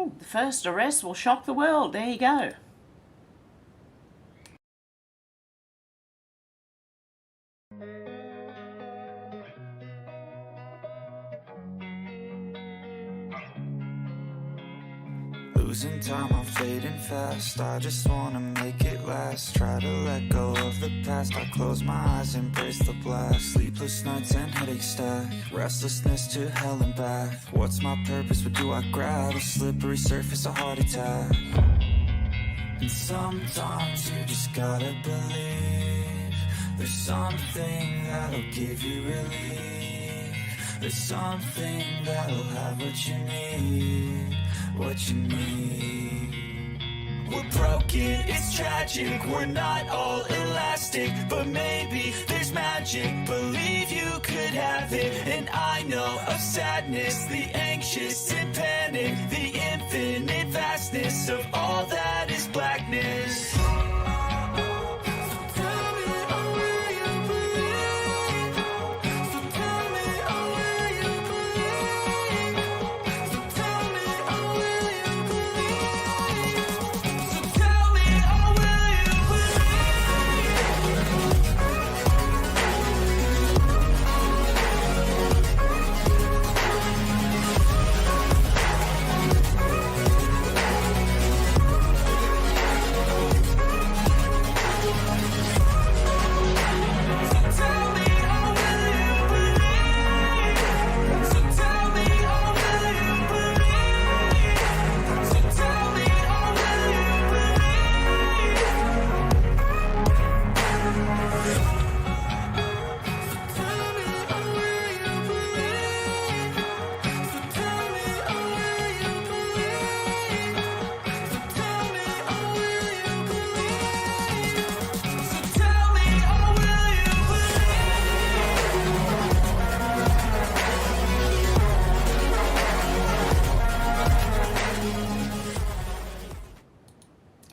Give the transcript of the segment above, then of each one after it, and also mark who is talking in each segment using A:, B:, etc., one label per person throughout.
A: Ooh, the first arrest will shock the world. There you go.
B: Losing time, I'm fading fast. I just wanna make it last. Try to let go of the past. I close my eyes, embrace the blast. Sleepless nights and headaches stack. Restlessness to hell and back. What's my purpose? What do I grab? A slippery surface, a heart attack. And sometimes you just gotta believe there's something that'll give you relief. There's something that'll have what you need. What you need. We're broken, it's tragic. We're not all elastic, but maybe there's magic. Believe you could have it. And I know of sadness, the anxious and panic, the infinite vastness of all that is blackness.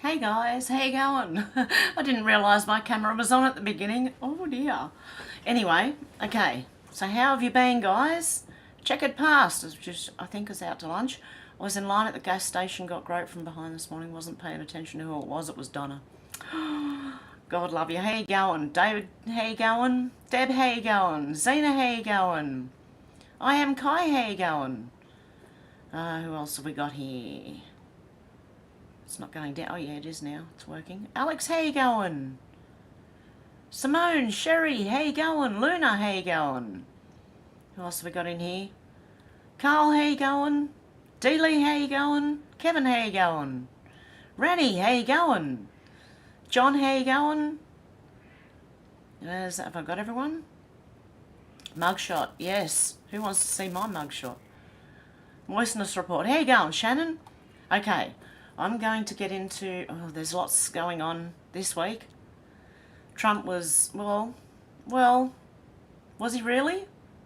A: Hey guys, how you going? I didn't realise my camera was on at the beginning. Oh dear. Anyway, okay. So how have you been, guys? Checkered past. I think I was out to lunch. I was in line at the gas station, got groped from behind this morning. Wasn't paying attention to who it was. It was Donna. God love you. How you going? David, how you going? Deb, how you going? Zena, how you going? I am Kai, how you going? Who else have we got here? It's not going down. Oh yeah, it is now. It's working. Alex, how you going? Simone, Sherry, how you going? Luna, how you going? Who else have we got in here? Carl, how you going? Dealey, how you going? Kevin, how you going? Ranny, how you going? John, how you going? Have I got everyone? Mugshot, yes. Who wants to see my mugshot? Moistness report. How you going, Shannon? Okay. I'm going to get into, there's lots going on this week. Trump was, well, was he really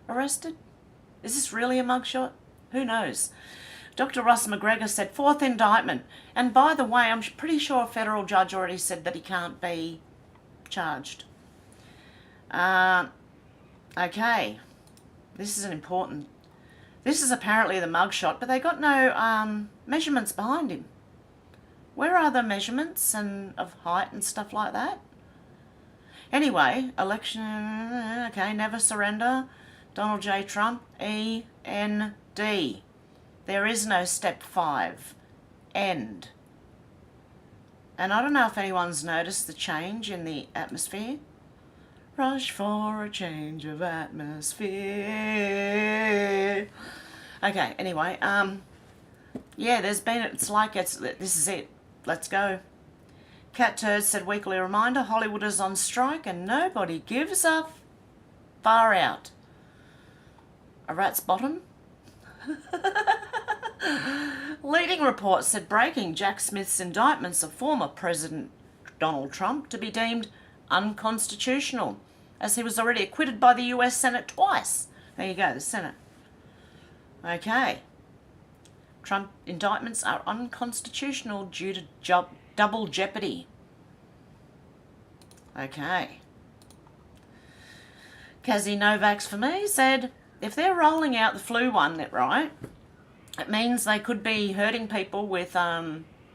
A: arrested? Is this really a mugshot? Who knows? Dr. Ross McGregor said, fourth indictment. And by the way, I'm pretty sure a federal judge already said that he can't be charged. Okay. This is important. This is apparently the mugshot, but they got no measurements behind him. Where are the measurements and of height and stuff like that? Anyway, election, okay, never surrender. Donald J. Trump, E-N-D. There is no step 5. End. And I don't know if anyone's noticed the change in the atmosphere. Rush for a change of atmosphere. Okay, anyway, yeah, there's been, this is it. Let's go. Cat Turd said, weekly reminder, Hollywood is on strike and nobody gives a far out. A rat's bottom? Leading report said, breaking Jack Smith's indictments of former President Donald Trump to be deemed unconstitutional, as he was already acquitted by the US Senate twice. There you go, the Senate. Okay. Trump indictments are unconstitutional due to double jeopardy. Okay. Kazi Novaks for me said, if they're rolling out the flu one, right, It means they could be hurting people with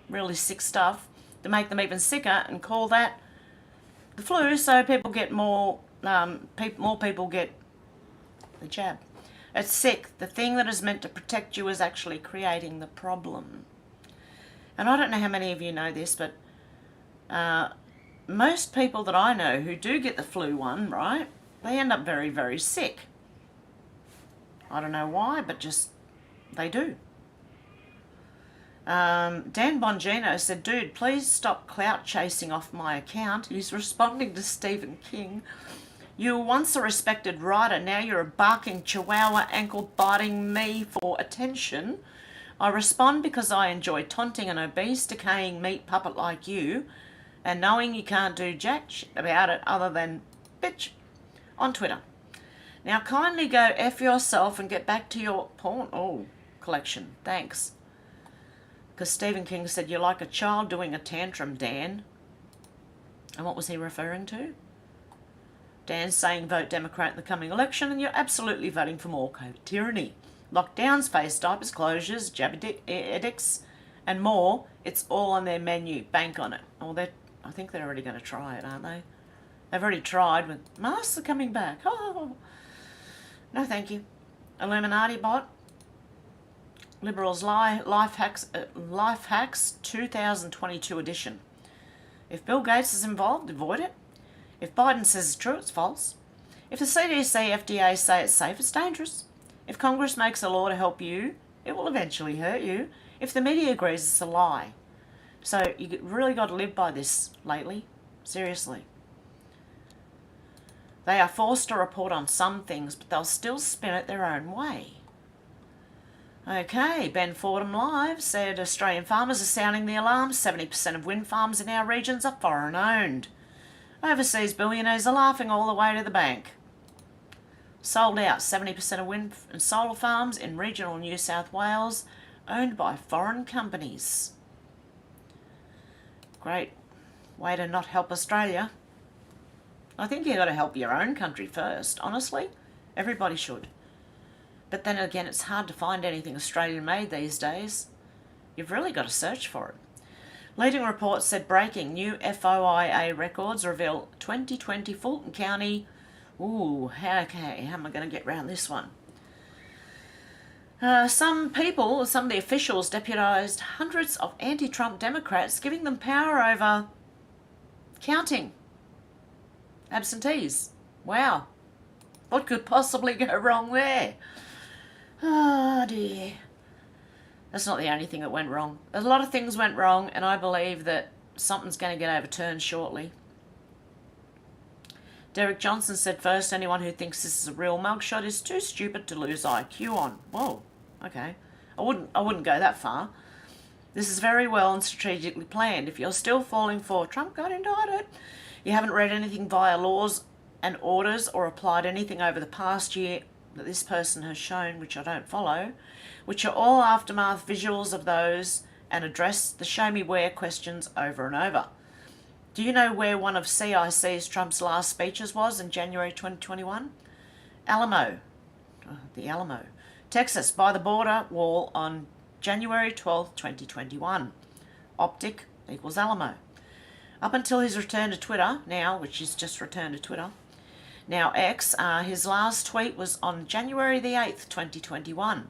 A: really sick stuff to make them even sicker and call that the flu, so people get more people get the jab. It's sick. The thing that is meant to protect you is actually creating the problem. And I don't know how many of you know this, but most people that I know who do get the flu one, right, they end up very, very sick. I don't know why, but just they do. Dan Bongino said, dude, please stop clout chasing off my account. He's responding to Stephen King. You were once a respected writer, now you're a barking chihuahua ankle biting me for attention. I respond because I enjoy taunting an obese, decaying meat puppet like you and knowing you can't do jack shit about it other than bitch on Twitter. Now kindly go F yourself and get back to your porn collection. Thanks. Because Stephen King said, you're like a child doing a tantrum, Dan. And what was he referring to? Dan's saying vote Democrat in the coming election and you're absolutely voting for more COVID tyranny. Lockdowns, face diapers, closures, jab edicts and more. It's all on their menu. Bank on it. Oh, I think they're already going to try it, aren't they? They've already tried with masks are coming back. Oh, no thank you. Illuminati bot. Liberals Life Hacks 2022 edition. If Bill Gates is involved, avoid it. If Biden says it's true, it's false. If the CDC, FDA say it's safe, it's dangerous. If Congress makes a law to help you, it will eventually hurt you. If the media agrees, it's a lie. So you really got to live by this lately. Seriously. They are forced to report on some things, but they'll still spin it their own way. Okay, Ben Fordham Live said Australian farmers are sounding the alarm. 70% of wind farms in our regions are foreign owned. Overseas billionaires are laughing all the way to the bank. Sold out. 70% of wind and solar farms in regional New South Wales owned by foreign companies. Great way to not help Australia. I think you've got to help your own country first, honestly. Everybody should. But then again, it's hard to find anything Australian made these days. You've really got to search for it. Leading reports said breaking new FOIA records reveal 2020 Fulton County. Ooh, okay, how am I going to get around this one? Some of the officials deputised hundreds of anti-Trump Democrats, giving them power over counting absentees. Wow. What could possibly go wrong there? Oh dear. That's not the only thing that went wrong. A lot of things went wrong, and I believe that something's going to get overturned shortly. Derek Johnson said, first, anyone who thinks this is a real mugshot is too stupid to lose IQ on. Whoa, okay. I wouldn't go that far. This is very well and strategically planned. If you're still falling for Trump got indicted, you haven't read anything via laws and orders or applied anything over the past year that this person has shown, which I don't follow, which are all aftermath visuals of those and address the show me where questions over and over. Do you know where one of CIC's Trump's last speeches was in January 2021? The Alamo, Texas, by the border wall on January 12, 2021. Optic equals Alamo. Up until his return to Twitter, now, which he's just returned to Twitter, now X, his last tweet was on January the 8th, 2021.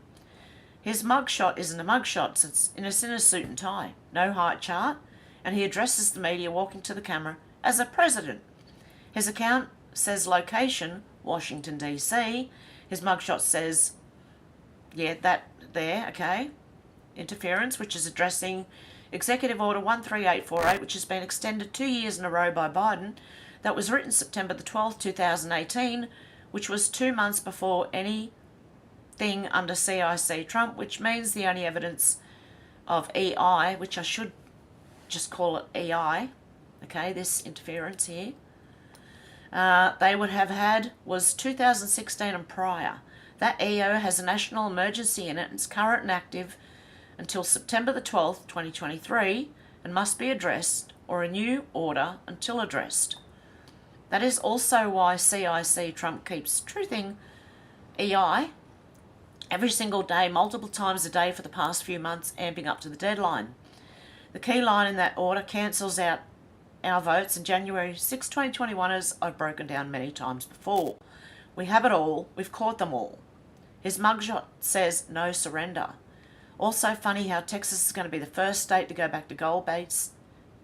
A: His mugshot isn't a mugshot, it's in a suit and tie, no height chart, and he addresses the media walking to the camera as a president. His account says location, Washington, D.C. His mugshot says, yeah, that there, okay, interference, which is addressing Executive Order 13848, which has been extended 2 years in a row by Biden. That was written September the 12th, 2018, which was 2 months before anything under CIC Trump, which means the only evidence of EI, which I should just call it EI, okay, this interference here, they would have had was 2016 and prior. That EO has a national emergency in it and it's current and active until September the 12th, 2023, and must be addressed or a new order until addressed. That is also why CIC Trump keeps truthing EI every single day, multiple times a day for the past few months, amping up to the deadline. The key line in that order cancels out our votes, and January 6, 2021, as I've broken down many times before. We have it all. We've caught them all. His mugshot says no surrender. Also funny how Texas is going to be the first state to go back to gold-based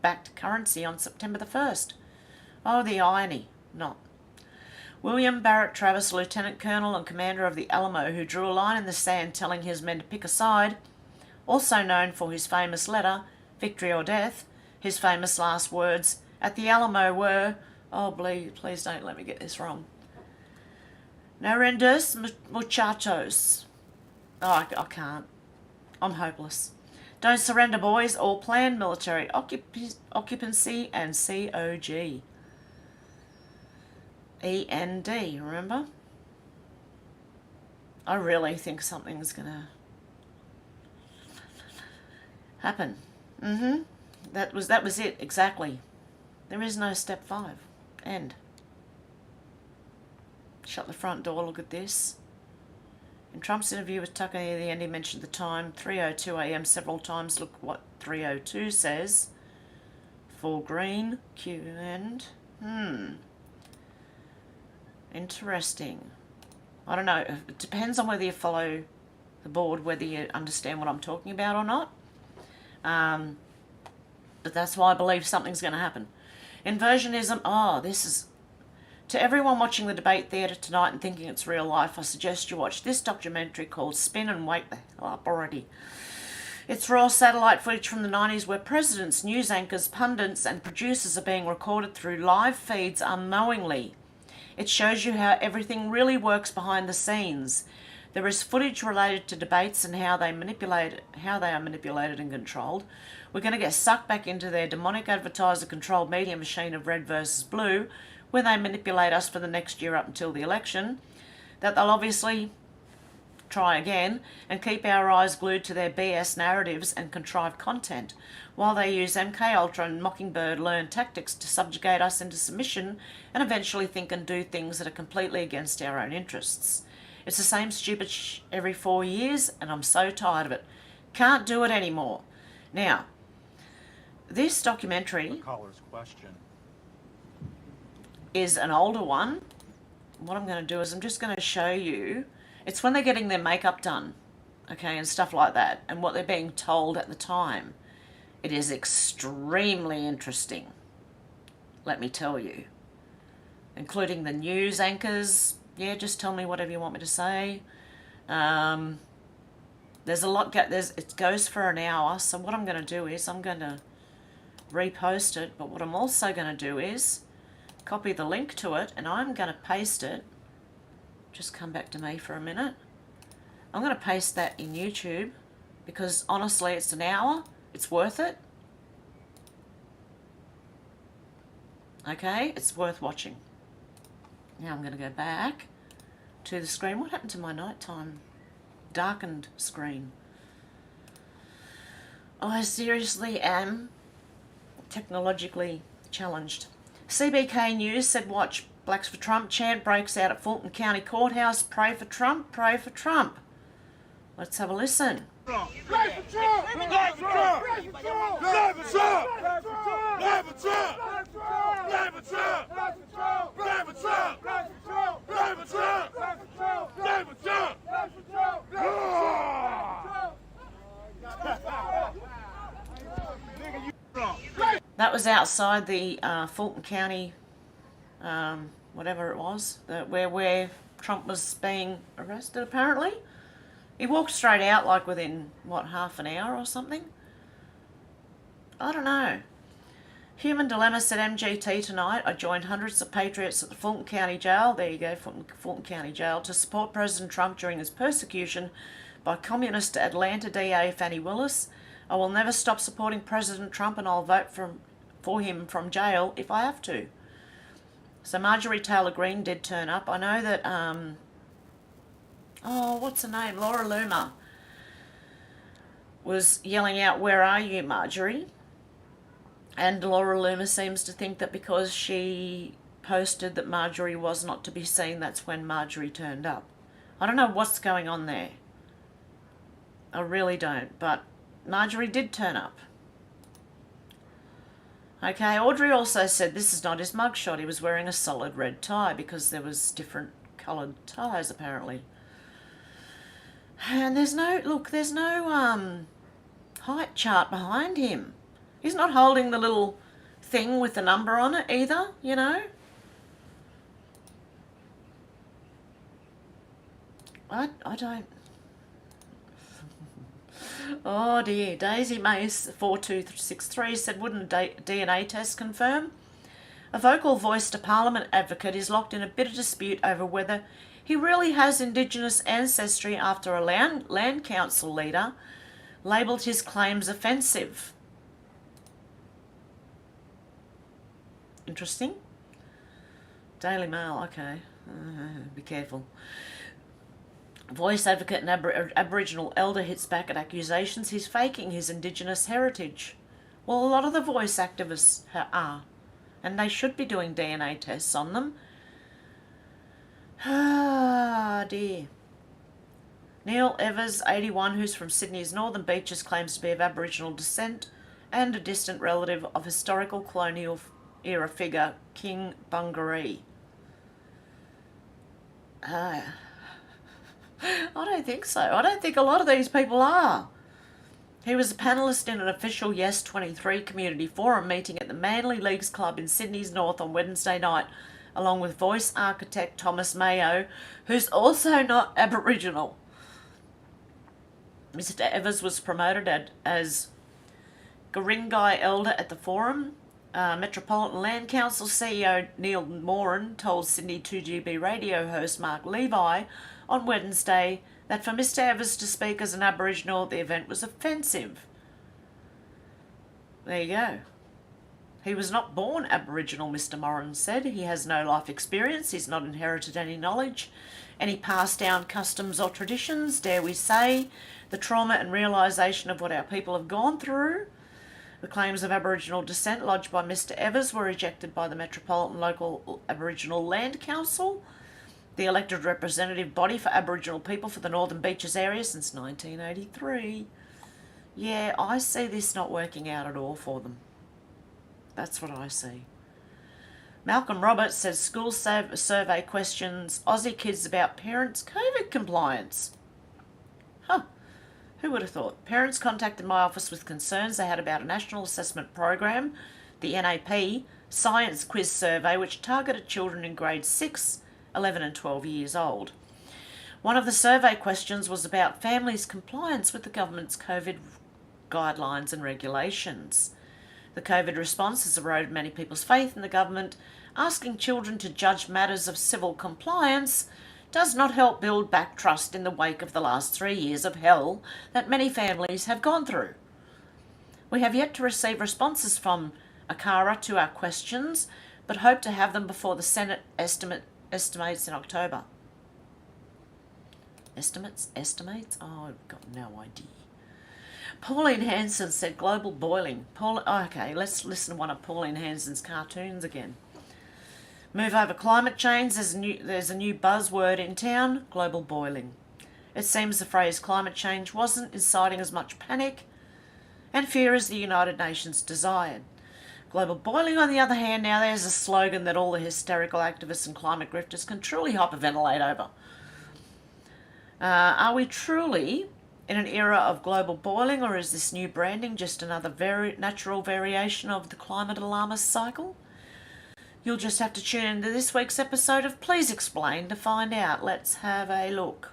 A: backed currency on September the 1st. Oh, the irony. Not. William Barrett Travis, Lieutenant Colonel and Commander of the Alamo, who drew a line in the sand telling his men to pick a side, also known for his famous letter, Victory or Death, his famous last words at the Alamo were, oh, please don't let me get this wrong. No rendes, muchachos. Oh, I can't. I'm hopeless. Don't surrender, boys. All planned military occupancy and COG. END, remember? I really think something's going to happen. That was it, exactly. There is no step 5. End. Shut the front door, look at this. In Trump's interview with Tucker near the end, he mentioned the time, 3:02 a.m. several times. Look what 3:02 says. For green, Q and... Interesting. I don't know. It depends on whether you follow the board, whether you understand what I'm talking about or not. But that's why I believe something's going to happen. Inversionism. Oh, this is... To everyone watching the debate theatre tonight and thinking it's real life, I suggest you watch this documentary called Spin and Wake the Hell Up Already. It's raw satellite footage from the 90s where presidents, news anchors, pundits and producers are being recorded through live feeds unknowingly. It shows you how everything really works behind the scenes. There is footage related to debates and how they are manipulated and controlled. We're going to get sucked back into their demonic advertiser-controlled media machine of red versus blue, where they manipulate us for the next year up until the election, that they'll obviously try again and keep our eyes glued to their BS narratives and contrived content, while they use MKUltra and Mockingbird learned tactics to subjugate us into submission and eventually think and do things that are completely against our own interests. It's the same stupid every 4 years, and I'm so tired of it. Can't do it anymore. Now, this documentary is an older one. What I'm going to do is I'm just going to show you, it's when they're getting their makeup done, okay, and stuff like that, and what they're being told at the time. It is extremely interesting, let me tell you. Including the news anchors. Yeah, just tell me whatever you want me to say. There's a lot, it goes for an hour, so what I'm going to do is I'm going to repost it, but what I'm also going to do is copy the link to it, and I'm going to paste it. Just come back to me for a minute. I'm going to paste that in YouTube because honestly it's an hour. It's worth it. Okay, it's worth watching. Now I'm going to go back to the screen. What happened to my nighttime darkened screen? I seriously am technologically challenged. CBK News said, watch, Blacks for Trump chant breaks out at Fulton County Courthouse. Pray for Trump, pray for Trump. Let's have a listen.
C: Pray for Trump! Pray for Trump! Pray for Trump! Pray for Trump! Pray for Trump! Pray for Trump! Pray for Trump! Pray for Trump! Pray for Trump! Pray for Trump!
A: That was outside the Fulton County, whatever it was, where Trump was being arrested apparently. He walked straight out like within, what, half an hour or something? I don't know. Human Dilemma said MGT tonight. I joined hundreds of patriots at the Fulton County Jail, there you go, Fulton County Jail, to support President Trump during his persecution by communist Atlanta DA Fannie Willis. I will never stop supporting President Trump, and I'll vote for him from jail if I have to. So Marjorie Taylor Greene did turn up. I know that, what's her name? Laura Loomer was yelling out, "Where are you, Marjorie?" And Laura Loomer seems to think that because she posted that Marjorie was not to be seen, that's when Marjorie turned up. I don't know what's going on there. I really don't. But Marjorie did turn up. Okay, Audrey also said this is not his mugshot. He was wearing a solid red tie because there was different coloured ties apparently. And there's no, look, there's no height chart behind him. He's not holding the little thing with the number on it either, you know. I don't. Oh dear. Daisy Mace 4263 said, wouldn't a DNA test confirm? A vocal voice to Parliament advocate is locked in a bitter dispute over whether he really has Indigenous ancestry after a land council leader labelled his claims offensive. Interesting. Daily Mail, okay. Be careful. Voice advocate and Aboriginal elder hits back at accusations he's faking his Indigenous heritage. Well, a lot of the voice activists are, and they should be doing DNA tests on them. Ah, dear. Neil Evers, 81, who's from Sydney's Northern Beaches, claims to be of Aboriginal descent and a distant relative of historical colonial era figure King Bungaree. I don't think so. I don't think a lot of these people are. He was a panellist in an official Yes 23 community forum meeting at the Manly Leagues Club in Sydney's North on Wednesday night, along with voice architect Thomas Mayo, who's also not Aboriginal. Mr. Evers was promoted as Guringai Elder at the forum. Metropolitan Land Council CEO Neil Moran told Sydney 2GB radio host Mark Levi on Wednesday that for Mr. Evers to speak as an Aboriginal, the event was offensive. There you go. He was not born Aboriginal, Mr. Moran said. He has no life experience. He's not inherited any knowledge, any passed down customs or traditions, dare we say. The trauma and realisation of what our people have gone through. The claims of Aboriginal descent lodged by Mr. Evers were rejected by the Metropolitan Local Aboriginal Land Council, the elected representative body for Aboriginal people for the Northern Beaches area since 1983. Yeah, I see this not working out at all for them. That's what I see. Malcolm Roberts says school survey questions Aussie kids about parents' COVID compliance. Huh. Who would have thought? Parents contacted my office with concerns they had about a national assessment program, the NAP, science quiz survey, which targeted children in grades 6, 11 and 12 years old. One of the survey questions was about families' compliance with the government's COVID guidelines and regulations. The COVID response has eroded many people's faith in the government. Asking children to judge matters of civil compliance does not help build back trust in the wake of the last 3 years of hell that many families have gone through. We have yet to receive responses from ACARA to our questions, but hope to have them before the Senate estimates in October. Estimates? Oh, I've got no idea. Pauline Hanson said global boiling. Okay, let's listen to one of Pauline Hanson's cartoons again. Move over climate change. There's a new buzzword in town, global boiling. It seems the phrase climate change wasn't inciting as much panic and fear as the United Nations desired. Global boiling, on the other hand, now there's a slogan that all the hysterical activists and climate grifters can truly hyperventilate over. Are we truly in an era of global boiling, or is this new branding just another very natural variation of the climate alarmist cycle? You'll just have to tune into this week's episode of Please Explain to find out. Let's have a look.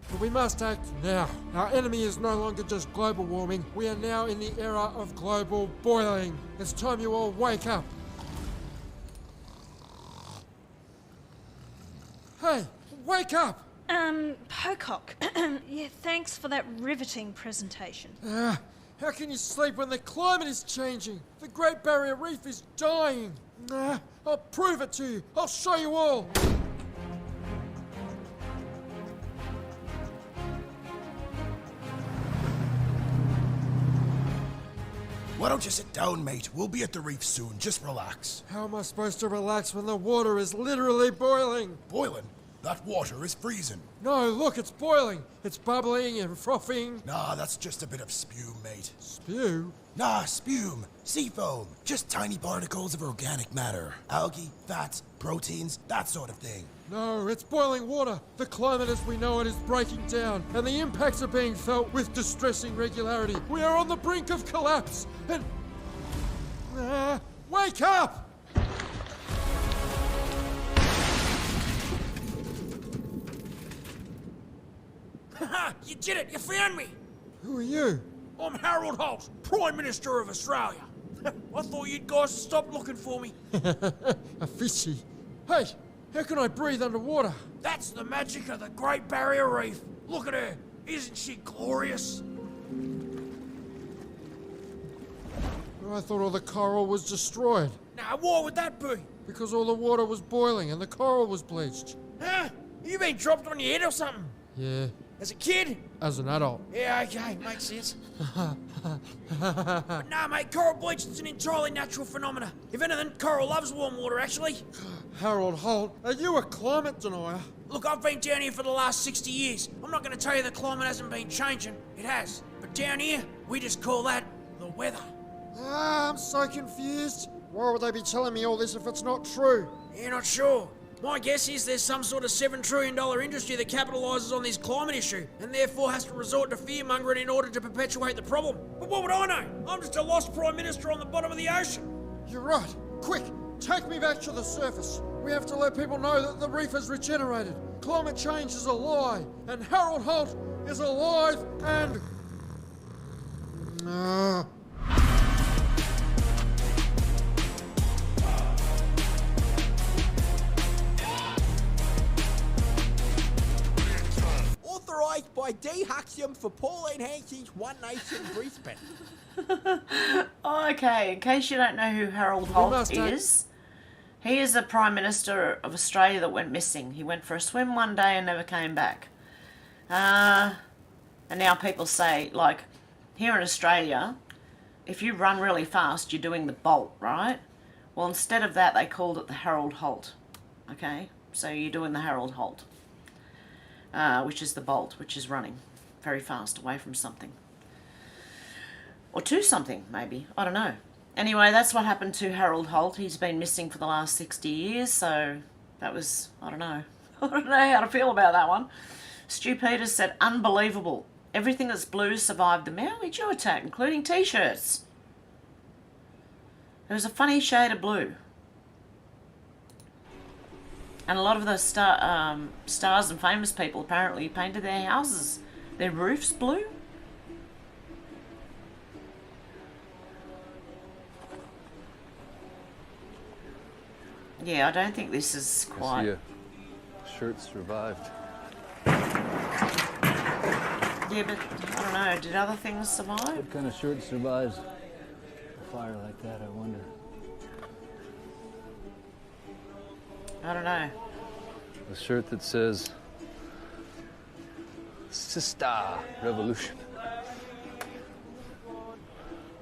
D: But we must act now. Our enemy is no longer just global warming. We are now in the era of global boiling. It's time you all wake up. Hey, wake up!
E: Pocock. Yeah, thanks for that riveting presentation.
D: How can you sleep when the climate is changing? The Great Barrier Reef is dying. I'll prove it to you. I'll show you all.
F: Why don't you sit down, mate? We'll be at the reef soon. Just relax.
D: How am I supposed to relax when the water is literally boiling?
F: Boiling? That water is freezing.
D: No, look, it's boiling. It's bubbling and frothing.
F: Nah, that's just a bit of spume, mate.
D: Spew?
F: Nah, spume. Sea foam. Just tiny particles of organic matter. Algae, fats, proteins, that sort of thing.
D: No, it's boiling water. The climate as we know it is breaking down, and the impacts are being felt with distressing regularity. We are on the brink of collapse, and... wake up!
G: Haha, you did it! You found me!
D: Who are you?
G: I'm Harold Holt, Prime Minister of Australia. I thought you'd guys stop looking for me.
D: A fishy. Hey, how can I breathe underwater?
G: That's the magic of the Great Barrier Reef. Look at her. Isn't she glorious?
D: I thought all the coral was destroyed.
G: Now, why would that be?
D: Because all the water was boiling and the coral was bleached.
G: Huh? You been dropped on your head or something?
D: Yeah,
G: As a kid?
D: as an adult.
G: Yeah, okay, makes sense. But nah, mate, coral bleach is an entirely natural phenomena. If anything, coral loves warm water, actually.
D: Harold Holt, are you a climate denier?
G: Look, I've been down here for the last 60 years. I'm not going to tell you the climate hasn't been changing. It has. But down here, we just call that the weather.
D: I'm so confused. Why would they be telling me all this if it's not true?
G: You're not sure? My guess is there's some sort of $7 trillion industry that capitalises on this climate issue and therefore has to resort to fear-mongering in order to perpetuate the problem. But what would I know? I'm just a lost Prime Minister on the bottom of the ocean.
D: You're right. Quick, take me back to the surface. We have to let people know that the reef has regenerated. Climate change is a lie, and Harold Holt is alive and...
H: Authorised by D. Huxium for Pauline Hanson's One Nation Brisbane.
A: Okay, in case you don't know who Harold Holt
D: must have-
A: is, he is the Prime Minister of Australia that went missing. He went for a swim one day and never came back. And now people say, like, here in Australia, if you run really fast, you're doing the bolt, right? Well, instead of that, they called it the Harold Holt. Okay? So you're doing the Harold Holt. Which is the bolt, which is running very fast away from something. Or to something, maybe. I don't know. Anyway, that's what happened to Harold Holt. He's been missing for the last 60 years, so that was, I don't know. I don't know how to feel about that one. Stu Peters said, unbelievable. Everything that's blue survived the Maui geoattack, including T-shirts. There was a funny shade of blue. And a lot of the stars and famous people apparently painted their houses, their roofs blue. Yeah, I don't think this is quite...
I: I see a shirt survived.
A: Yeah, but I don't know, did other things survive?
I: What kind of shirt survives a fire like that, I wonder?
A: I don't know.
I: A shirt that says, Sister Revolution.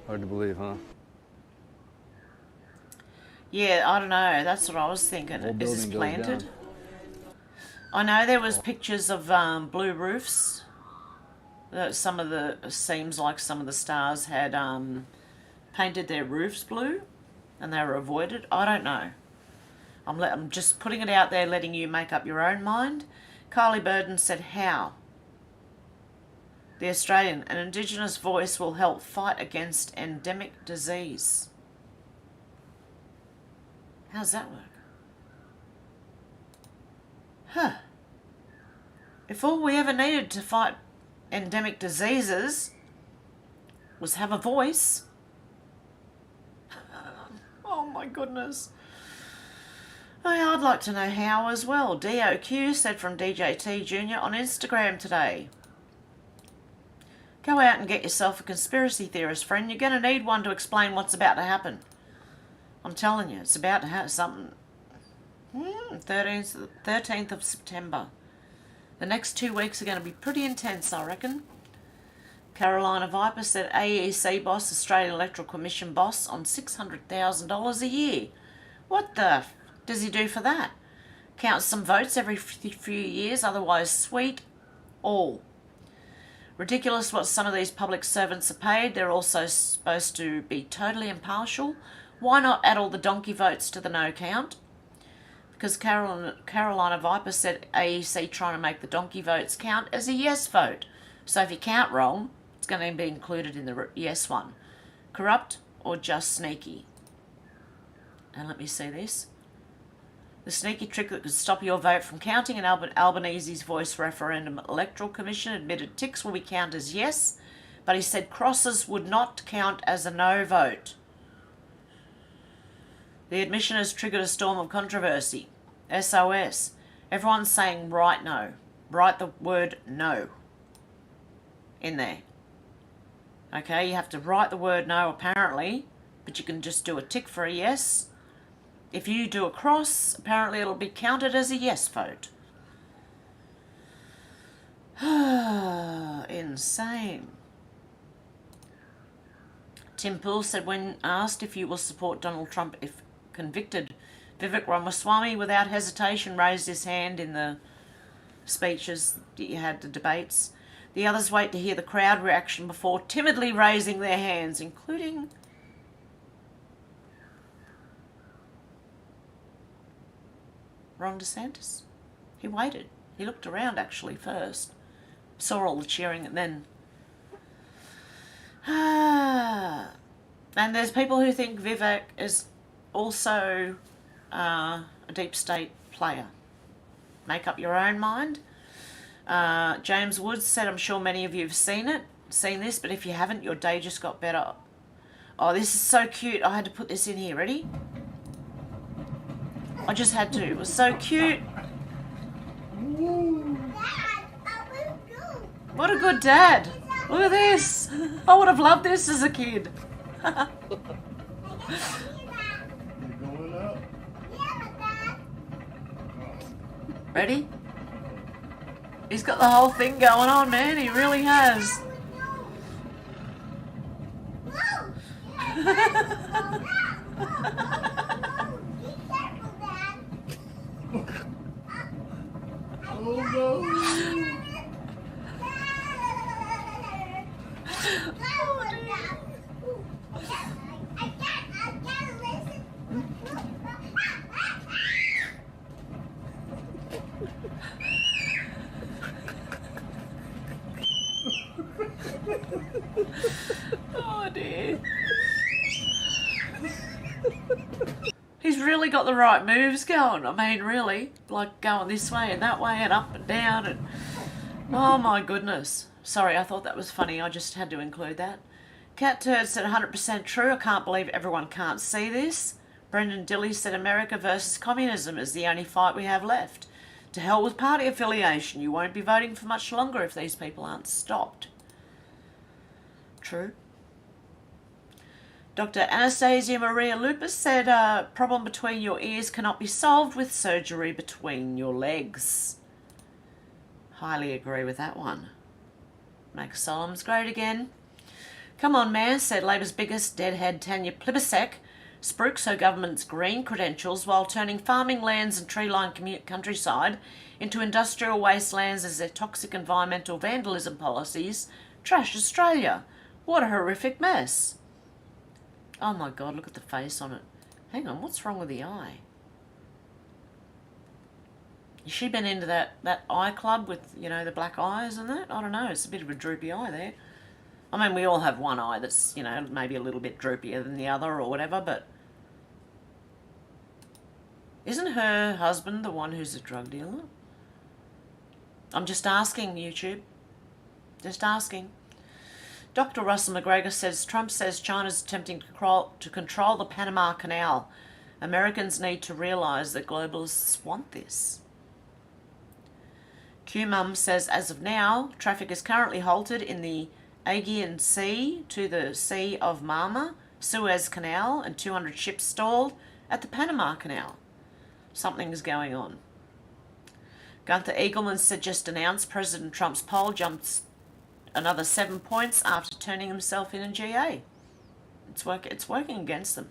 I: Hard to believe, huh?
A: Yeah, I don't know. That's what I was thinking.
I: Whole
A: Is this
I: building goes
A: planted?
I: down.
A: I know there was pictures of blue roofs. Some of the seems like some of the stars had painted their roofs blue, and they were avoided. I don't know. I'm just putting it out there, letting you make up your own mind. Kylie Burden said, how? The Australian, an Indigenous voice will help fight against endemic disease. How's that work? Huh. If all we ever needed to fight endemic diseases was have a voice. Oh my goodness. I'd like to know how as well. DOQ said from DJT Jr. on Instagram today. Go out and get yourself a conspiracy theorist, friend. You're going to need one to explain what's about to happen. I'm telling you, it's about to happen. Something. 13th of September. The next 2 weeks are going to be pretty intense, I reckon. Carolina Viper said AEC boss, Australian Electoral Commission boss, on $600,000 a year. What the does he do for that? Count some votes every few years, otherwise sweet all. Ridiculous what some of these public servants are paid. They're also supposed to be totally impartial. Why not add all the donkey votes to the no count? Because Carolina Viper said AEC trying to make the donkey votes count as a yes vote. So if you count wrong, it's going to be included in the yes one. Corrupt or just sneaky? And let me see this. The sneaky trick that could stop your vote from counting, an Albanese's voice referendum electoral commission admitted ticks will be counted as yes, but he said crosses would not count as a no vote. The admission has triggered a storm of controversy. SOS. Everyone's saying write no. Write the word no in there. Okay, you have to write the word no apparently, but you can just do a tick for a yes. If you do a cross, apparently it'll be counted as a yes vote. Insane. Tim Poole said when asked if you will support Donald Trump if convicted, Vivek Ramaswamy without hesitation raised his hand in the speeches that you had, the debates. The others wait to hear the crowd reaction before timidly raising their hands, including Ron DeSantis. He waited. He looked around actually first. Saw all the cheering and then... And there's people who think Vivek is also a deep state player. Make up your own mind. James Woods said, I'm sure many of you have seen this, but if you haven't, your day just got better. Oh, this is so cute. I had to put this in here. Ready? I just had to. It was so cute. What a good dad. Look at this. I would have loved this as a kid. Ready? He's got the whole thing going on, man. He really has.
C: Oh no!
A: Oh dear. He's really got the right moves going. I mean, really. Like going this way and that way and up and down and... Oh my goodness. Sorry, I thought that was funny. I just had to include that. Cat Turd said 100% true. I can't believe everyone can't see this. Brendan Dilly said America versus communism is the only fight we have left. To hell with party affiliation. You won't be voting for much longer if these people aren't stopped. True. Dr. Anastasia Maria Lupus said, problem between your ears cannot be solved with surgery between your legs. Highly agree with that one. Make Solom's great again. Come on, man, said Labor's biggest deadhead Tanya Plibersek. Spruiks her government's green credentials while turning farming lands and tree-lined countryside into industrial wastelands as their toxic environmental vandalism policies trash Australia. What a horrific mess. Oh my God, look at the face on it. Hang on, what's wrong with the eye? Has she been into that eye club with, you know, the black eyes and that? I don't know, it's a bit of a droopy eye there. I mean, we all have one eye that's, you know, maybe a little bit droopier than the other or whatever, but... Isn't her husband the one who's a drug dealer? I'm just asking, YouTube. Just asking. Dr. Russell McGregor says, Trump says China's attempting to control the Panama Canal. Americans need to realise that globalists want this. Q-Mum says, as of now, traffic is currently halted in the Aegean Sea to the Sea of Marmara, Suez Canal, and 200 ships stalled at the Panama Canal. Something's going on. Gunther Eagleman said, just announced President Trump's poll jumps another 7 points after turning himself in GA. It's working against them.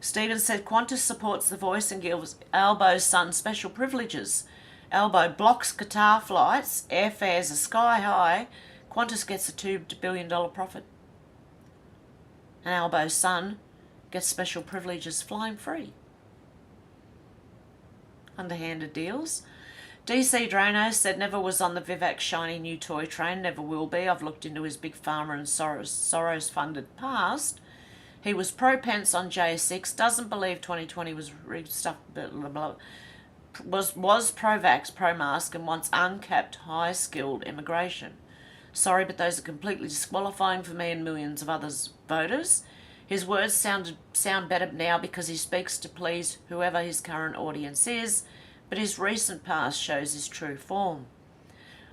A: Stephen said Qantas supports the voice and gives Albo's son special privileges. Albo blocks Qatar flights, airfares are sky high, Qantas gets a $2 billion profit. And Albo's son gets special privileges flying free. Underhanded deals. DC Drano said never was on the Vivek shiny new toy train, never will be. I've looked into his big pharma and Soros funded past. He was pro-Pence on J6, doesn't believe 2020 was stuff, blah, blah, blah. Was pro-vax, pro-mask, and wants uncapped, high-skilled immigration. Sorry, but those are completely disqualifying for me and millions of others voters. His words sound better now because he speaks to please whoever his current audience is, but his recent past shows his true form.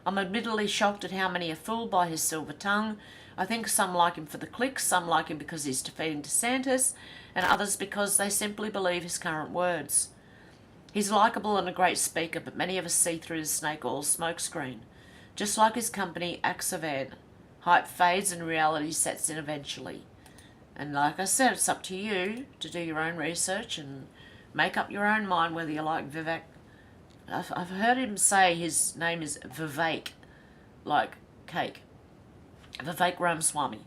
A: I'm admittedly shocked at how many are fooled by his silver tongue. I think some like him for the clicks, some like him because he's defeating DeSantis, and others because they simply believe his current words. He's likeable and a great speaker, but many of us see through the snake oil smokescreen. Just like his company, Axovan, hype fades and reality sets in eventually. And like I said, it's up to you to do your own research and make up your own mind whether you like Vivek. I've heard him say his name is Vivek, like cake. Vivek Ramaswamy.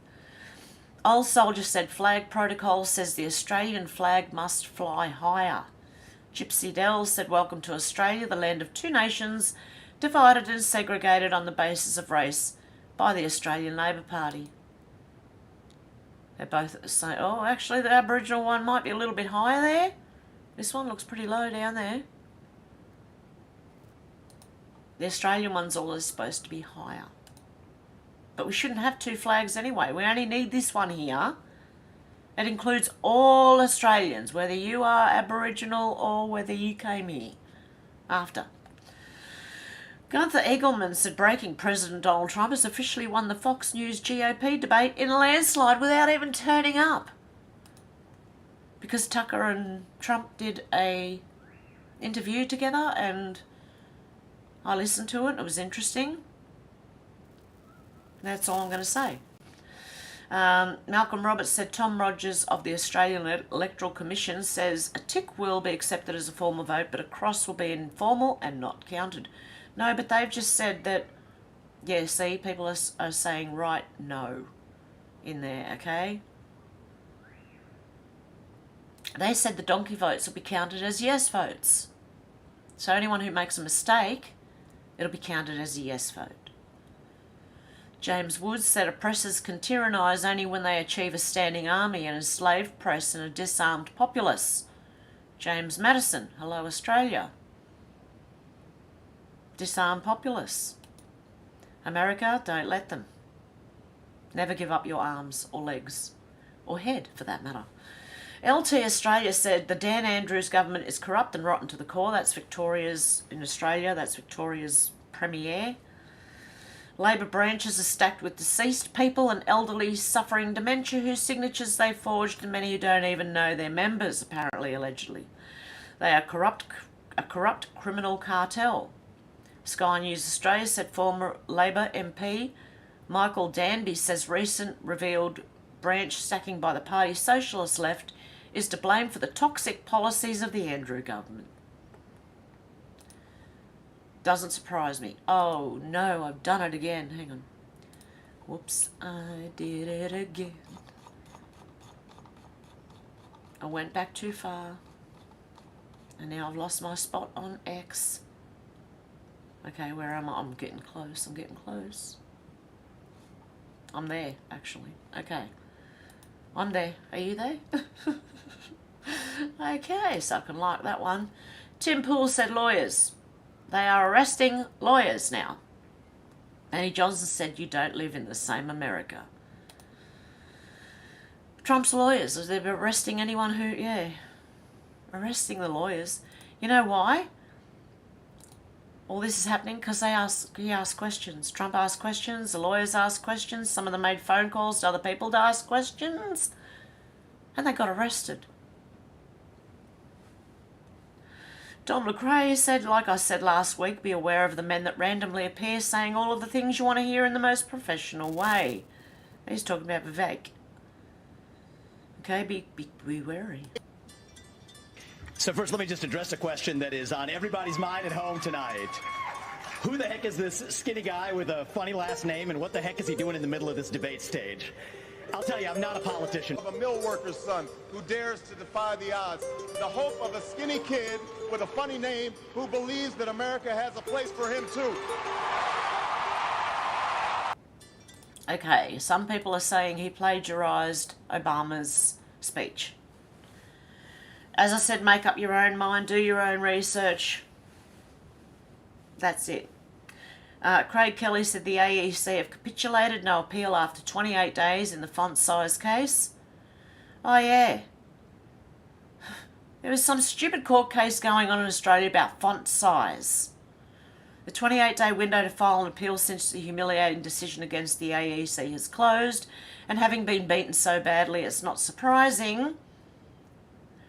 A: Old Soldier said flag protocol says the Australian flag must fly higher. Gypsy Dell said welcome to Australia, the land of two nations, divided and segregated on the basis of race by the Australian Labor Party. They both say, oh, actually the Aboriginal one might be a little bit higher there. This one looks pretty low down there. The Australian one's always supposed to be higher. But we shouldn't have two flags anyway. We only need this one here. It includes all Australians, whether you are Aboriginal or whether you came here after. Gunther Eagleman said breaking President Donald Trump has officially won the Fox News GOP debate in a landslide without even turning up. Because Tucker and Trump did a interview together and I listened to it. It was interesting. That's all I'm going to say. Malcolm Roberts said Tom Rogers of the Australian Electoral Commission says a tick will be accepted as a formal vote, but a cross will be informal and not counted. No, but they've just said that, yeah, see, people are saying right, no in there, okay? They said the donkey votes will be counted as yes votes. So anyone who makes a mistake, it'll be counted as a yes vote. James Woods said oppressors can tyrannise only when they achieve a standing army, an enslaved press and a disarmed populace. James Madison, hello Australia. Disarm populace. America, don't let them. Never give up your arms or legs, or head for that matter. LT Australia said the Dan Andrews government is corrupt and rotten to the core. That's Victoria's, in Australia, that's Victoria's premier. Labor branches are stacked with deceased people and elderly suffering dementia whose signatures they forged, and many who don't even know their members, apparently, allegedly. They are a corrupt criminal cartel. Sky News Australia said former Labor MP Michael Danby says recent revealed branch stacking by the party's socialist left is to blame for the toxic policies of the Andrew government. Doesn't surprise me. Oh no, I've done it again. Hang on. Whoops, I did it again. I went back too far. And now I've lost my spot on X. Okay, where am I? I'm getting close. I'm getting close. I'm there, actually. Okay. I'm there. Are you there? Okay, so I can like that one. Tim Poole said lawyers. They are arresting lawyers now. Annie Johnson said you don't live in the same America. Trump's lawyers, they're arresting anyone who, yeah, arresting the lawyers. You know why? All this is happening because he asked questions. Trump asked questions, the lawyers asked questions, some of them made phone calls to other people to ask questions, and they got arrested. Dom LeCrae said, like I said last week, be aware of the men that randomly appear saying all of the things you want to hear in the most professional way. He's talking about Vivek. Okay, be wary.
J: So first, let me just address a question that is on everybody's mind at home tonight. Who the heck is this skinny guy with a funny last name, and what the heck is he doing in the middle of this debate stage? I'll tell you, I'm not a politician.
C: Of a mill worker's son who dares to defy the odds. The hope of a skinny kid with a funny name who believes that America has a place for him too.
A: Okay, some people are saying he plagiarised Obama's speech. As I said, make up your own mind, do your own research. That's it. Craig Kelly said the AEC have capitulated, no appeal after 28 days in the font size case. Oh yeah. There was some stupid court case going on in Australia about font size. The 28-day window to file an appeal since the humiliating decision against the AEC has closed, and having been beaten so badly, it's not surprising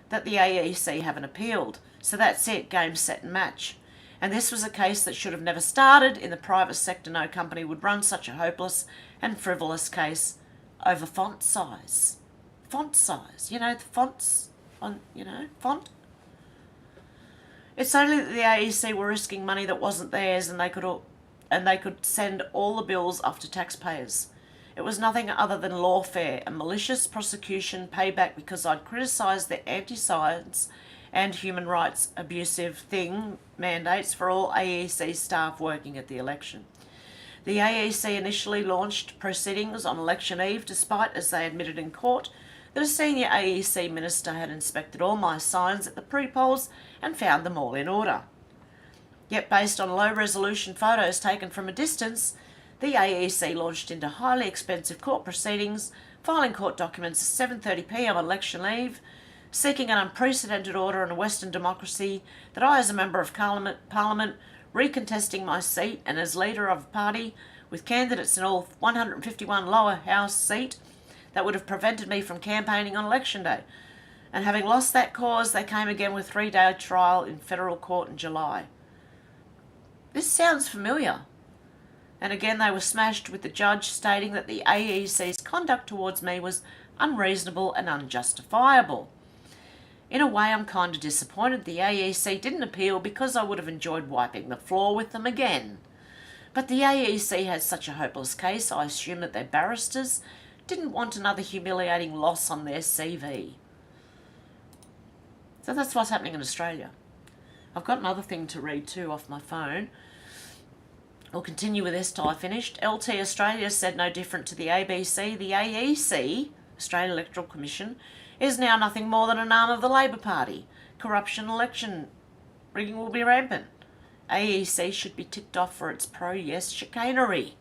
A: that the AEC haven't appealed. So that's it, game, set and match. And this was a case that should have never started. In the private sector, no company would run such a hopeless and frivolous case over font size. Font size, you know, the fonts on, you know, font. It's only that the AEC were risking money that wasn't theirs, and they could send all the bills off to taxpayers. It was nothing other than lawfare, a malicious prosecution payback because I'd criticised the anti-science and human rights abusive thing mandates for all AEC staff working at the election. The AEC initially launched proceedings on election eve, despite, as they admitted in court, that a senior AEC minister had inspected all my signs at the pre-polls and found them all in order. Yet, based on low-resolution photos taken from a distance, the AEC launched into highly expensive court proceedings, filing court documents at 7:30 p.m. on election eve, seeking an unprecedented order in a Western democracy that I, as a Member of Parliament, recontesting my seat and as leader of a party with candidates in all 151 lower house seat, that would have prevented me from campaigning on election day. And having lost that cause, they came again with 3-day trial in federal court in July. This sounds familiar. And again they were smashed, with the judge stating that the AEC's conduct towards me was unreasonable and unjustifiable. In a way, I'm kind of disappointed the AEC didn't appeal, because I would have enjoyed wiping the floor with them again. But the AEC had such a hopeless case, I assume that their barristers didn't want another humiliating loss on their CV. So that's what's happening in Australia. I've got another thing to read too off my phone. We'll continue with this till I finished. LT Australia said no different to the ABC. The AEC, Australian Electoral Commission, is now nothing more than an arm of the Labor Party. Corruption, election rigging will be rampant. AEC should be tipped off for its pro-yes chicanery,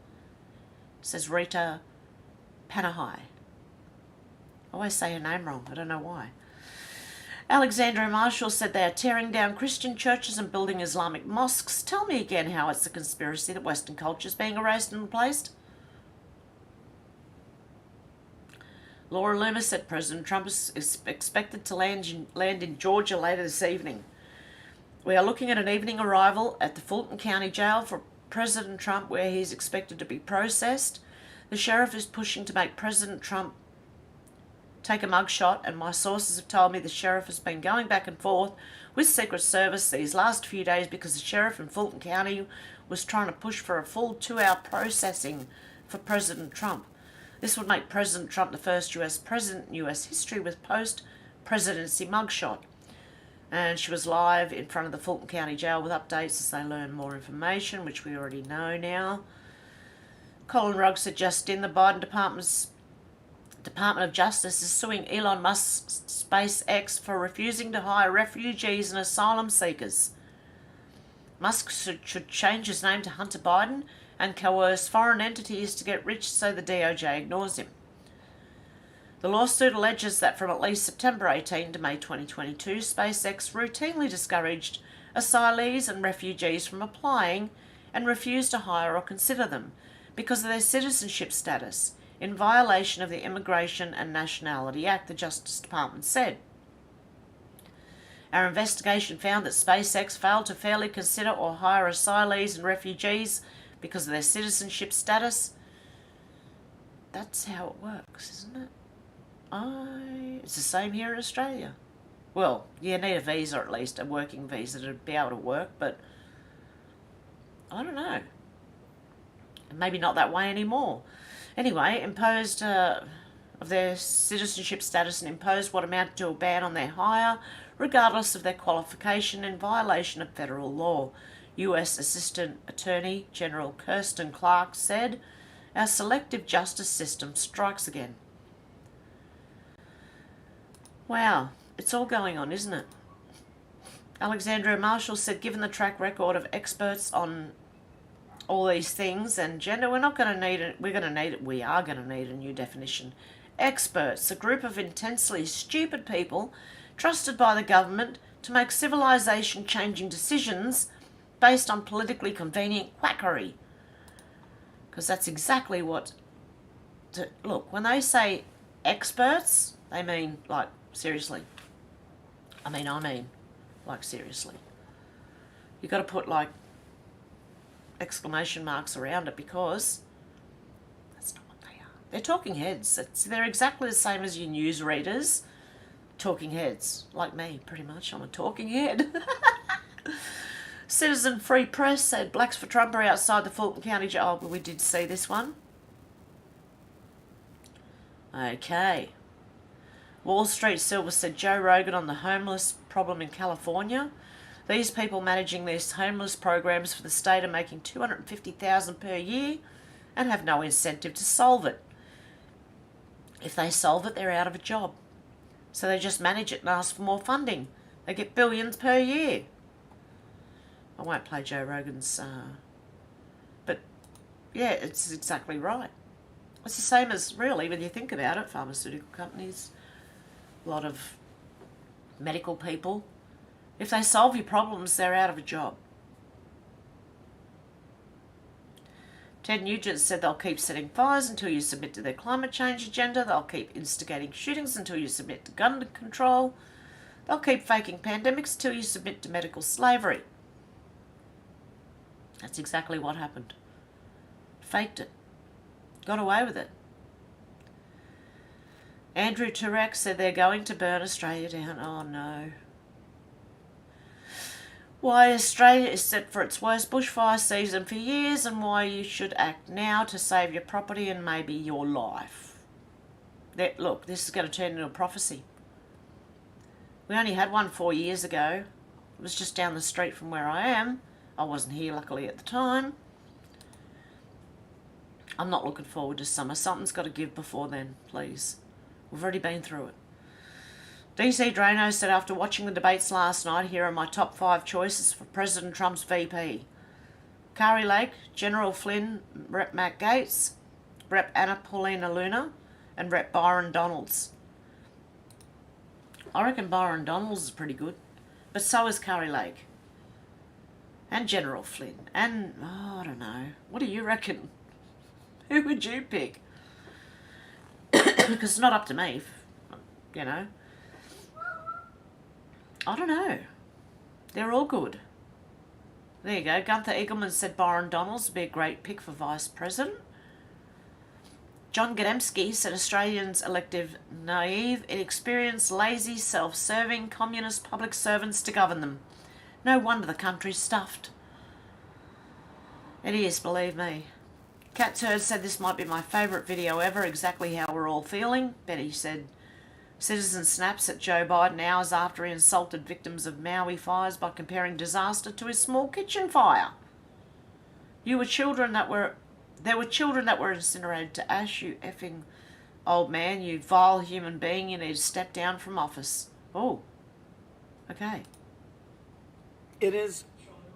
A: says Rita Panahai. I always say her name wrong, I don't know why. Alexandra Marshall said they are tearing down Christian churches and building Islamic mosques. Tell me again how it's a conspiracy that Western culture is being erased and replaced. Laura Loomis said President Trump is expected to land in Georgia later this evening. We are looking at an evening arrival at the Fulton County Jail for President Trump, where he is expected to be processed. The sheriff is pushing to make President Trump take a mugshot, and my sources have told me the sheriff has been going back and forth with Secret Service these last few days because the sheriff in Fulton County was trying to push for a full 2-hour processing for President Trump. This would make President Trump the first US president in US history with post-presidency mugshot. And she was live in front of the Fulton County Jail with updates as they learn more information, which we already know now. Colin Rugg said just in, the Biden Department of Justice is suing Elon Musk's SpaceX for refusing to hire refugees and asylum seekers. Musk should change his name to Hunter Biden and coerce foreign entities to get rich so the DOJ ignores him. The lawsuit alleges that from at least September 18 to May 2022, SpaceX routinely discouraged asylees and refugees from applying and refused to hire or consider them because of their citizenship status, in violation of the Immigration and Nationality Act, the Justice Department said. Our investigation found that SpaceX failed to fairly consider or hire asylees and refugees because of their citizenship status. That's how it works, isn't it? It's the same here in Australia. Well, you need a visa, at least a working visa, to be able to work, but I don't know. Maybe not that way anymore. Anyway, imposed of their citizenship status and imposed what amounted to a ban on their hire, regardless of their qualification, in violation of federal law. U.S. Assistant Attorney General Kirsten Clark said, "Our selective justice system strikes again." Wow, it's all going on, isn't it? Alexandria Marshall said, "Given the track record of experts on all these things and gender, we're not going to need it. We are going to need a new definition. Experts, a group of intensely stupid people trusted by the government to make civilization-changing decisions based on politically convenient quackery." Because that's exactly what... Look, when they say experts, they mean, like, seriously. I mean, like, seriously. You've got to put, like, exclamation marks around it, because that's not what they are. They're talking heads. They're exactly the same as your newsreaders. Talking heads. Like me, pretty much. I'm a talking head. Citizen Free Press said blacks for Trump are outside the Fulton County jail. Oh, we did see this one. Okay. Wall Street Silver said Joe Rogan on the homeless problem in California. These people managing these homeless programs for the state are making $250,000 per year and have no incentive to solve it. If they solve it, they're out of a job. So they just manage it and ask for more funding. They get billions per year. I won't play Joe Rogan's... but, yeah, it's exactly right. It's the same as, really, when you think about it, pharmaceutical companies, a lot of medical people. If they solve your problems, they're out of a job. Ted Nugent said they'll keep setting fires until you submit to their climate change agenda. They'll keep instigating shootings until you submit to gun control. They'll keep faking pandemics until you submit to medical slavery. That's exactly what happened. Faked it. Got away with it. Andrew Turek said they're going to burn Australia down. Oh no. Why Australia is set for its worst bushfire season for years, and why you should act now to save your property and maybe your life. Look, this is going to turn into a prophecy. We only had one 4 years ago. It was just down the street from where I am. I wasn't here, luckily, at the time. I'm not looking forward to summer. Something's got to give before then, please. We've already been through it. DC Drano said, after watching the debates last night, here are my top 5 choices for President Trump's VP. Kari Lake, General Flynn, Rep Matt Gaetz, Rep Anna Paulina Luna, and Rep Byron Donalds. I reckon Byron Donalds is pretty good, but so is Kari Lake. And General Flynn. And, oh, I don't know. What do you reckon? Who would you pick? Because it's not up to me, you know. I don't know. They're all good. There you go. Gunther Eagleman said Byron Donalds would be a great pick for Vice President. John Gademsky said Australians elective naive, inexperienced, lazy, self-serving, communist public servants to govern them. No wonder the country's stuffed. It is, believe me. Cat Turd said this might be my favourite video ever, exactly how we're all feeling. Betty said, citizen snaps at Joe Biden hours after he insulted victims of Maui fires by comparing disaster to his small kitchen fire. There were children that were incinerated to ash, you effing old man, you vile human being, you need to step down from office. Oh, okay.
K: It is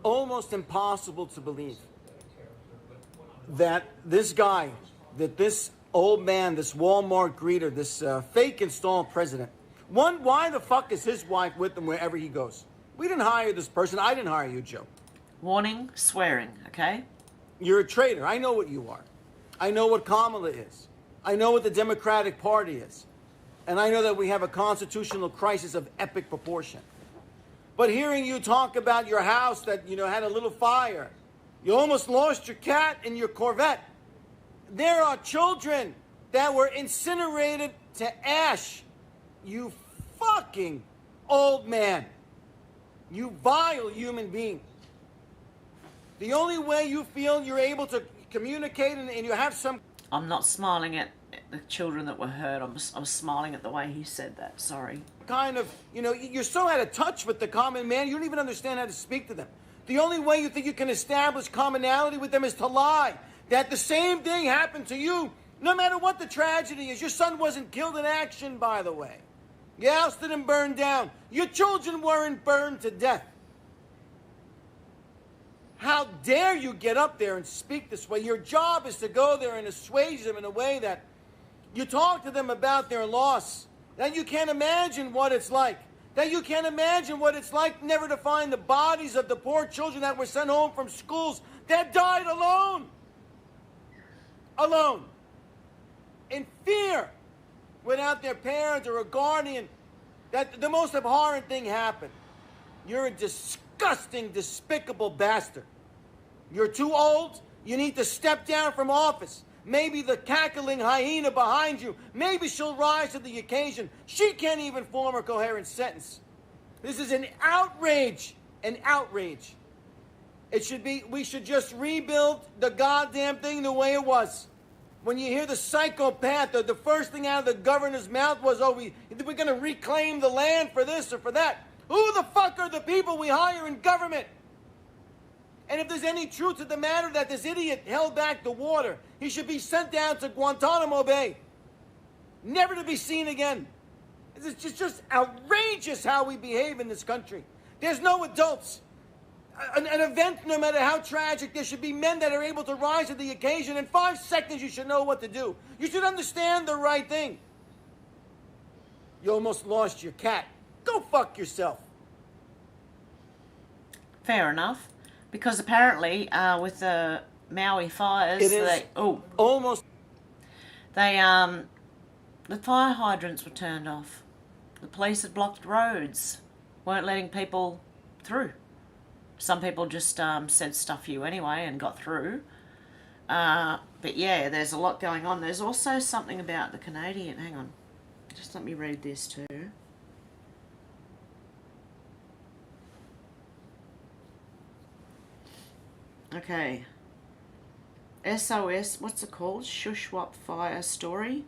K: almost impossible to believe that this guy, that this old man, this Walmart greeter, this fake installed president, why the fuck is his wife with him wherever he goes? We didn't hire this person. I didn't hire you, Joe.
A: Warning, swearing, okay?
K: You're a traitor. I know what you are. I know what Kamala is. I know what the Democratic Party is. And I know that we have a constitutional crisis of epic proportion. But hearing you talk about your house that, had a little fire, you almost lost your cat and your Corvette. There are children that were incinerated to ash. You fucking old man. You vile human being. The only way you feel you're able to communicate and you have some...
A: I'm not smiling at the children that were hurt. I was smiling at the way he said that. Sorry.
K: kind of, you know, you're so out of touch with the common man, you don't even understand how to speak to them. The only way you think you can establish commonality with them is to lie. That the same thing happened to you, no matter what the tragedy is. Your son wasn't killed in action, by the way. Your house didn't burn down. Your children weren't burned to death. How dare you get up there and speak this way? Your job is to go there and assuage them in a way that you talk to them about their loss, that you can't imagine what it's like, that you can't imagine what it's like never to find the bodies of the poor children that were sent home from schools that died alone. Alone. In fear, without their parents or a guardian, that the most abhorrent thing happened. You're a disgusting, despicable bastard. You're too old. You need to step down from office. Maybe the cackling hyena behind you, maybe she'll rise to the occasion. She can't even form a coherent sentence. This is an outrage. An outrage. It should be, we should just rebuild the goddamn thing the way it was. When you hear the psychopath, the first thing out of the governor's mouth was, oh, we're going to reclaim the land for this or for that. Who the fuck are the people we hire in government? And if there's any truth to the matter that this idiot held back the water, he should be sent down to Guantanamo Bay. Never to be seen again. It's just outrageous how we behave in this country. There's no adults. An event, no matter how tragic, there should be men that are able to rise to the occasion. In 5 seconds, you should know what to do. You should understand the right thing. You almost lost your cat. Go fuck yourself.
A: Fair enough. Because apparently, with the Maui fires, the fire hydrants were turned off. The police had blocked roads, weren't letting people through. Some people just said stuff you anyway and got through. But yeah, there's a lot going on. There's also something about the Canadian. Hang on, just let me read this too. Okay. SOS, what's it called? Shuswap fire story.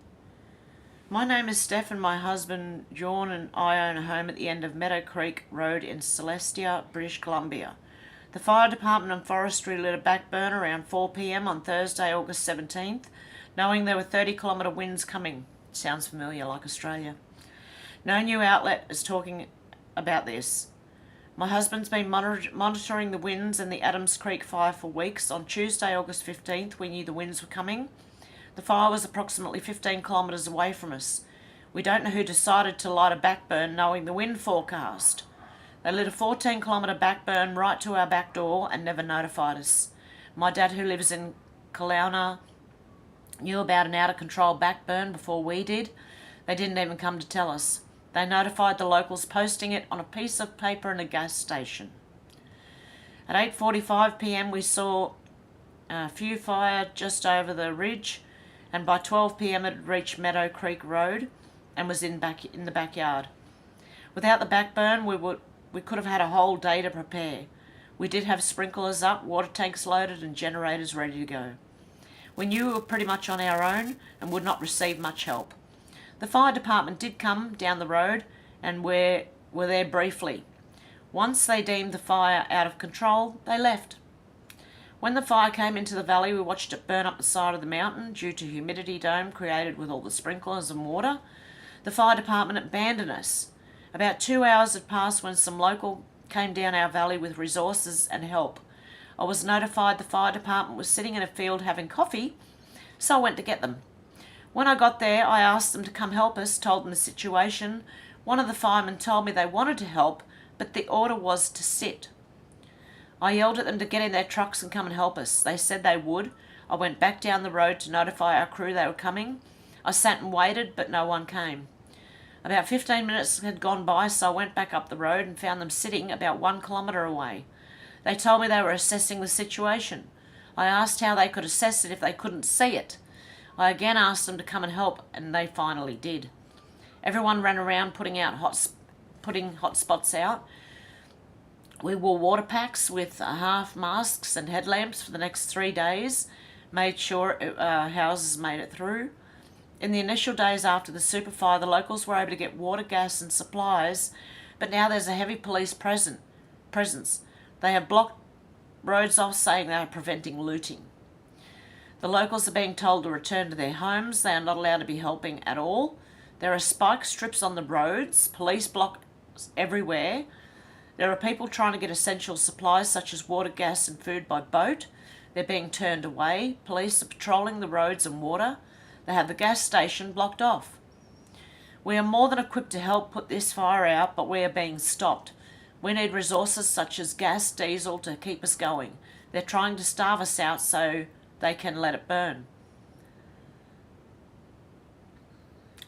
A: My name is Steph and my husband John and I own a home at the end of Meadow Creek Road in Celestia, British Columbia. The fire department and forestry lit a back burn around 4 p.m. on Thursday, August 17th, knowing there were 30-kilometre winds coming. Sounds familiar, like Australia. No new outlet is talking about this. My husband's been monitoring the winds and the Adams Creek fire for weeks. On Tuesday, August 15th, we knew the winds were coming. The fire was approximately 15 kilometres away from us. We don't know who decided to light a backburn knowing the wind forecast. They lit a 14-kilometre backburn right to our back door and never notified us. My dad, who lives in Kelowna, knew about an out-of-control backburn before we did. They didn't even come to tell us. They notified the locals, posting it on a piece of paper in a gas station. At 8:45 p.m. we saw a few fire just over the ridge, and by 12 p.m. it had reached Meadow Creek Road and was in the backyard. Without the backburn, we could have had a whole day to prepare. We did have sprinklers up, water tanks loaded and generators ready to go. We knew we were pretty much on our own and would not receive much help. The fire department did come down the road and were there briefly. Once they deemed the fire out of control, they left. When the fire came into the valley, we watched it burn up the side of the mountain due to humidity dome created with all the sprinklers and water. The fire department abandoned us. About 2 hours had passed when some local came down our valley with resources and help. I was notified the fire department was sitting in a field having coffee, so I went to get them. When I got there, I asked them to come help us, told them the situation. One of the firemen told me they wanted to help, but the order was to sit. I yelled at them to get in their trucks and come and help us. They said they would. I went back down the road to notify our crew they were coming. I sat and waited, but no one came. About 15 minutes had gone by, so I went back up the road and found them sitting about 1 kilometre away. They told me they were assessing the situation. I asked how they could assess it if they couldn't see it. I again asked them to come and help, and they finally did. Everyone ran around putting out hot putting hotspots out. We wore water packs with half masks and headlamps for the next 3 days, made sure houses made it through. In the initial days after the super fire, the locals were able to get water, gas and supplies, but now there's a heavy police presence. They have blocked roads off, saying they are preventing looting. The locals are being told to return to their homes. They are not allowed to be helping at all. There are spike strips on the roads, police blocks everywhere. There are people trying to get essential supplies such as water, gas and food by boat. They're being turned away. Police are patrolling the roads and water. They have the gas station blocked off. We are more than equipped to help put this fire out, but we are being stopped. We need resources such as gas, diesel to keep us going. They're trying to starve us out so they can let it burn.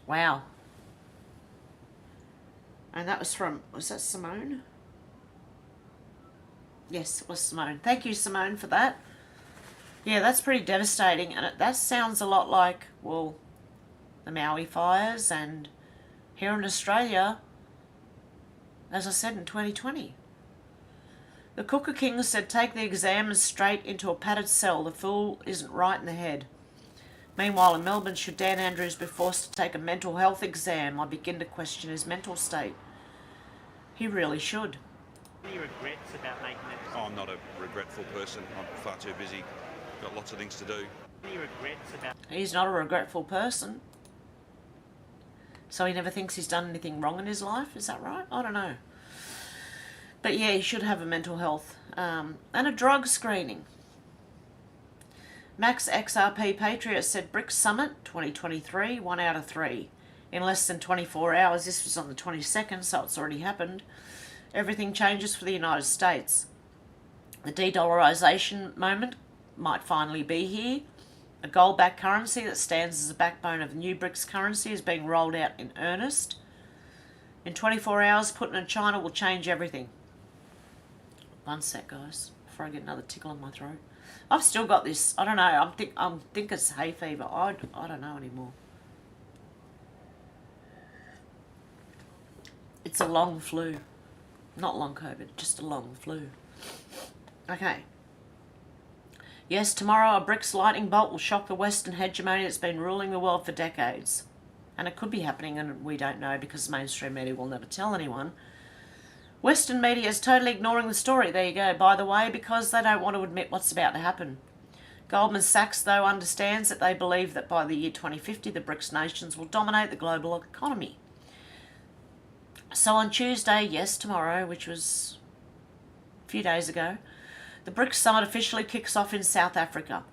A: Wow. And that was from, was that Simone? Yes, it was Simone. Thank you, Simone, for that. Yeah, that's pretty devastating. And that sounds a lot like, well, the Maui fires and here in Australia, as I said, in 2020. The Cooker King said, take the examiners straight into a padded cell. The fool isn't right in the head. Meanwhile, in Melbourne, should Dan Andrews be forced to take a mental health exam? I begin to question his mental state. He really should.
L: Any regrets about making that decision?
M: Oh, I'm not a regretful person. I'm far too busy. Got lots of things to do.
L: Any regrets about...
A: He's not a regretful person. So he never thinks he's done anything wrong in his life? Is that right? I don't know. But yeah, he should have a mental health. And a drug screening. Max XRP Patriot said, BRICS Summit 2023, 1 out of 3. In less than 24 hours, this was on the 22nd, so it's already happened. Everything changes for the United States. The de-dollarization moment might finally be here. A gold-backed currency that stands as a backbone of the new BRICS currency is being rolled out in earnest. In 24 hours, Putin and China will change everything. One sec, guys, before I get another tickle in my throat. I've still got this. I don't know. I think it's hay fever. I don't know anymore. It's a long flu. Not long COVID, just a long flu. Okay. Yes, tomorrow a BRICS lightning bolt will shock the Western hegemony that's been ruling the world for decades. And it could be happening and we don't know because mainstream media will never tell anyone. Western media is totally ignoring the story, there you go, by the way, because they don't want to admit what's about to happen. Goldman Sachs, though, understands that they believe that by the year 2050 the BRICS nations will dominate the global economy. So on Tuesday, yes, tomorrow, which was a few days ago, the BRICS Summit officially kicks off in South Africa.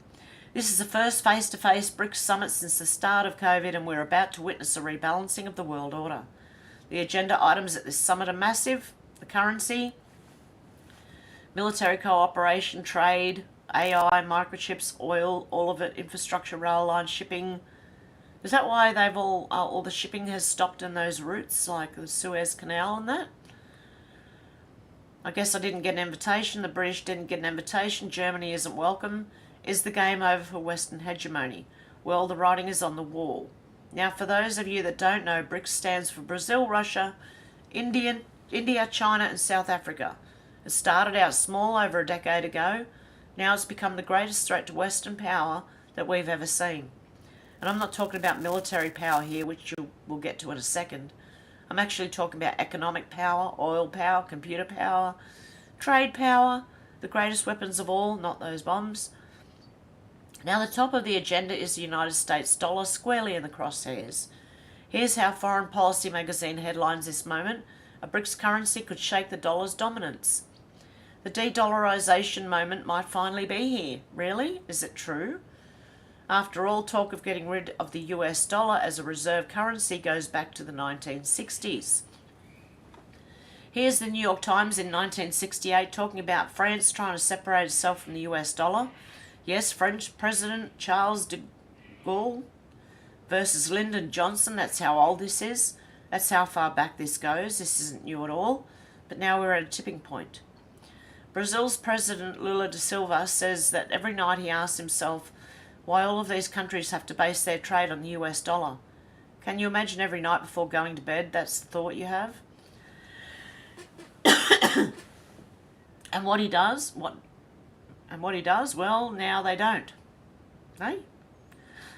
A: This is the first face-to-face BRICS Summit since the start of COVID, and we're about to witness a rebalancing of the world order. The agenda items at this summit are massive. The currency, military cooperation, trade, AI, microchips, oil, all of it, infrastructure, rail lines, shipping. Is that why they've all the shipping has stopped in those routes, like the Suez Canal and that? I guess I didn't get an invitation. The British didn't get an invitation. Germany isn't welcome. Is the game over for Western hegemony? Well, the writing is on the wall. Now, for those of you that don't know, BRICS stands for Brazil, Russia, India, China and South Africa. It started out small over a decade ago. Now it's become the greatest threat to Western power that we've ever seen. And I'm not talking about military power here, which we'll get to in a second. I'm actually talking about economic power, oil power, computer power, trade power, the greatest weapons of all, not those bombs. Now the top of the agenda is the United States dollar squarely in the crosshairs. Here's how Foreign Policy magazine headlines this moment. A BRICS currency could shake the dollar's dominance. The de-dollarization moment might finally be here. Really? Is it true? After all, talk of getting rid of the US dollar as a reserve currency goes back to the 1960s. Here's the New York Times in 1968 talking about France trying to separate itself from the US dollar. Yes, French President Charles de Gaulle versus Lyndon Johnson. That's how old this is. That's how far back this goes. This isn't new at all. But now we're at a tipping point. Brazil's President Lula da Silva says that every night he asks himself why all of these countries have to base their trade on the US dollar. Can you imagine every night before going to bed that's the thought you have? And what he does, well, now they don't. Hey?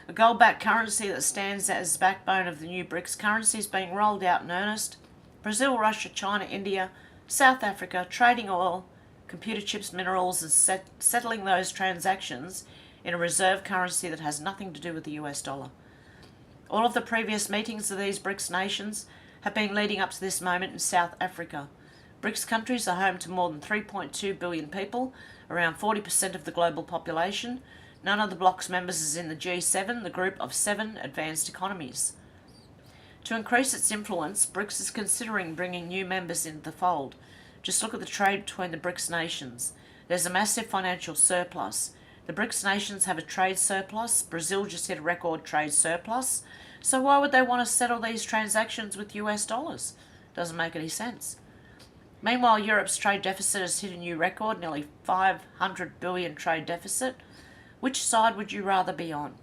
A: A gold-backed currency that stands as the backbone of the new BRICS currency is being rolled out in earnest. Brazil, Russia, China, India, South Africa, trading oil, computer chips, minerals, and settling those transactions in a reserve currency that has nothing to do with the US dollar. All of the previous meetings of these BRICS nations have been leading up to this moment in South Africa. BRICS countries are home to more than 3.2 billion people, around 40% of the global population. None of the bloc's members is in the G7, the group of 7 advanced economies. To increase its influence, BRICS is considering bringing new members into the fold. Just look at the trade between the BRICS nations. There's a massive financial surplus. The BRICS nations have a trade surplus. Brazil just hit a record trade surplus. So why would they want to settle these transactions with US dollars? Doesn't make any sense. Meanwhile, Europe's trade deficit has hit a new record, nearly 500 billion trade deficit. Which side would you rather be on?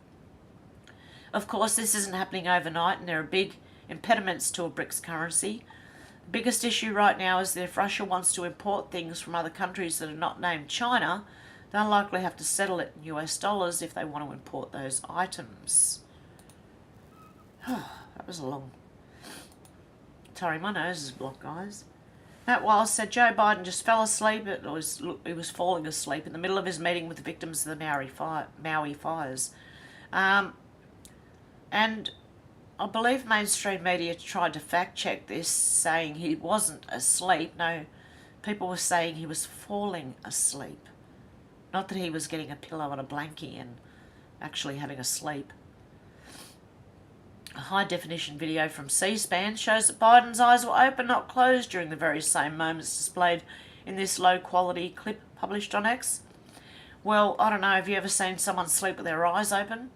A: Of course, this isn't happening overnight, and there are big impediments to a BRICS currency. The biggest issue right now is that if Russia wants to import things from other countries that are not named China, they'll likely have to settle it in US dollars if they want to import those items. That was a long... Sorry, my nose is blocked, guys. Matt Wiles said Joe Biden just fell asleep. He was falling asleep in the middle of his meeting with the victims of the Maui fires. And I believe mainstream media tried to fact-check this, saying he wasn't asleep. No, people were saying he was falling asleep. Not that he was getting a pillow and a blankie and actually having a sleep. A high-definition video from C-SPAN shows that Biden's eyes were open, not closed, during the very same moments displayed in this low-quality clip published on X. Well, I don't know, have you ever seen someone sleep with their eyes open?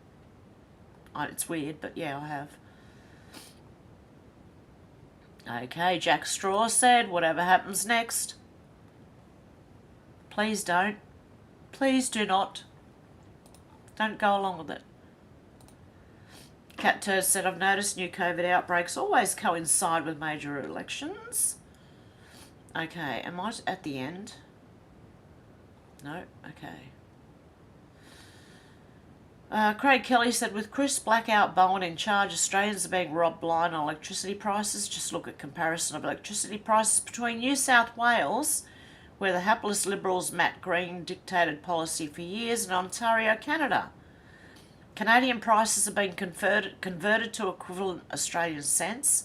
A: It's weird, but yeah, I have. Okay, Jack Straw said, whatever happens next. Please don't. Please do not. Don't go along with it. Cat Turd said, I've noticed new COVID outbreaks always coincide with major elections. Okay, am I at the end? No? Okay. Craig Kelly said, with Chris Blackout Bowen in charge, Australians are being robbed blind on electricity prices. Just look at comparison of electricity prices between New South Wales, where the hapless Liberals Matt Green dictated policy for years, and Ontario, Canada. Canadian prices have been converted to equivalent Australian cents.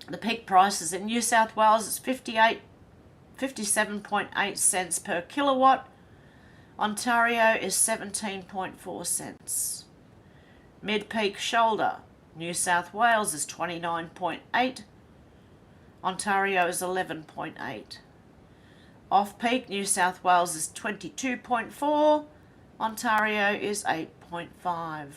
A: The peak prices in New South Wales is 57.8 cents per kilowatt. Ontario is 17.4 cents. Mid-peak shoulder, New South Wales is 29.8. Ontario is 11.8. Off-peak, New South Wales is 22.4. Ontario is 8.5.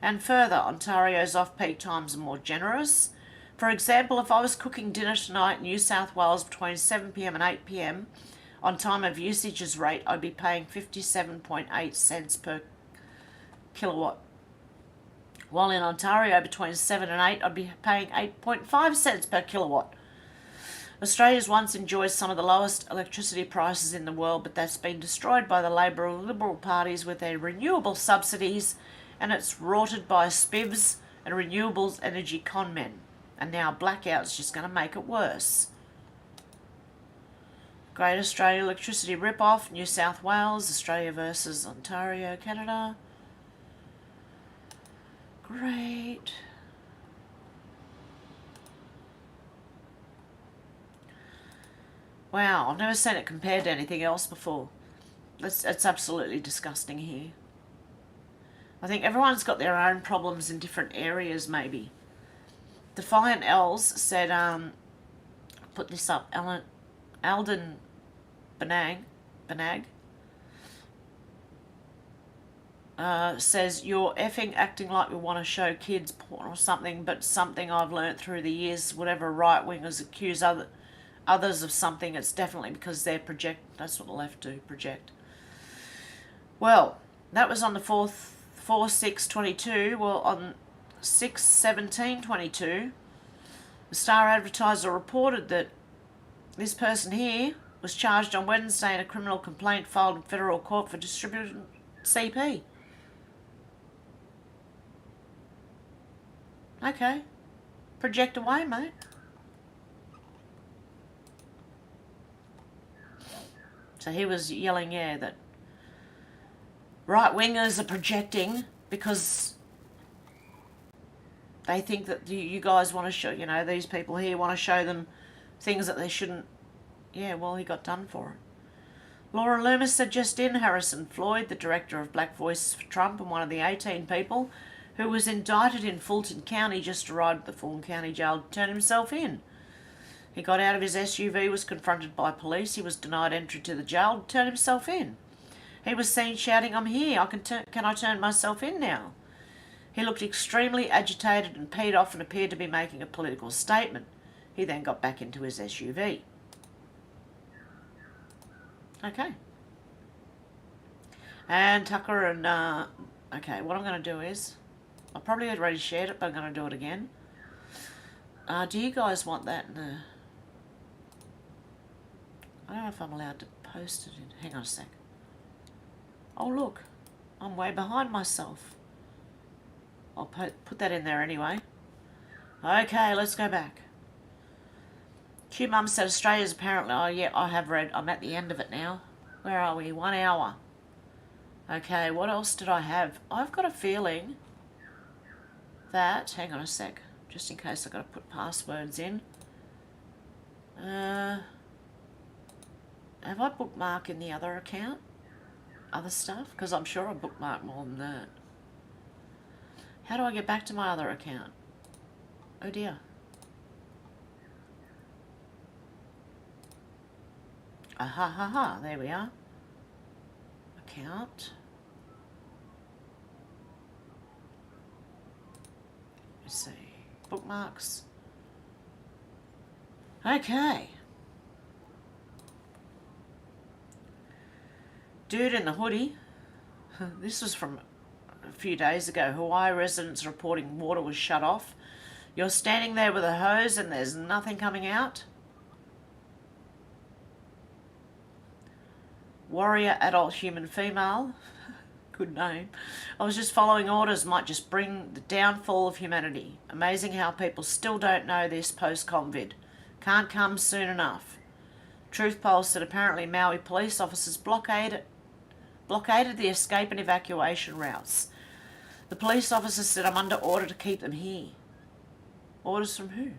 A: And further, Ontario's off-peak times are more generous. For example, if I was cooking dinner tonight in New South Wales between 7 p.m. and 8 p.m, on time of usage's rate, I'd be paying 57.8 cents per kilowatt. While in Ontario, between 7 and 8, I'd be paying 8.5 cents per kilowatt. Australia's once enjoyed some of the lowest electricity prices in the world, but that's been destroyed by the Labor and Liberal parties with their renewable subsidies, and it's rorted by SPIVs and renewables energy conmen. And now blackout's just going to make it worse. Great Australia electricity rip-off, New South Wales, Australia versus Ontario, Canada. Great. Wow, I've never seen it compared to anything else before. It's absolutely disgusting here. I think everyone's got their own problems in different areas, maybe. Defiant Els said, put this up, Alden Banag says, you're effing acting like we want to show kids porn or something, but something I've learnt through the years, whatever right-wingers accuse others of something, it's definitely because they're that's what the left do, project. Well, that was on the 4/6/22. Well, on 6/17/22, the Star Advertiser reported that this person here was charged on Wednesday in a criminal complaint filed in federal court for distributing CP. Okay. Project away, mate. So he was yelling, yeah, that right-wingers are projecting because they think that you guys want to show, you know, these people here want to show them things that they shouldn't. Yeah, well, he got done for it. Laura Loomis said just in, Harrison Floyd, the director of Black Voice for Trump and one of the 18 people who was indicted in Fulton County, just arrived at the Fulton County jail to turn himself in. He got out of his SUV, was confronted by police. He was denied entry to the jail to turn himself in. He was seen shouting, "I'm here, can I turn myself in now?" He looked extremely agitated and peed off and appeared to be making a political statement. He then got back into his SUV. Okay. And Tucker and, okay, what I'm going to do is, I probably already shared it, but I'm going to do it again. Do you guys want that in the... I don't know if I'm allowed to post it in... Hang on a sec. Oh, look. I'm way behind myself. I'll put that in there anyway. Okay, let's go back. Q Mum said Australia's apparently... Oh, yeah, I have read. I'm at the end of it now. Where are we? 1 hour. Okay, what else did I have? I've got a feeling that... Hang on a sec. Just in case I've got to put passwords in. Have I bookmarked in the other account? Other stuff? Because I'm sure I bookmarked more than that. How do I get back to my other account? Oh dear. Aha, ha, ha. There we are. Account. Let's see. Bookmarks. Okay. Dude in the hoodie. This was from a few days ago. Hawaii residents reporting water was shut off. You're standing there with a hose and there's nothing coming out. Warrior adult human female. Good name. I was just following orders, might just bring the downfall of humanity. Amazing how people still don't know this post-COVID. Can't come soon enough. Truth Poll said apparently Maui police officers blockaded the escape and evacuation routes. The police officer said, I'm under order to keep them here. Orders from who?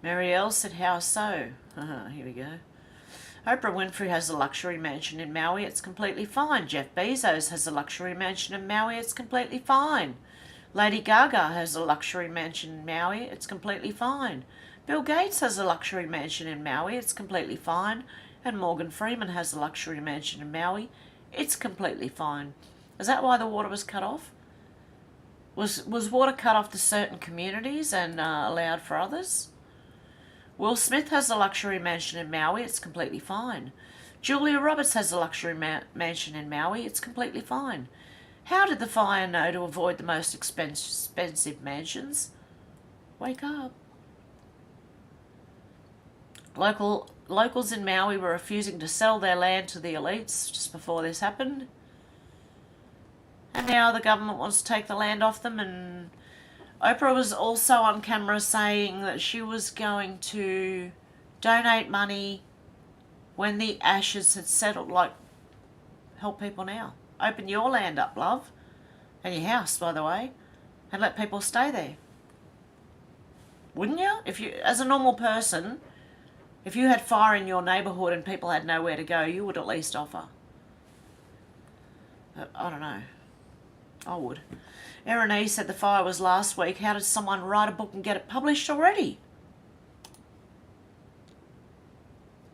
A: Marielle said, how so? Here we go. Oprah Winfrey has a luxury mansion in Maui. It's completely fine. Jeff Bezos has a luxury mansion in Maui. It's completely fine. Lady Gaga has a luxury mansion in Maui. It's completely fine. Bill Gates has a luxury mansion in Maui. It's completely fine. And Morgan Freeman has a luxury mansion in Maui. It's completely fine. Is that why the water was cut off? Was water cut off to certain communities and allowed for others? Will Smith has a luxury mansion in Maui. It's completely fine. Julia Roberts has a luxury mansion in Maui. It's completely fine. How did the fire know to avoid the most expensive mansions? Wake up. Locals in Maui were refusing to sell their land to the elites just before this happened. And now the government wants to take the land off them, and Oprah was also on camera saying that she was going to donate money when the ashes had settled, like help people now. Open your land up, love, and your house, by the way, and let people stay there. Wouldn't you? If you, as a normal person, if you had fire in your neighbourhood and people had nowhere to go, you would at least offer. I don't know. I would. Erin E said the fire was last week. How did someone write a book and get it published already?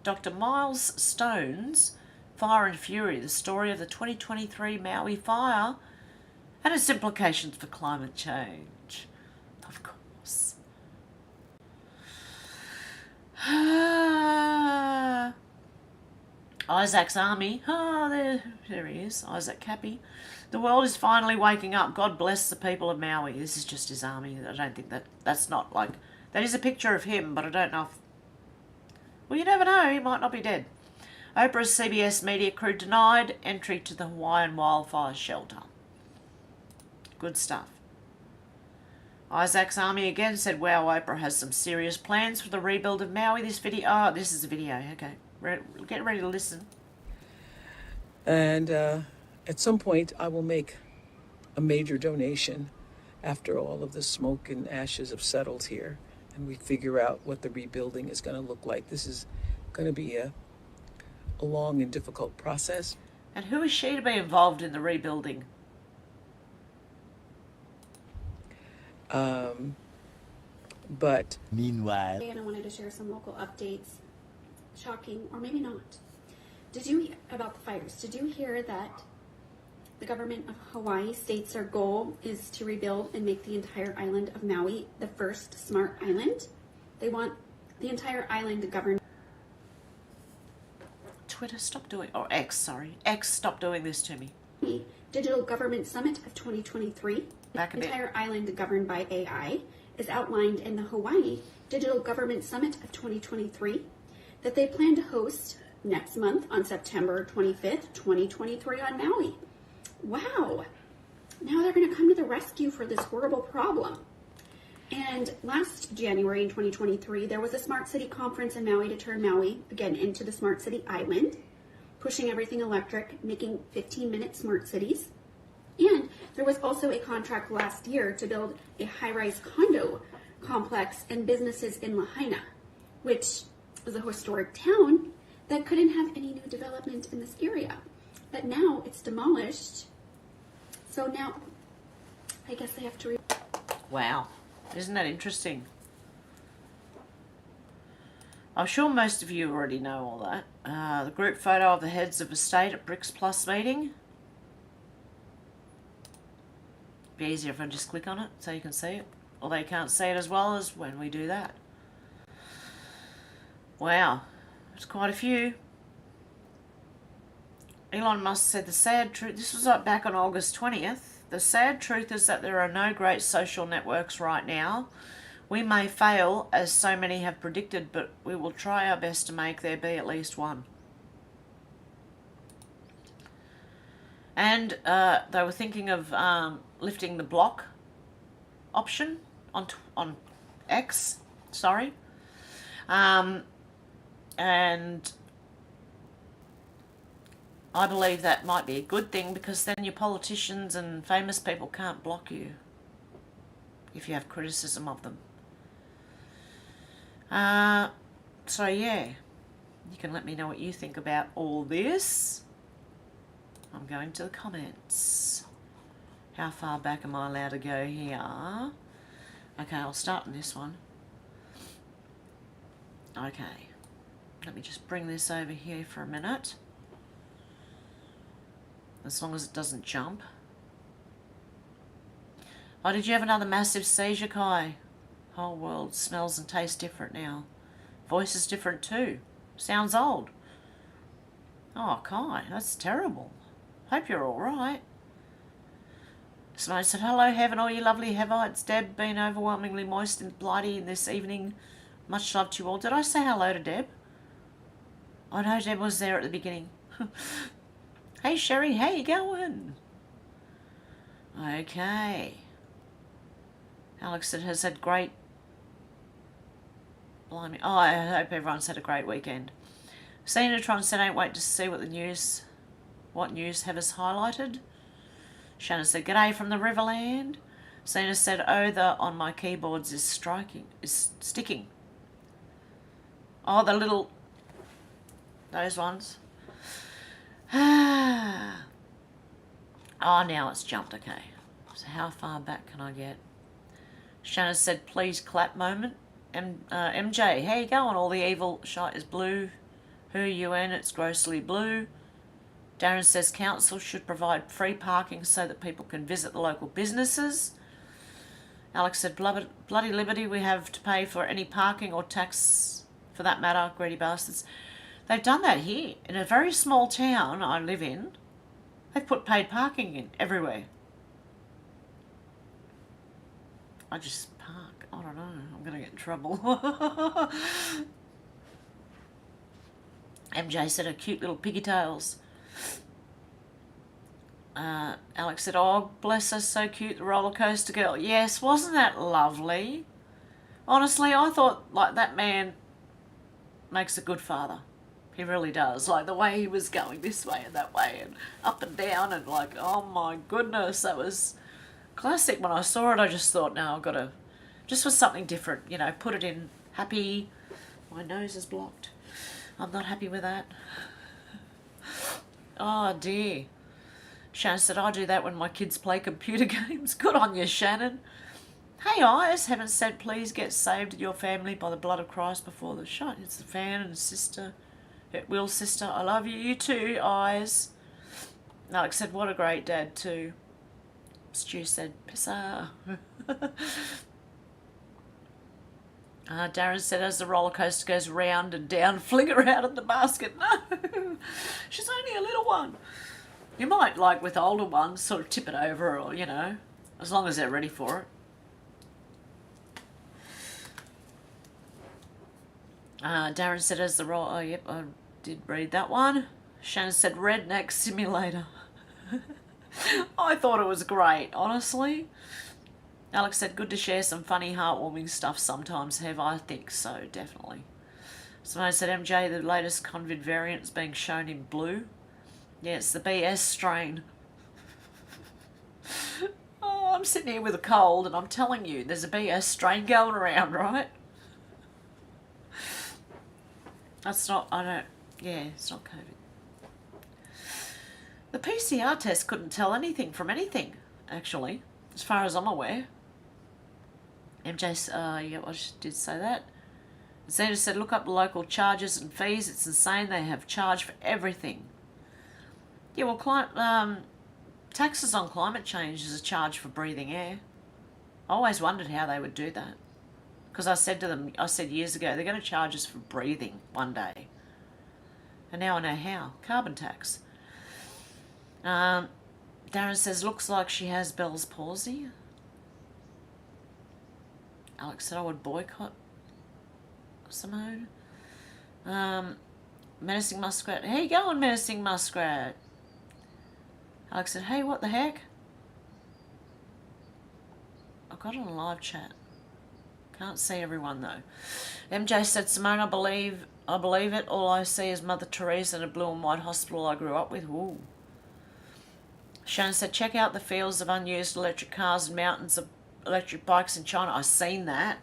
A: Dr. Miles Stone's Fire and Fury, the story of the 2023 Maui fire and its implications for climate change. Of course. Isaac's army. Ah, there he is, Isaac Cappy. The world is finally waking up. God bless the people of Maui. This is just his army. I don't think that's not like... That is a picture of him, but I don't know if... Well, you never know. He might not be dead. Oprah's CBS media crew denied entry to the Hawaiian wildfire shelter. Good stuff. Isaac's army again said, wow, Oprah has some serious plans for the rebuild of Maui. This video... Oh, this is a video. Okay. Get ready to listen.
N: And at some point, I will make a major donation after all of the smoke and ashes have settled here and we figure out what the rebuilding is going to look like. This is going to be a long and difficult process.
A: And who is she to be involved in the rebuilding?
N: But
O: meanwhile, and I wanted to share some local updates, shocking or maybe not. Did you hear about the fires? Did you hear that the government of Hawaii states their goal is to rebuild and make the entire island of Maui the first smart island? They want the entire island governed.
A: Twitter, stop doing... Or X, sorry. X, stop doing this to me.
O: Digital Government Summit of 2023.
A: Back a bit.
O: The entire island governed by AI is outlined in the Hawaii Digital Government Summit of 2023 that they plan to host next month on September 25th, 2023 on Maui. Wow. Now they're going to come to the rescue for this horrible problem. And last January in 2023, there was a Smart City Conference in Maui to turn Maui, again, into the Smart City Island, pushing everything electric, making 15-minute smart cities. And there was also a contract last year to build a high-rise condo complex and businesses in Lahaina, which is a historic town that couldn't have any new development in this area. But now it's demolished. So now I guess they have to...
A: Wow. Isn't that interesting? I'm sure most of you already know all that. The group photo of the heads of a state at BRICS Plus meeting. Be easier if I just click on it so you can see it. Although you can't see it as well as when we do that. Wow. There's quite a few. Elon Musk said the sad truth, this was back on August 20th, the sad truth is that there are no great social networks right now. We may fail, as so many have predicted, but we will try our best to make there be at least one. And they were thinking of lifting the block option on X, sorry. And I believe that might be a good thing because then your politicians and famous people can't block you if you have criticism of them. So yeah, you can let me know what you think about all this. I'm going to the comments. How far back am I allowed to go here? Okay, I'll start on this one. Okay, let me just bring this over here for a minute. As long as it doesn't jump. Oh, did you have another massive seizure, Kai? Whole world smells and tastes different now. Voice is different too. Sounds old. Oh, Kai, that's terrible. Hope you're alright. Simone said, hello, Hev and all you lovely Hevites. Deb, been overwhelmingly moist and bloody this evening. Much love to you all. Did I say hello to Deb? Oh no, Deb was there at the beginning. Hey Sherry, how you going? Okay. Alex has had great... Blimey. Oh, I hope everyone's had a great weekend. Cenatron said, ain't wait to see what news have us highlighted. Shannon said, g'day from the Riverland. Cena said, oh, the on my keyboards is sticking. Oh, the little... Those ones. Oh, now it's jumped, okay. So how far back can I get? Shannon said, please clap moment. MJ, how you going? All the evil shite is blue. Who are you in? It's grossly blue. Darren says, council should provide free parking so that people can visit the local businesses. Alex said, bloody liberty, we have to pay for any parking or tax for that matter, greedy bastards. They've done that here. In a very small town I live in, they've put paid parking in everywhere. I just park. I don't know. I'm going to get in trouble. MJ said her cute little piggy tails. Alex said, oh, bless her, so cute, the roller coaster girl. Yes, wasn't that lovely? Honestly, I thought, like, that man makes a good father. He really does. Like, the way he was going this way and that way and up and down and, like, oh, my goodness, that was classic. When I saw it, I just thought, no, I've got to, just for something different, you know, put it in happy. My nose is blocked. I'm not happy with that. Oh, dear. Shannon said, I do that when my kids play computer games. Good on you, Shannon. Hey, Eyes, Heaven said, please get saved in your family by the blood of Christ before the shot. It's the fan and sister. It will, sister. I love you. You too, Eyes. Alex said, what a great dad, too. Stu said, pissa. Darren said, as the roller coaster goes round and down, fling her out of the basket. No, she's only a little one. You might, like with older ones, sort of tip it over or, you know, as long as they're ready for it. Darren said, as the roll... Oh, yep, I did read that one. Shannon said, redneck simulator. I thought it was great, honestly. Alex said, good to share some funny, heartwarming stuff sometimes, Hev. I think so, definitely. Simone said, MJ, the latest COVID variant is being shown in blue. Yeah, it's the BS strain. Oh, I'm sitting here with a cold and I'm telling you, there's a BS strain going around, right? That's not, it's not COVID. The PCR test couldn't tell anything from anything, actually, as far as I'm aware. MJ, yeah, I did say that. Zeta said, look up local charges and fees. It's insane. They have charged for everything. Yeah, well, taxes on climate change is a charge for breathing air. I always wondered how they would do that. Because I said to them, I said years ago, they're going to charge us for breathing one day. And now I know how. Carbon tax. Darren says, looks like she has Bell's palsy. Alex said, I would boycott Simone. Menacing Muskrat. How you going, Menacing Muskrat? Alex said, hey, what the heck? I got it on a live chat. Can't see everyone though. MJ said, Simone, I believe it. All I see is Mother Teresa in a blue and white hospital I grew up with. Ooh. Shannon said, check out the fields of unused electric cars and mountains of electric bikes in China. I've seen that.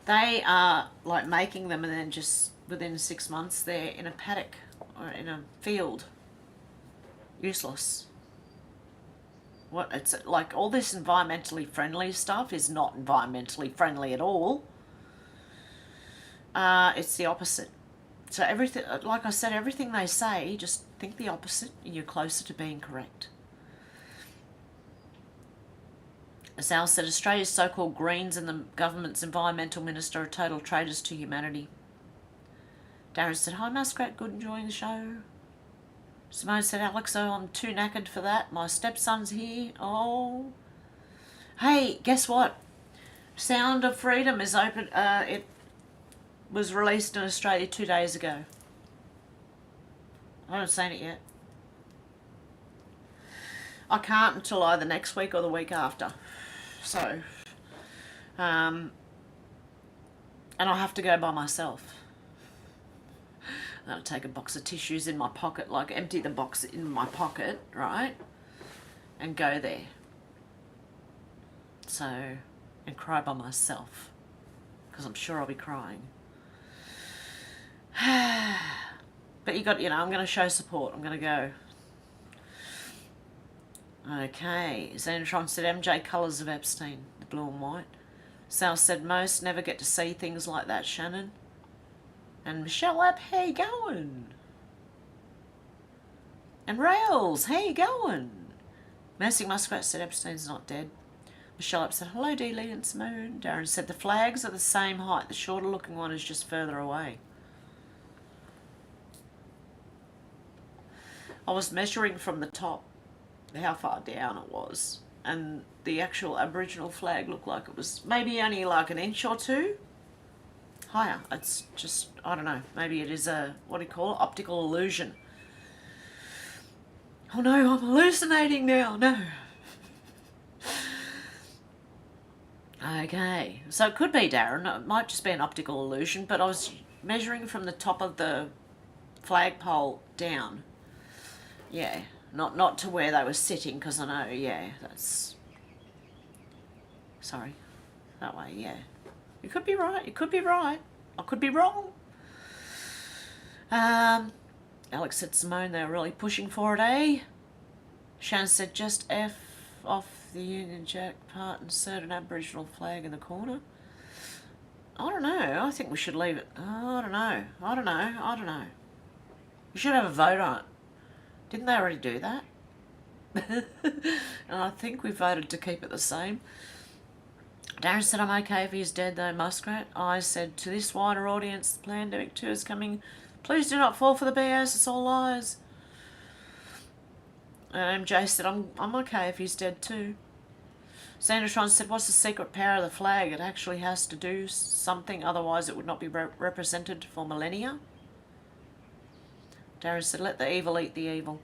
A: They are like making them and then just within 6 months they're in a paddock or in a field. Useless. What, it's like all this environmentally friendly stuff is not environmentally friendly at all. It's the opposite. So everything, like I said, everything they say, just think the opposite and you're closer to being correct. As Al said, Australia's so-called Greens and the government's environmental minister are total traitors to humanity. Darren said, hi Muskrat, good, enjoying the show. Simone said, Alex, oh, I'm too knackered for that. My stepson's here. Oh. Hey, guess what? Sound of Freedom is open. It was released in Australia 2 days ago. I haven't seen it yet. I can't until either next week or the week after. So, and I'll have to go by myself. I'll take a box of tissues in my pocket, like empty the box in my pocket, right? And go there. So, and cry by myself. Because I'm sure I'll be crying. But you got, you know, I'm going to show support. I'm going to go. Okay. Xenotron said MJ colours of Epstein, the blue and white. Sal said most never get to see things like that, Shannon. And Michelle App, how you going? And Rails, how you going? Mercy Muskrat said Epstein's not dead. Michelle Up said, hello, D. Lee and Simone. Darren said, the flags are the same height. The shorter looking one is just further away. I was measuring from the top how far down it was, and the actual Aboriginal flag looked like it was maybe only like an inch or two higher. It's just, I don't know, maybe it is a, what do you call it, optical illusion. Oh no, I'm hallucinating now, no. Okay, so it could be, Darren, it might just be an optical illusion, but I was measuring from the top of the flagpole down. Yeah, not to where they were sitting, because I know, yeah, that's... Sorry, that way, yeah. You could be right, you could be right. I could be wrong. Alex said, Simone, they're really pushing for it, eh? Shannon said, just F off the Union Jack part and insert an Aboriginal flag in the corner. I don't know, I think we should leave it. Oh, I don't know. We should have a vote on it. Didn't they already do that? And I think we voted to keep it the same. Darren said, I'm okay if he's dead though, Muskrat. I said, to this wider audience, the pandemic 2 is coming. Please do not fall for the BS, it's all lies. And MJ said, I'm okay if he's dead too. Sandratron said, what's the secret power of the flag? It actually has to do something, otherwise it would not be represented for millennia. Darren said, let the evil eat the evil.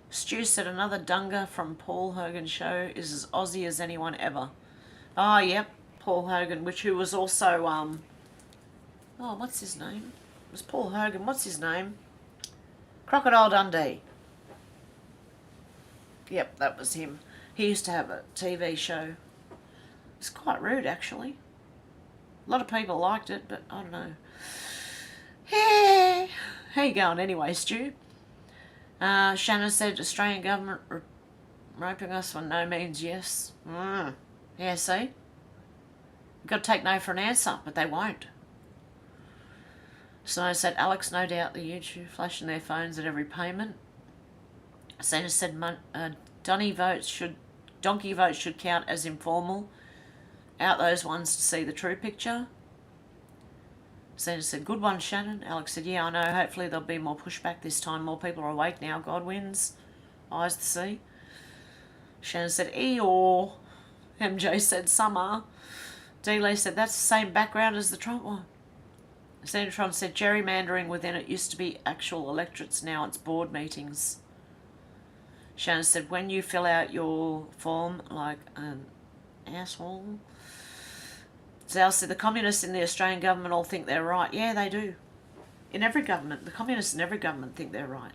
A: Stu said, another Dunga from Paul Hogan's show is as Aussie as anyone ever. Oh, yep, Paul Hogan, who was also, oh, what's his name? It was Paul Hogan, what's his name? Crocodile Dundee. Yep, that was him. He used to have a TV show. It's quite rude, actually. A lot of people liked it, but I don't know. Hey, how you going anyway, Stu? Shannon said, Australian government raping us for no means yes. Yeah, see? You've got to take no for an answer, but they won't. So said, Alex, no doubt the YouTube flashing their phones at every payment. Santa said, donkey votes should count as informal. Out those ones to see the true picture. Santa said, good one, Shannon. Alex said, yeah, I know. Hopefully there'll be more pushback this time. More people are awake now. God wins. Eyes to see. Shannon said, Eeyore. MJ said, summer. D-Lee said, that's the same background as the Trump one. Sandratron said, gerrymandering within it used to be actual electorates. Now it's board meetings. Shannon said, when you fill out your form like an asshole. Zal said, the communists in the Australian government all think they're right. Yeah, they do. In every government. The communists in every government think they're right.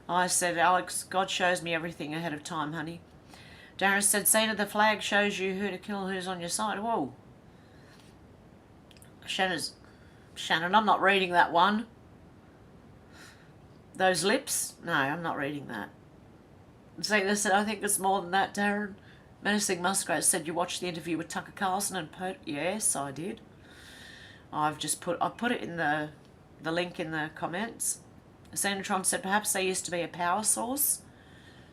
A: I said, Alex, God shows me everything ahead of time, honey. Darren said, Cena, the flag shows you who to kill and who's on your side. Whoa. Shannon, I'm not reading that one. Those lips? No, I'm not reading that. Zena said, I think it's more than that, Darren. Menacing Muskrat said, you watched the interview with Tucker Carlson and Pert? Yes, I did. I put it in the link in the comments. Xenotron said, perhaps they used to be a power source.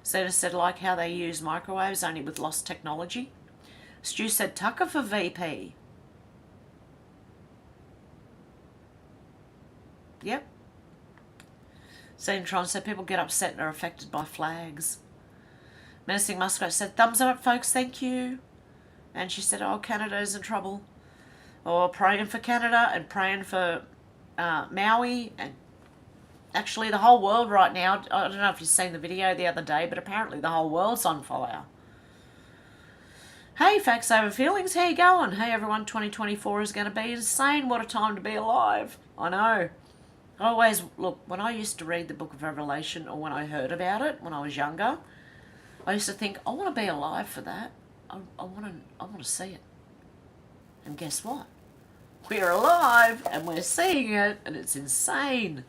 A: Zeta said, like how they use microwaves, only with lost technology. Stu said, Tucker for VP. Yep. Xenotron said, people get upset and are affected by flags. Menacing Muskrat said, thumbs up, folks, thank you. And she said, oh, Canada's in trouble. Or praying for Canada and praying for Maui and actually the whole world right now. I don't know if you've seen the video the other day, but apparently the whole world's on fire. Hey, Facts Over Feelings, how you going? Hey everyone, 2024 is going to be insane. What a time to be alive. I know. I always, look, when I used to read the Book of Revelation, or when I heard about it when I was younger, I used to think, I want to be alive for that. I want to see it. And guess what? We're alive and we're seeing it, and it's insane.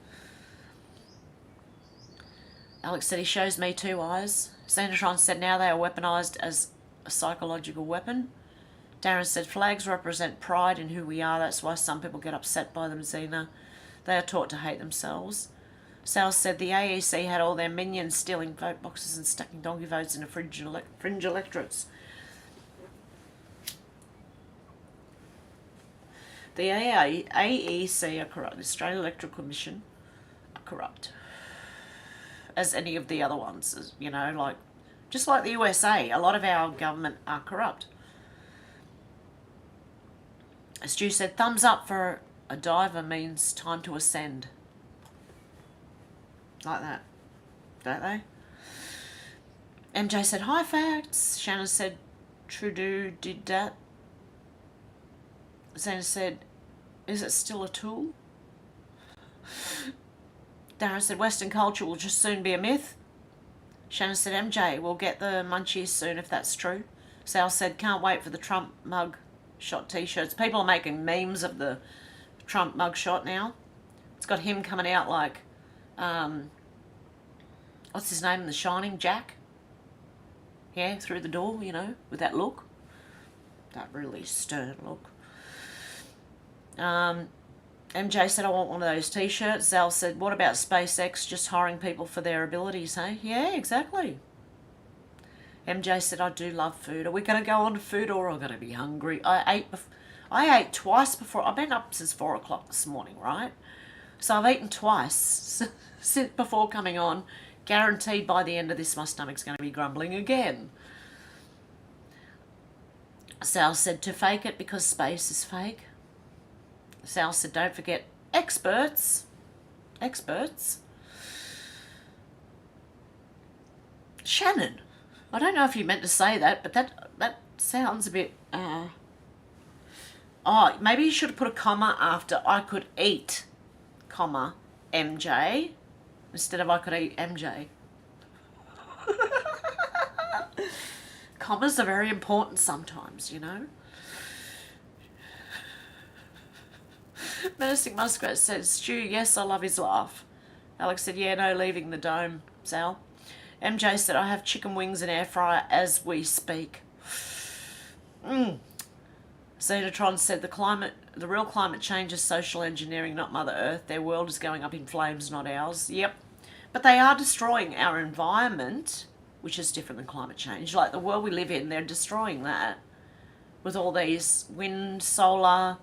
A: Alex said he shows me two eyes. Sandratron said now they are weaponized as a psychological weapon. Darren said flags represent pride in who we are. That's why some people get upset by them, Xena. They are taught to hate themselves. Sal said the AEC had all their minions stealing vote boxes and stacking donkey votes into fringe electorates. The AEC are corrupt. The Australian Electoral Commission are corrupt. As any of the other ones, you know, like, just like the USA, a lot of our government are corrupt. Stu said, thumbs up for a diver means time to ascend. Like that, don't they? MJ said, hi facts. Shannon said, Trudeau did that. Zana said, is it still a tool? Darren said, Western culture will just soon be a myth. Shannon said, MJ, we'll get the munchies soon if that's true. Sal said, can't wait for the Trump mug shot t-shirts. People are making memes of the Trump mug shot now. It's got him coming out like, what's his name in The Shining? Jack? Yeah, through the door, you know, with that look. That really stern look. MJ said, I want one of those t-shirts. Zal said, what about SpaceX just hiring people for their abilities, hey? Yeah, exactly. MJ said, I do love food. Are we going to go on to food or am I going to be hungry? I ate twice before. I've been up since 4 o'clock this morning, right? So I've eaten twice since before coming on. Guaranteed by the end of this, my stomach's going to be grumbling again. Sal said, to fake it because space is fake. Sal said, don't forget experts. Experts. Shannon, I don't know if you meant to say that, but that sounds a bit... Oh, maybe you should have put a comma after I could eat, comma, MJ, instead of I could eat MJ. Commas are very important sometimes, you know. Menacing Muskrat said, Stu, yes, I love his laugh. Alex said, yeah, no leaving the dome, Sal. MJ said, I have chicken wings in air fryer as we speak. Xenotron said, the real climate change is social engineering, not Mother Earth. Their world is going up in flames, not ours. Yep. But they are destroying our environment, which is different than climate change. Like the world we live in, they're destroying that with all these wind, solar...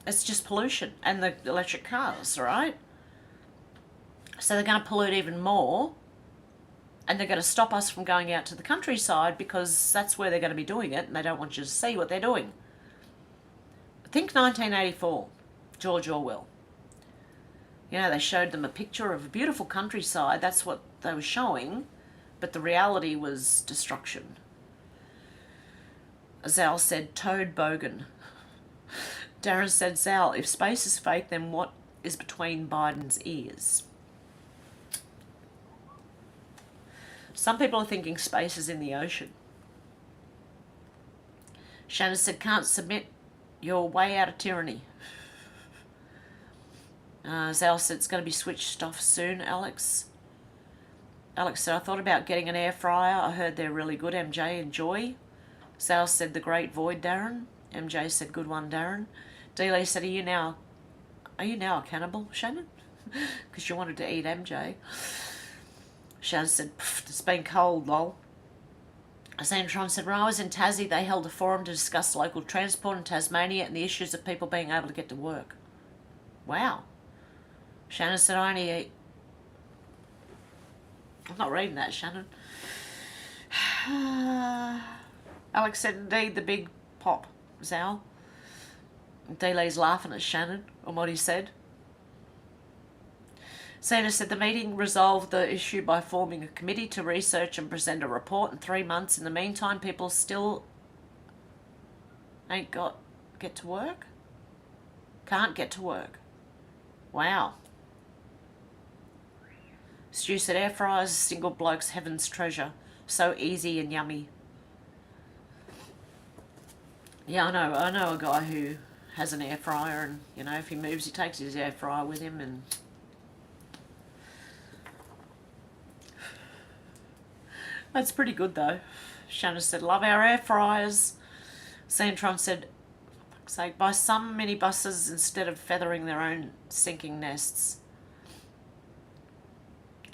A: It's just pollution and the electric cars, right? So they're going to pollute even more and they're going to stop us from going out to the countryside because that's where they're going to be doing it and they don't want you to see what they're doing. Think 1984, George Orwell. You know, they showed them a picture of a beautiful countryside. That's what they were showing, but the reality was destruction. Zal said, Toad Bogan. Darren said, Zal, if space is fake, then what is between Biden's ears? Some people are thinking space is in the ocean. Shannon said, can't submit, you're way out of tyranny. Zal said, it's going to be switched off soon, Alex. Alex said, I thought about getting an air fryer. I heard they're really good, MJ, enjoy. Zal said, the great void, Darren. MJ said, good one, Darren. D-Lee said, are you now a cannibal, Shannon? Because you wanted to eat MJ. Shannon said, it's been cold, lol. Xanatron said, when I was in Tassie, they held a forum to discuss local transport in Tasmania and the issues of people being able to get to work. Wow. Shannon said, I only eat... I'm not reading that, Shannon. Alex said, indeed, the big pop, Zal. D-Lee's laughing at Shannon on what he said. Sandra said the meeting resolved the issue by forming a committee to research and present a report in 3 months. In the meantime, people still ain't get to work? Can't get to work. Wow. Stu said air fryers are single bloke's heaven's treasure. So easy and yummy. Yeah, I know a guy who has an air fryer and, you know, if he moves, he takes his air fryer with him and... That's pretty good though. Shannon said, love our air fryers. Santron said, for fuck's sake, buy some minibuses instead of feathering their own sinking nests.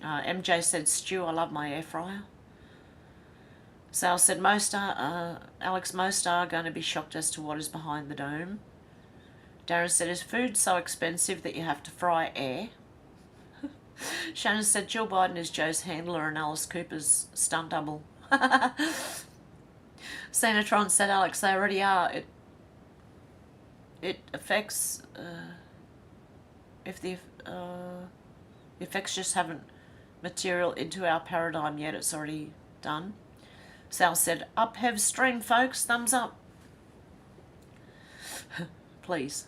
A: MJ said, Stu, I love my air fryer. Sal said, Alex, most are going to be shocked as to what is behind the dome. Darren said, is food so expensive that you have to fry air? Shannon said, Jill Biden is Joe's handler and Alice Cooper's stunt double. Sanatron said, Alex, they already are. It affects, if the effects just haven't material into our paradigm yet, it's already done. Sal said, up Hev's stream, folks, thumbs up. Please.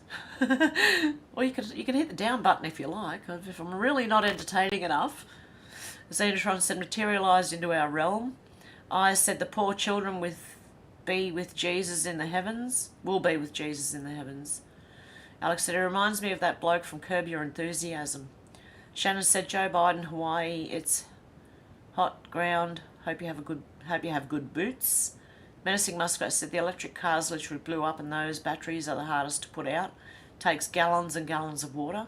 A: Or you can hit the down button if you like, if I'm really not entertaining enough. Xenotron said, materialised into our realm. I said, the poor children will be with Jesus in the heavens. Alex said, it reminds me of that bloke from Curb Your Enthusiasm. Shannon said, Joe Biden, Hawaii, it's hot ground. Hope you have good boots. Menacing Muskrat said, the electric cars literally blew up and those batteries are the hardest to put out. Takes gallons and gallons of water.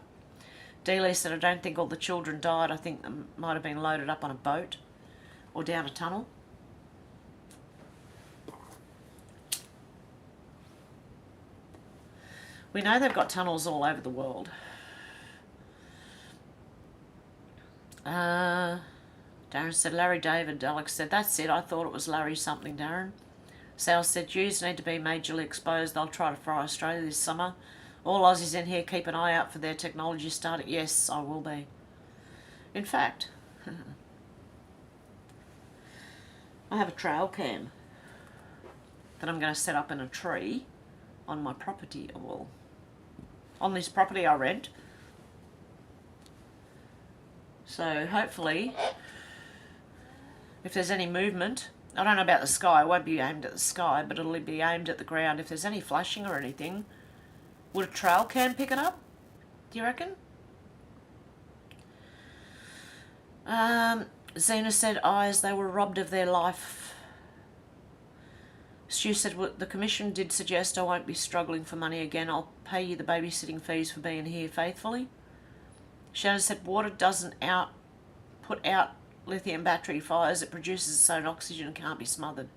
A: Dealey said, I don't think all the children died. I think they might have been loaded up on a boat or down a tunnel. We know they've got tunnels all over the world. Darren said, Larry David. Alex said, that's it. I thought it was Larry something, Darren. Sal said, Jews need to be majorly exposed. They'll try to fry Australia this summer. All Aussies in here, keep an eye out for their technology starting. Yes, I will be. In fact, I have a trail cam that I'm going to set up in a tree on my property. Well, on this property I rent. So hopefully, if there's any movement, I don't know about the sky, it won't be aimed at the sky, but it'll be aimed at the ground. If there's any flashing or anything, would a trail cam pick it up? Do you reckon? Xena said, eyes, they were robbed of their life. Stu said, well, the commission did suggest I won't be struggling for money again. I'll pay you the babysitting fees for being here faithfully. Shannon said, water doesn't put out lithium battery fires. It produces its own oxygen and can't be smothered.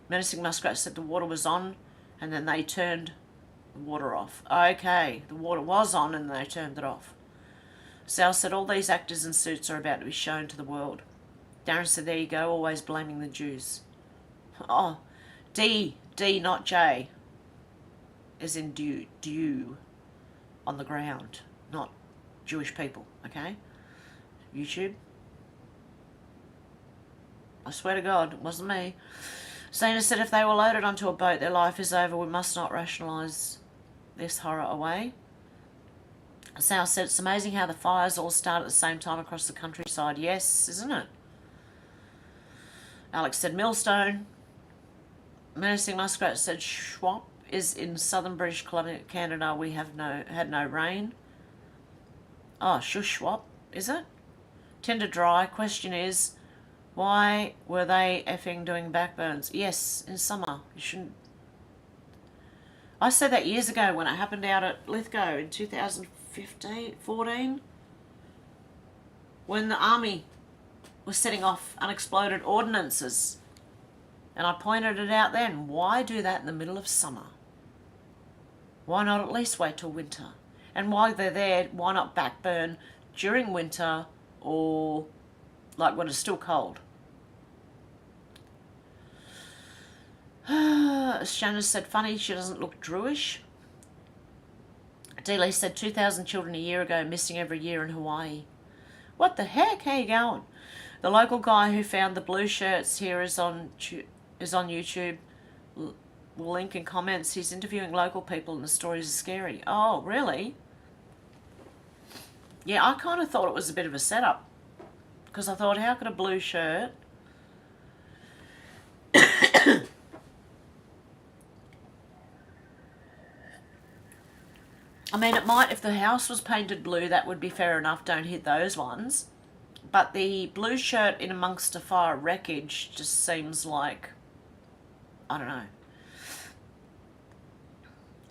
A: Menacing Muskrat said the water was on and then they turned the water off. Okay, the water was on and they turned it off. Sal said, all these actors in suits are about to be shown to the world. Darren said, there you go, always blaming the Jews. Oh, D, not J, as in dew on the ground, not Jewish people, okay? YouTube. I swear to God, it wasn't me. Zena said, if they were loaded onto a boat, their life is over. We must not rationalise this horror away. Sal said, it's amazing how the fires all start at the same time across the countryside. Yes, isn't it? Alex said, Millstone. Menacing Muskrat said, Schwab is in southern British Columbia, Canada. We had no rain. Oh, Shuswap, is it? Tender dry. Question is, why were they effing doing backburns? Yes, in summer. You shouldn't. I said that years ago when it happened out at Lithgow in 2014, when the army was setting off unexploded ordnances. And I pointed it out then. Why do that in the middle of summer? Why not at least wait till winter? And while they're there, why not backburn during winter or like when it's still cold? Shannon said, funny, she doesn't look Druish. Dealey said, 2,000 children a year ago missing every year in Hawaii. What the heck? How you going? The local guy who found the blue shirts here is on YouTube. We'll link in comments. He's interviewing local people and the stories are scary. Oh, really? Yeah, I kind of thought it was a bit of a setup. Because I thought, how could a blue shirt... I mean, it might, if the house was painted blue, that would be fair enough. Don't hit those ones. But the blue shirt in amongst a fire wreckage just seems like... I don't know.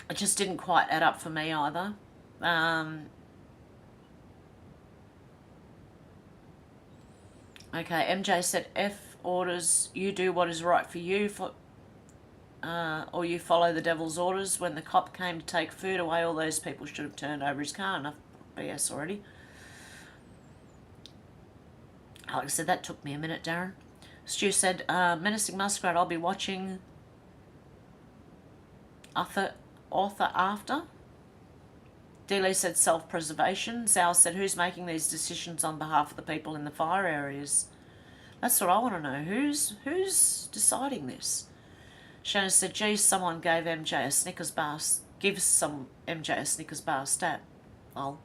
A: It just didn't quite add up for me either. Okay, MJ said, F orders, you do what is right for you, or you follow the devil's orders. When the cop came to take food away, all those people should have turned over his car. Enough BS already. Alex said, that took me a minute, Darren. Stu said, Menacing Muskrat, I'll be watching author after. D-Lee said, self-preservation. Zal said, who's making these decisions on behalf of the people in the fire areas? That's what I want to know. Who's deciding this? Shannon said, geez, someone gave MJ a Snickers bar, gives some MJ a Snickers bar stat. Lol.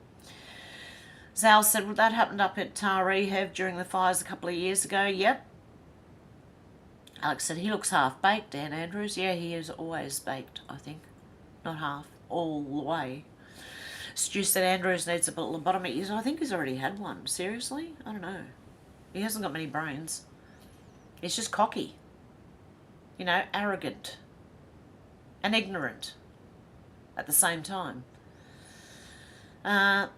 A: Zal said, well, that happened up at Taree Hev during the fires a couple of years ago. Yep. Alex said, he looks half-baked, Dan Andrews. Yeah, he is always baked, I think. Not half, all the way. Stu said, Andrews needs a lobotomy. I think he's already had one. Seriously? I don't know. He hasn't got many brains. He's just cocky. You know, arrogant. And ignorant. At the same time. What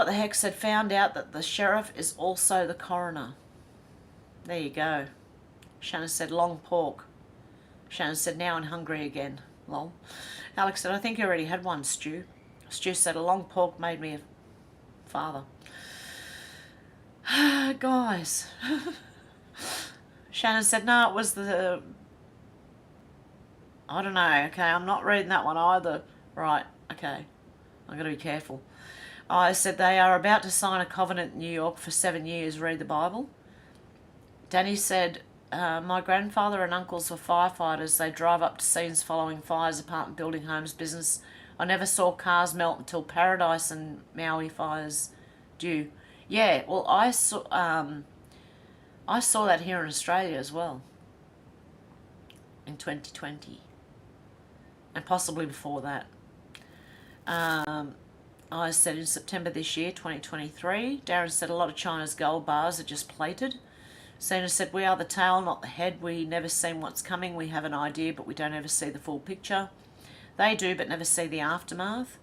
A: the heck said, found out that the sheriff is also the coroner. There you go. Shannon said, long pork. Shannon said, now I'm hungry again. Lol. Alex said, I think you already had one, Stu. Stu said, a long pork made me a father. Guys. Shannon said, no, it was the... I don't know. Okay, I'm not reading that one either. Right, okay. I've got to be careful. I said, they are about to sign a covenant in New York for 7 years. Read the Bible. Danny said, my grandfather and uncles were firefighters. They drive up to scenes following fires, apartment building, homes, business. I never saw cars melt until Paradise and Maui fires due. Yeah, well, I saw that here in Australia as well. In 2020. And possibly before that. I said in September this year, 2023. Darren said a lot of China's gold bars are just plated. Sina said, we are the tail, not the head. We never seen what's coming. We have an idea, but we don't ever see the full picture. They do, but never see the aftermath.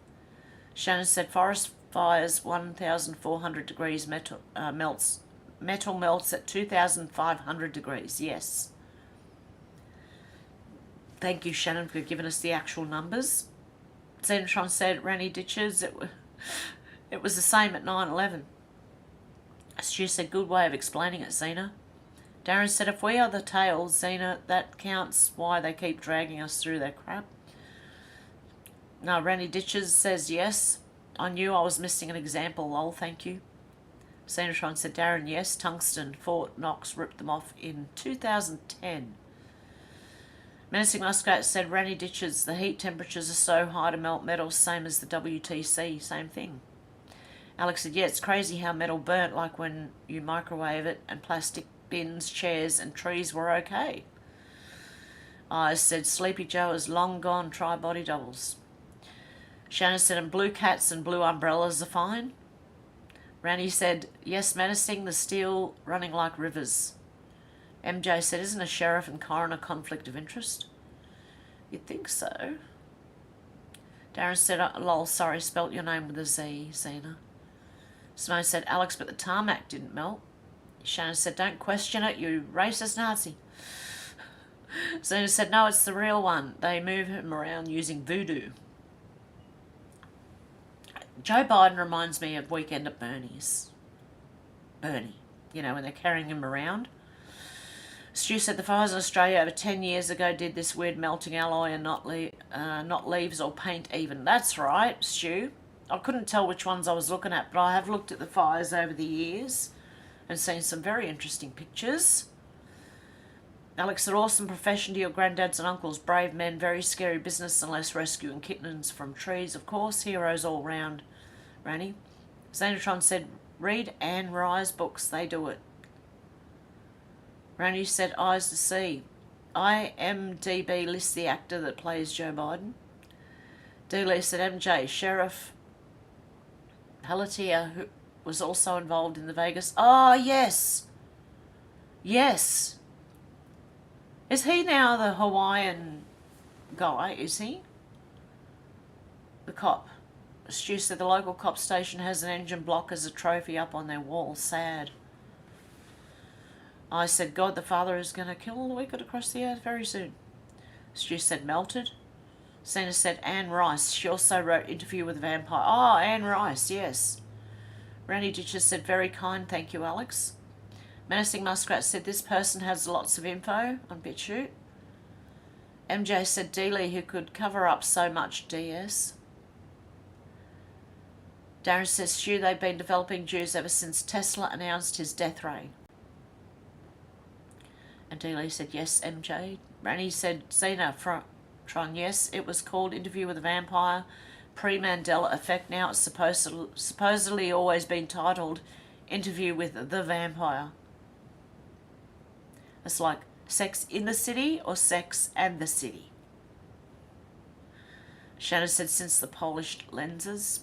A: Shannon said, forest fires 1,400 degrees, metal melts at 2,500 degrees. Yes. Thank you, Shannon, for giving us the actual numbers. Xenotron said, Randy Ditches, it was the same at 9/11. Stu said, good way of explaining it, Xena. Darren said, if we are the tails, Xena, that counts why they keep dragging us through their crap. No, Randy Ditches says, yes. I knew I was missing an example, lol, thank you. Xenotron said, Darren, yes, Tungsten, Fort Knox ripped them off in 2010. Menacing Muscat said, Randy Ditches, the heat temperatures are so high to melt metal, same as the WTC, same thing. Alex said, yeah, it's crazy how metal burnt, like when you microwave it, and plastic bins, chairs, and trees were okay. I said, Sleepy Joe is long gone, try body doubles. Shannon said, and blue cats and blue umbrellas are fine. Randy said, yes, menacing, the steel running like rivers. MJ said, isn't a sheriff and coroner conflict of interest? You'd think so. Darren said, lol, sorry, spelt your name with a Z, Xena. Simone said, Alex, but the tarmac didn't melt. Shannon said, don't question it, you racist Nazi. Xena said, no, it's the real one. They move him around using voodoo. Joe Biden reminds me of Weekend at Bernie's. Bernie, you know, when they're carrying him around. Stu said the fires in Australia over 10 years ago did this weird melting alloy and not leaves or paint even. That's right, Stu. I couldn't tell which ones I was looking at, but I have looked at the fires over the years and seen some very interesting pictures. Alex said, awesome profession to your granddads and uncles. Brave men, very scary business unless rescuing kittens from trees. Of course, heroes all round, Ranny. Xenotron said, read Anne Rye's books. They do it. Randy said, eyes to see. IMDb lists the actor that plays Joe Biden. D-Lee said, MJ, Sheriff Pelletier, who was also involved in the Vegas. Oh, yes. Yes. Is he now the Hawaiian guy, is he? The cop. Stu said the local cop station has an engine block as a trophy up on their wall. Sad. I said, God the Father is going to kill all the wicked across the earth very soon. Stu said, melted. Cena said, Anne Rice. She also wrote Interview with a Vampire. Oh, Anne Rice, yes. Randy Ditcher said, very kind, thank you, Alex. Menacing Muskrat said, this person has lots of info on Bitchute. MJ said, Dealey, who could cover up so much DS. Darren says, Stu, they've been developing Jews ever since Tesla announced his death ray. And Dealey said, yes, MJ. Randy said, Xena, Tron, yes, it was called Interview with a Vampire. Pre-Mandela effect, now it's supposedly always been titled Interview with the Vampire. It's like Sex in the City or Sex and the City. Shannon said, since the polished lenses.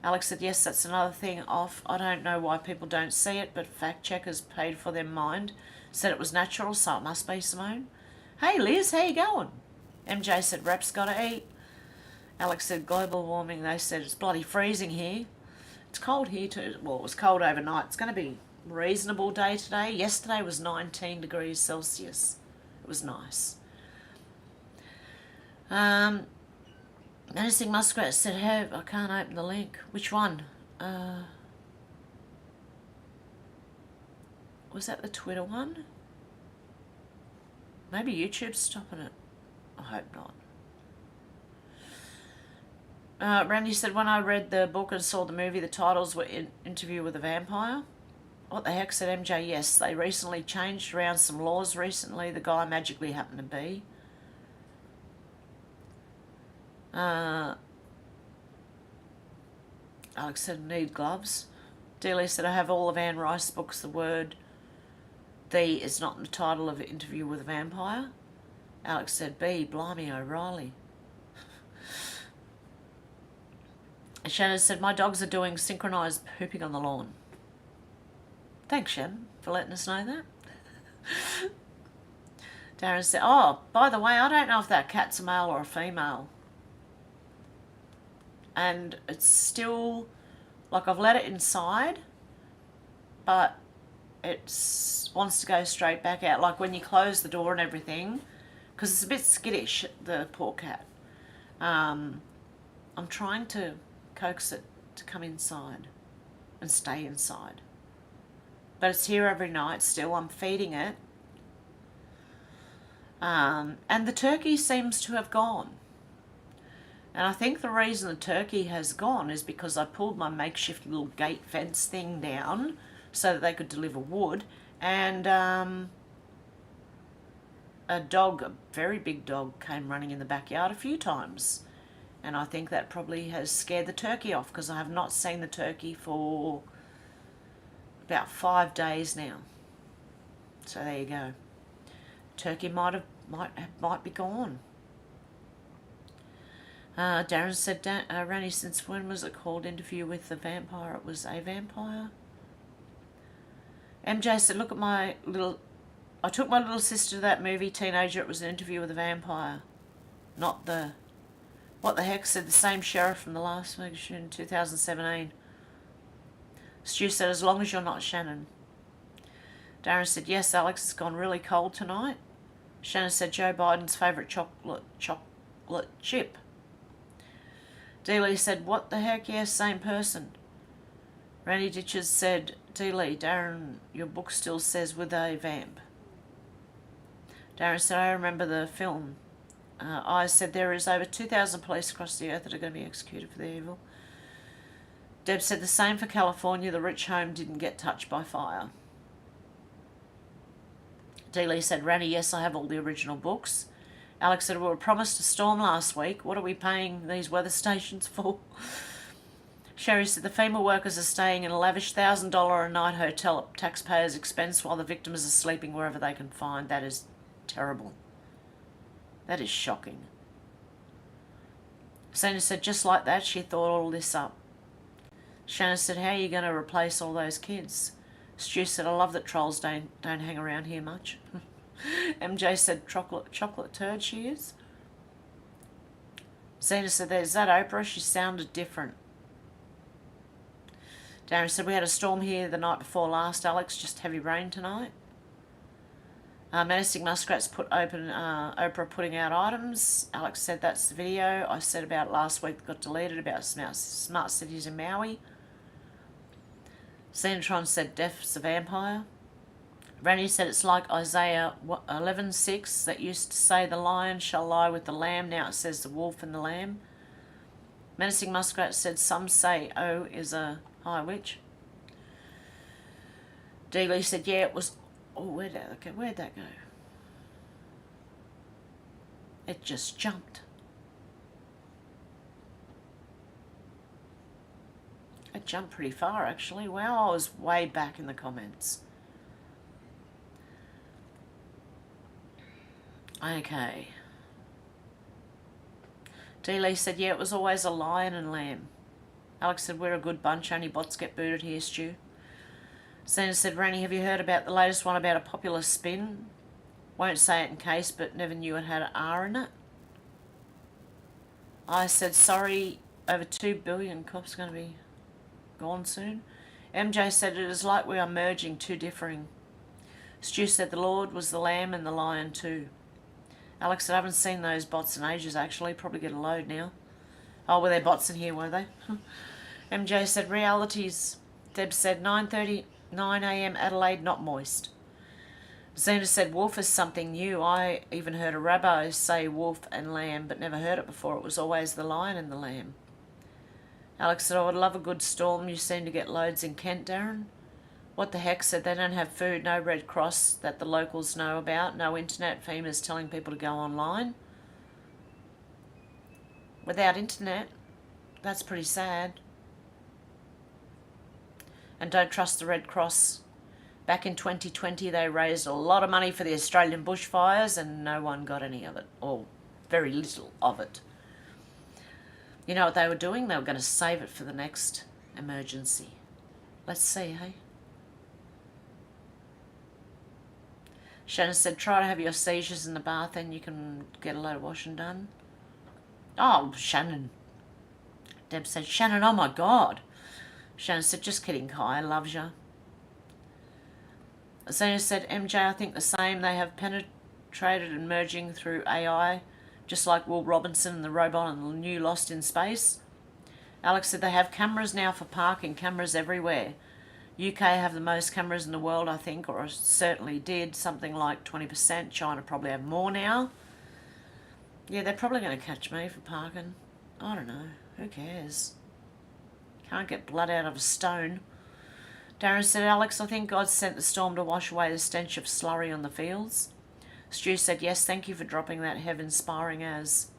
A: Alex said, yes, that's another thing off. I don't know why people don't see it, but fact checkers paid for their mind. Said it was natural, so it must be, Simone. Hey, Liz, how you going? MJ said, Rap's gotta eat. Alex said, global warming. They said, it's bloody freezing here. It's cold here too. Well, it was cold overnight. It's going to be a reasonable day today. Yesterday was 19 degrees Celsius. It was nice. Menacing Muskrat said, Hev, I can't open the link. Which one? Was that the Twitter one? Maybe YouTube's stopping it. I hope not. Randy said, when I read the book and saw the movie, the titles were Interview with a Vampire. What the heck, said MJ? Yes, they recently changed around some laws recently. The guy magically happened to be. Alex said, need gloves. Dealey said, I have all of Anne Rice's books. The word "the" is not in the title of Interview with a Vampire. Alex said, B, blimey, O'Reilly. Shannon said, my dogs are doing synchronised pooping on the lawn. Thanks, Shannon, for letting us know that. Darren said, oh, by the way, I don't know if that cat's a male or a female. And it's still, like, I've let it inside, but it wants to go straight back out. Like when you close the door and everything, because it's a bit skittish, the poor cat. I'm trying to coax it to come inside and stay inside. But it's here every night still. I'm feeding it. And the turkey seems to have gone. And I think the reason the turkey has gone is because I pulled my makeshift little gate fence thing down so that they could deliver wood. And a dog, a very big dog, came running in the backyard a few times. And I think that probably has scared the turkey off, because I have not seen the turkey for about 5 days now. So there you go. Turkey might be gone. Darren said, Randy, since when was it called Interview with the Vampire? It was a vampire. MJ said, look at my little... I took my little sister to that movie, Teenager. It was an Interview with a Vampire. Not the... What the heck, said the same sheriff from the last week in 2017. Stu said, as long as you're not Shannon. Darren said, yes, Alex, it's gone really cold tonight. Shannon said, Joe Biden's favourite chocolate chip. Dealey said, what the heck, yes, same person. Randy Ditches said, Dealey, Darren, your book still says with a vamp. Darren said, I remember the film. I said, there is over 2,000 police across the earth that are going to be executed for their evil. Deb said, the same for California. The rich home didn't get touched by fire. Dealey said, Randy, yes, I have all the original books. Alex said, we were promised a storm last week. What are we paying these weather stations for? Sherry said, the FEMA workers are staying in a lavish $1,000 a night hotel at taxpayers' expense while the victims are sleeping wherever they can find. That is terrible. That is shocking. Sena said, just like that, she thought all this up. Shannon said, how are you going to replace all those kids? Stu said, I love that trolls don't hang around here much. MJ said, chocolate turd she is. Sena said, is that Oprah? She sounded different. Darren said, we had a storm here the night before last, Alex, just heavy rain tonight. Menacing Muskrats put open Oprah putting out items. Alex said that's the video I said about last week that got deleted about smart cities in Maui. Xenotron said death's a vampire. Randy said it's like Isaiah 11:6 that used to say the lion shall lie with the lamb. Now it says the wolf and the lamb. Menacing Muskrat said some say O is a high witch. Dealey said yeah it was. Oh, where'd that go? It just jumped. It jumped pretty far actually. Wow, I was way back in the comments. Okay. D-Lee said, yeah, it was always a lion and lamb. Alex said, we're a good bunch, only bots get booted here, Stu. Sandra said, Randy, have you heard about the latest one about a popular spin? Won't say it in case, but never knew it had an R in it. I said, sorry, over 2 billion cops going to be gone soon. MJ said, it is like we are merging two differing. Stu said, the Lord was the lamb and the lion too. Alex said, I haven't seen those bots in ages actually, probably get a load now. Oh, were there bots in here, were they? MJ said, realities. Deb said, 9:30, 9 a.m. Adelaide, not moist. Zena said, wolf is something new. I even heard a rabbi say wolf and lamb, but never heard it before. It was always the lion and the lamb. Alex said, I would love a good storm. You seem to get loads in Kent, Darren. What the heck? Said they don't have food, no Red Cross that the locals know about, no internet. FEMA's telling people to go online. Without internet, that's pretty sad. And don't trust the Red Cross. Back in 2020, they raised a lot of money for the Australian bushfires and no one got any of it, or very little of it. You know what they were doing? They were going to save it for the next emergency. Let's see, hey? Shannon said, try to have your seizures in the bath and you can get a load of washing done. Oh, Shannon. Deb said, Shannon, oh my God. Shannon said, just kidding, Kai, loves you. Zena said, MJ, I think the same. They have penetrated and merging through AI, just like Will Robinson and the robot and the new Lost in Space. Alex said, they have cameras now for parking, cameras everywhere. UK have the most cameras in the world, I think, or certainly did, something like 20%. China probably have more now. Yeah, they're probably going to catch me for parking. I don't know. Who cares? Can't get blood out of a stone. Darren said, Alex, I think God sent the storm to wash away the stench of slurry on the fields. Stu said, yes, thank you for dropping that heaven-inspiring as.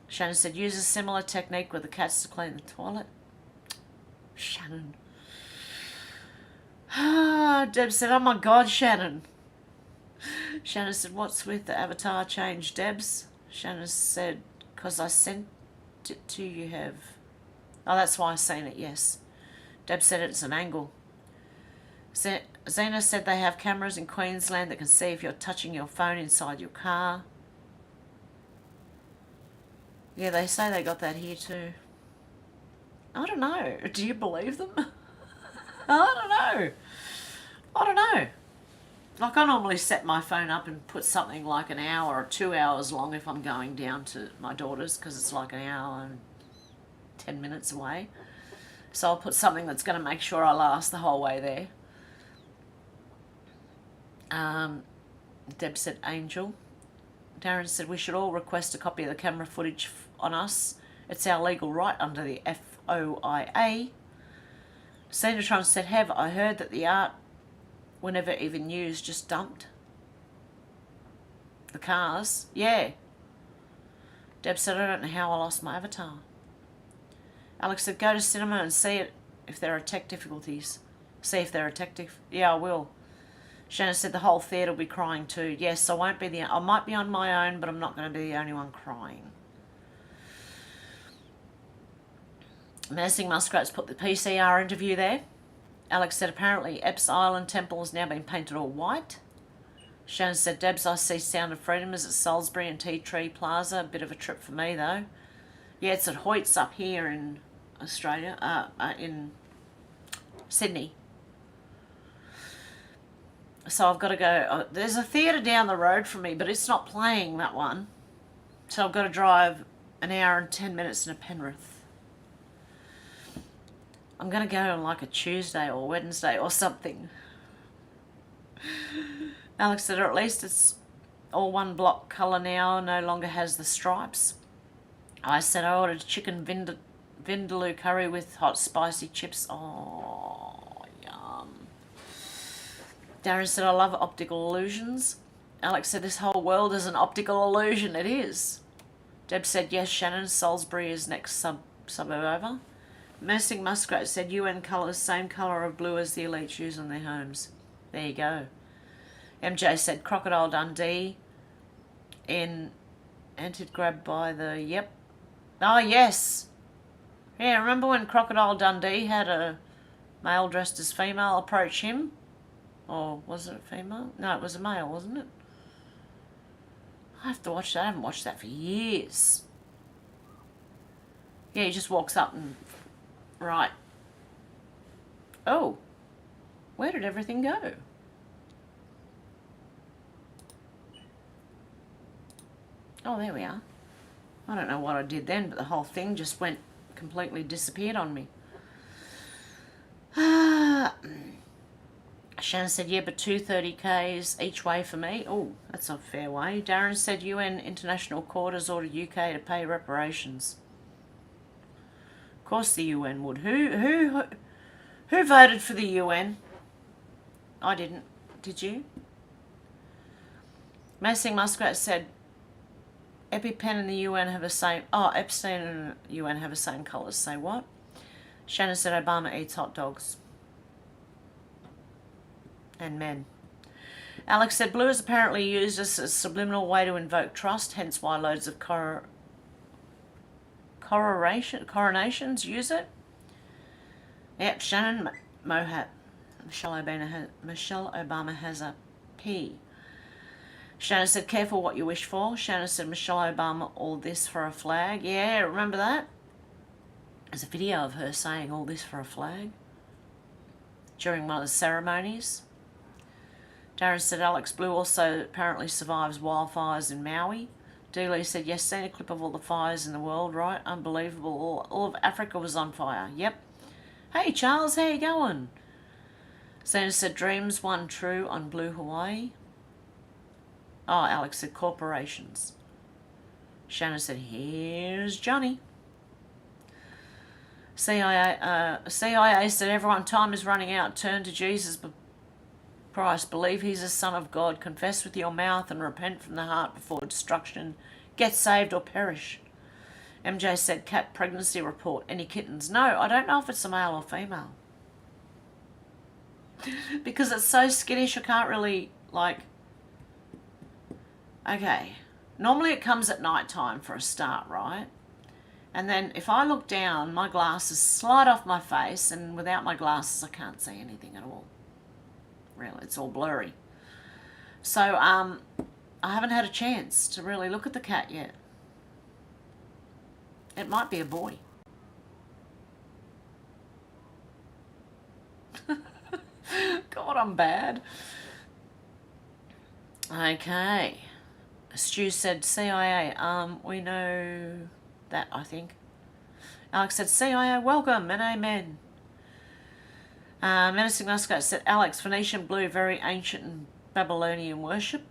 A: Shannon said, use a similar technique with the cats to clean the toilet. Shannon. Deb said, oh my God, Shannon. Shannon said, what's with the avatar change, Debs? Shannon said, because I sent it to you, Hev. Oh, that's why I seen it, yes. Deb said it's an angle. Zena said they have cameras in Queensland that can see if you're touching your phone inside your car. Yeah, they say they got that here too. I don't know. Do you believe them? I don't know. I don't know. Like, I normally set my phone up and put something like an hour or 2 hours long if I'm going down to my daughter's, because it's like an hour and 10 minutes away. So I'll put something that's going to make sure I last the whole way there. Deb said, Angel. Darren said, we should all request a copy of the camera footage on us. It's our legal right under the FOIA. Senatron said, Hev, I heard that the art were never even used, just dumped. The cars? Yeah. Deb said, I don't know how I lost my avatar. Alex said, go to cinema and see it if there are tech difficulties. See if there are tech Yeah, I will. Shannon said, the whole theatre will be crying too. Yes, I might be on my own, but I'm not going to be the only one crying. Menacing Muskrats put the PCR interview there. Alex said, apparently Epps Island Temple has now been painted all white. Shannon said, Debs, I see Sound of Freedom is at Salisbury and Tea Tree Plaza. A bit of a trip for me, though. Yeah, it's at Hoyt's up here in Australia, in Sydney. So I've got to go. There's a theatre down the road from me, but it's not playing, that one. So I've got to drive an hour and 10 minutes into Penrith. I'm going to go on like a Tuesday or Wednesday or something. Alex said, or at least it's all one block colour now, no longer has the stripes. I said I ordered chicken vindaloo curry with hot spicy chips. Oh, yum. Darren said, I love optical illusions. Alex said, this whole world is an optical illusion. It is. Deb said, yes, Shannon, Salisbury is next suburb over. Mersing Muskrat said, UN colours, same colour of blue as the elites use on their homes. There you go. MJ said, Crocodile Dundee in entered grabbed by the, yep. Oh, yes. Yeah, remember when Crocodile Dundee had a male dressed as female approach him? Or was it a female? No, it was a male, wasn't it? I have to watch that. I haven't watched that for years. Yeah, he just walks up and... Right. Oh. Where did everything go? Oh, there we are. I don't know what I did then, but the whole thing just went completely disappeared on me. Shannon said, yeah, but 230Ks each way for me. Oh, that's a fair way. Darren said, UN International Court has ordered UK to pay reparations. Of course the UN would. Who voted for the UN? I didn't. Did you? Messing Muskrat said, EpiPen and the UN have the same... Oh, Epstein and the UN have the same colours. Say what? Shannon said Obama eats hot dogs. And men. Alex said blue is apparently used as a subliminal way to invoke trust, hence why loads of coronations use it. Yep, Shannon Mohat. Michelle Obama has a P. Shannon said, careful what you wish for. Shannon said, Michelle Obama, all this for a flag. Yeah, remember that? There's a video of her saying all this for a flag during one of the ceremonies. Darren said, Alex Blue also apparently survives wildfires in Maui. Dealey said, yes, seen a clip of all the fires in the world, right? Unbelievable. All of Africa was on fire. Yep. Hey, Charles, how you going? Santa said, dreams won true on Blue Hawaii. Oh, Alex said, corporations. Shannon said, here's Johnny. CIA said, everyone, time is running out. Turn to Jesus Christ. Believe he's the Son of God. Confess with your mouth and repent from the heart before destruction. Get saved or perish. MJ said, cat pregnancy report. Any kittens? No, I don't know if it's a male or female. Because it's so skittish, I can't really, like... Okay. Normally it comes at night time for a start, right? And then if I look down, my glasses slide off my face, and without my glasses I can't see anything at all. Really, it's all blurry. So, I haven't had a chance to really look at the cat yet. It might be a boy. God, I'm bad. Okay. Stu said, CIA, we know that, I think. Alex said, CIA, welcome and amen. Menacing Muscat said, Alex, Phoenician blue, very ancient and Babylonian worship.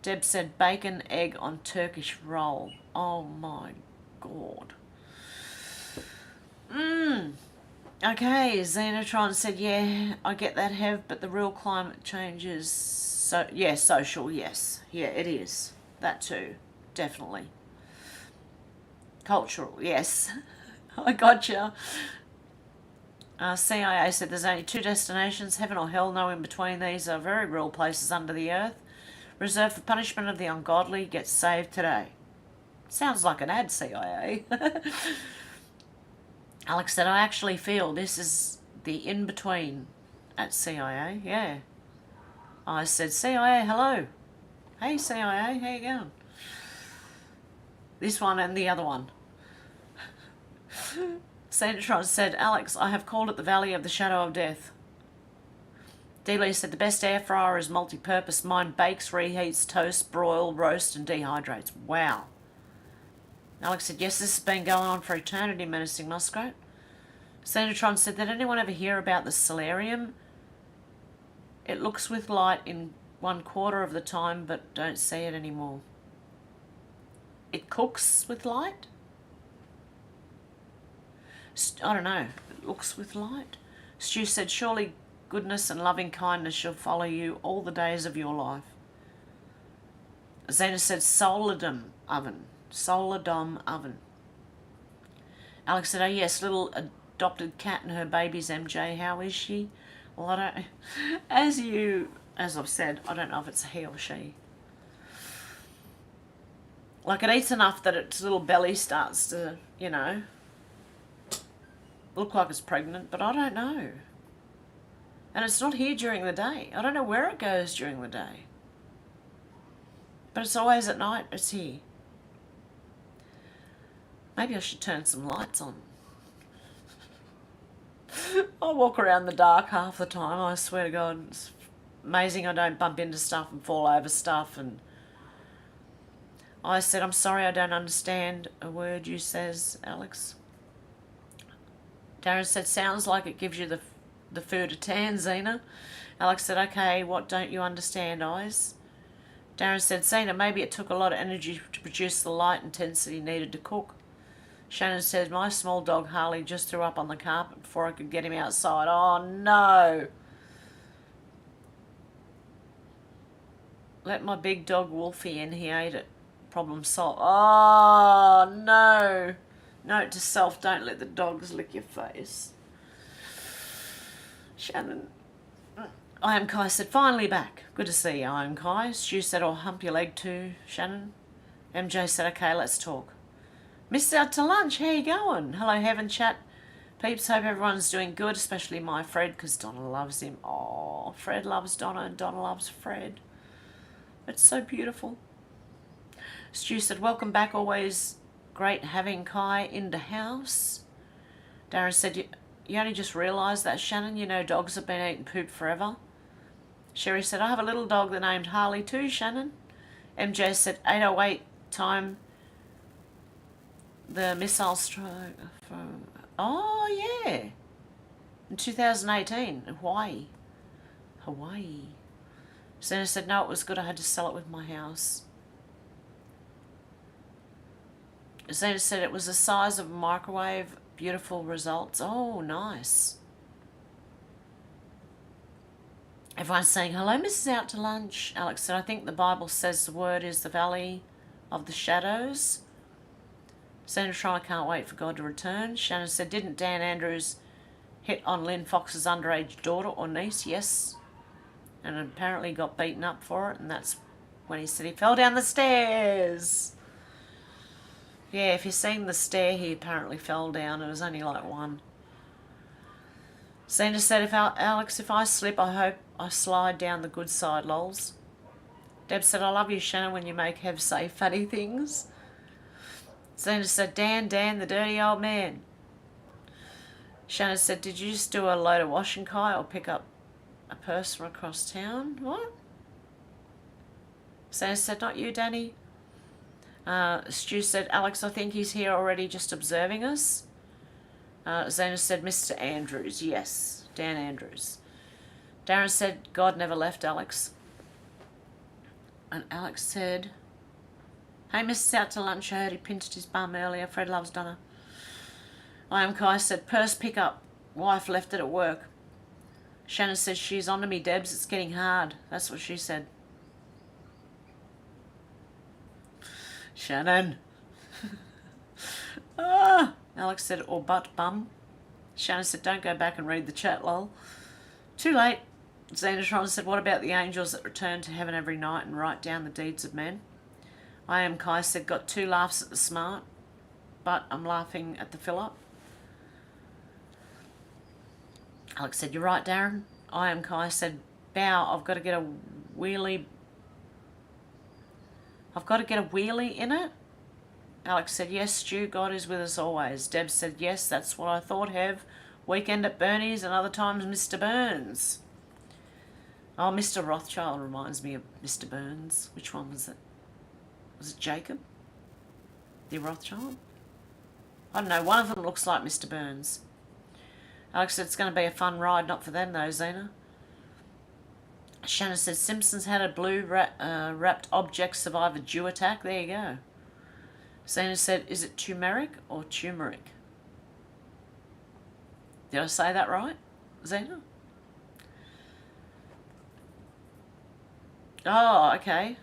A: Deb said, bacon, egg on Turkish roll. Oh my God. Okay, Xenotron said, yeah, I get that, Hev, but the real climate change is, social, yes. Yeah, it is. That too, definitely. Cultural, yes. I gotcha. CIA said there's only two destinations, heaven or hell, no in between. These are very real places under the earth. Reserved for punishment of the ungodly. Get saved today. Sounds like an ad, CIA. Alex said, I actually feel this is the in-between at CIA. Yeah. I said, CIA, hello. Hey, CIA, how you going? This one and the other one. Santatron said, Alex, I have called it the Valley of the Shadow of Death. Dealey said, the best air fryer is multi-purpose. Mine bakes, reheats, toasts, broils, roasts and dehydrates. Wow. Alex said, yes, this has been going on for eternity, Menacing Muskrat. Santatron said, did anyone ever hear about the solarium? It looks with light in 1/4 of the time, but don't see it anymore. It cooks with light? I don't know. It looks with light. Stu said, surely goodness and loving kindness shall follow you all the days of your life. Zena said, Solardom oven. Solardom oven. Alex said, oh yes, little adopted cat and her babies, MJ. How is she? Well, I don't... As I've said, I don't know if it's a he or she. Like, it eats enough that its little belly starts to, you know, look like it's pregnant, but I don't know. And it's not here during the day. I don't know where it goes during the day. But it's always at night, it's here. Maybe I should turn some lights on. I walk around the dark half the time, I swear to God. It's amazing I don't bump into stuff and fall over stuff. And I said, I'm sorry I don't understand a word you says, Alex. Darren said, sounds like it gives you the food to tan, Zena. Alex said, okay, what don't you understand, Eyes? Darren said, Zena, maybe it took a lot of energy to produce the light intensity needed to cook. Shannon said, my small dog Harley just threw up on the carpet before I could get him outside. Oh, no. Let my big dog Wolfie in, he ate it. Problem solved. Oh, no. Note to self, don't let the dogs lick your face. Shannon. I am Kai said, finally back. Good to see you, I am Kai. Stu said, I'll hump your leg too, Shannon. MJ said, okay, let's talk. Missed out to lunch, how you going? Hello, Heaven Chat. Peeps, hope everyone's doing good, especially my Fred, because Donna loves him. Oh, Fred loves Donna and Donna loves Fred. It's so beautiful. Stu said, welcome back, always great having Kai in the house. Darren said, you only just realised that, Shannon? You know dogs have been eating poop forever. Sherry said, I have a little dog that named Harley too, Shannon. MJ said, 8:08 time, the missile strike from... Oh, yeah. In 2018, Hawaii. Hawaii. Santa said, no, it was good. I had to sell it with my house. Zena said it was the size of a microwave. Beautiful results. Oh, nice. Everyone's saying, hello, Mrs. Out to Lunch. Alex said, I think the Bible says the word is the valley of the shadows. Senator, I can't wait for God to return. Shannon said, didn't Dan Andrews hit on Lynn Fox's underage daughter or niece? Yes. And apparently got beaten up for it, and that's when he said he fell down the stairs. Yeah, if you've seen the stair he apparently fell down, it was only like one. Sandra said, Alex, if I slip, I hope I slide down the good side, lols. Deb said, I love you, Shannon, when you make Hev say funny things. Sandra said, Dan, the dirty old man. Shannon said, did you just do a load of washing, Kai, or pick up a person across town? What? Sandra said, not you, Danny. Stu said, Alex, I think he's here already just observing us. Zena said, Mr. Andrews. Yes, Dan Andrews. Darren said, God never left Alex. And Alex said, hey, Mrs. Out to Lunch. I heard he pinched his bum earlier. Fred loves Donna. I am Kai said, purse pickup. Wife left it at work. Shannon says, she's on to me, Debs. It's getting hard. That's what she said. Shannon. Alex said, or butt bum. Shannon said, don't go back and read the chat, lol. Too late. Xenotron said, what about the angels that return to heaven every night and write down the deeds of men? I am Kai said, got 2 laughs at the smart, but I'm laughing at the fill-up. Alex said, you're right, Darren. I am Kai said, bow, I've got to get a wheelie in it. Alex said, yes, Stu, God is with us always. Deb said, yes, that's what I thought, Hev. Weekend at Bernie's and other times Mr. Burns. Oh, Mr. Rothschild reminds me of Mr. Burns. Which one was it? Was it Jacob? The Rothschild? I don't know, one of them looks like Mr. Burns. Alex said, it's going to be a fun ride, not for them though, Zena. Shannon said, Simpsons had a blue wrapped object survive a Jew attack. There you go. Zena said, is it turmeric or turmeric? Did I say that right, Zena? Oh, okay.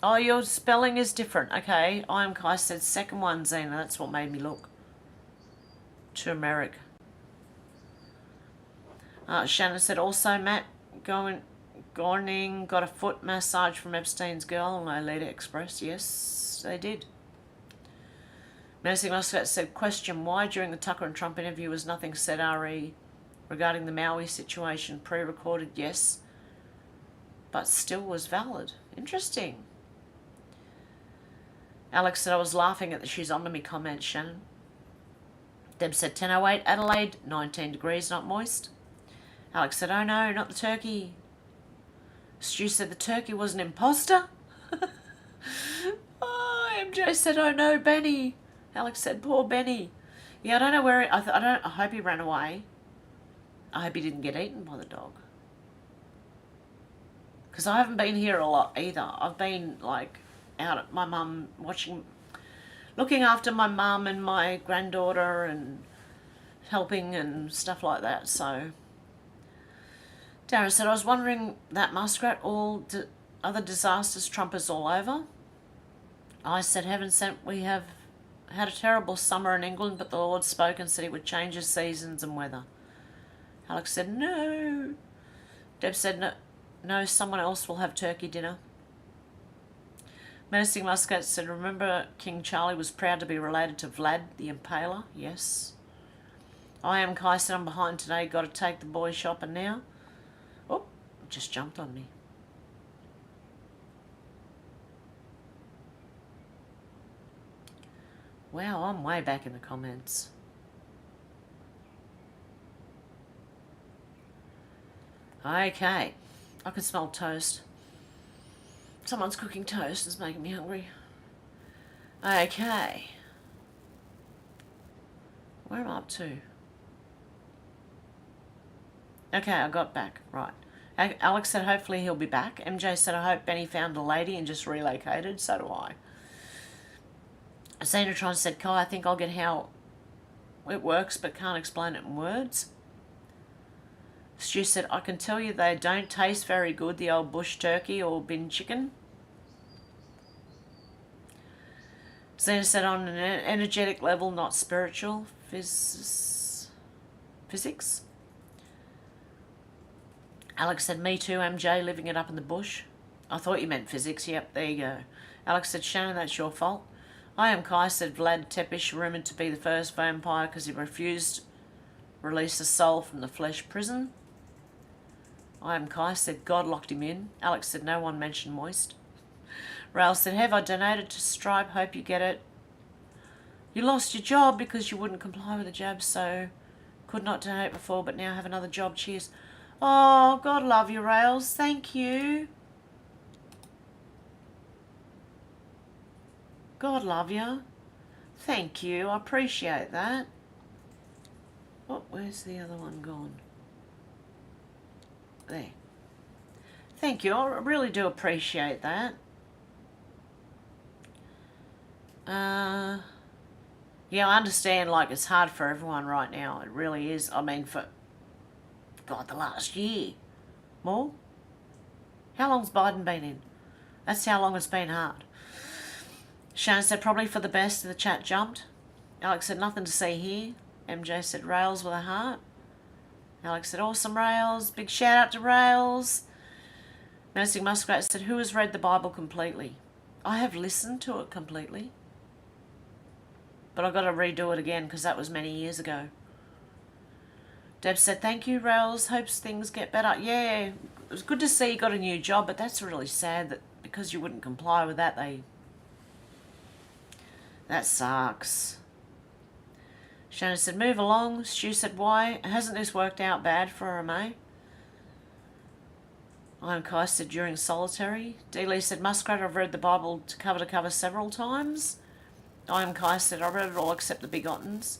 A: Oh, your spelling is different. Okay, I am Kai said second one, Zena. That's what made me look. Turmeric. Shannon said also, Matt Gorning got a foot massage from Epstein's girl on Lolita Express. Yes, they did. Menacing Muscat said, question, why during the Tucker and Trump interview was nothing said RE regarding the Maui situation? Pre-recorded, yes, but still was valid. Interesting. Alex said, I was laughing at the she's on to me comment, Shannon. Deb said, 10:08 Adelaide, 19 degrees, not moist. Alex said, oh no, not the turkey. Stu said, the turkey was an imposter? Oh, MJ said, oh no, Benny. Alex said, poor Benny. Yeah, I don't know where, I hope he ran away. I hope he didn't get eaten by the dog. Because I haven't been here a lot either. I've been like out at my mum looking after my mum and my granddaughter and helping and stuff like that, so. Darren said, I was wondering that muskrat, all other disasters Trumpers all over. I said, heaven sent, we have had a terrible summer in England, but the Lord spoke and said he would change his seasons and weather. Alex said, no. Deb said, no, someone else will have turkey dinner. Menacing Muscat said, remember King Charlie was proud to be related to Vlad the Impaler? Yes. I am Kai said, I'm behind today, got to take the boy shopping now. Oh, just jumped on me. Wow, I'm way back in the comments. Okay, I can smell toast. Someone's cooking toast, it's making me hungry. Okay. Where am I up to? Okay, I got back. Right. Alex said hopefully he'll be back. MJ said I hope Benny found a lady and just relocated. So do I. Xenotron said, Kai, I think I'll get how it works but can't explain it in words. Stu said, I can tell you they don't taste very good, the old bush turkey or bin chicken. Xena said, on an energetic level, not spiritual. Physics? Alex said, me too, MJ, living it up in the bush. I thought you meant physics. Yep, there you go. Alex said, Shannon, that's your fault. I am Kai said, Vlad Tepish, rumoured to be the first vampire because he refused to release a soul from the flesh prison. I am Kai said, God locked him in. Alex said, no one mentioned moist. Rail said, have I donated to Stripe? Hope you get it. You lost your job because you wouldn't comply with the jab, so could not donate before, but now have another job. Cheers. Oh, God love you, Rails. Thank you. God love you. Thank you. I appreciate that. Oh, where's the other one gone? There. Thank you. I really do appreciate that. Yeah, I understand, like, it's hard for everyone right now. It really is. I mean, for, God, the last year. More? How long's Biden been in? That's how long it's been hard. Shannon said, probably for the best. The chat jumped. Alex said, nothing to see here. MJ said, Rails with a heart. Alex said, awesome, Rails. Big shout out to Rails. Menacing Muskrat said, who has read the Bible completely? I have listened to it completely. But I've got to redo it again because that was many years ago. Deb said, thank you, Rails. Hopes things get better. Yeah, it was good to see you got a new job, but that's really sad that because you wouldn't comply with that, they That sucks. Shannon said, move along. Stu said, why? Hasn't this worked out bad for him, eh? I'm Kai said, during solitary. D. Lee said, Muskrat, I've read the Bible to cover several times. I am Kai said, I've read it all except the begottens.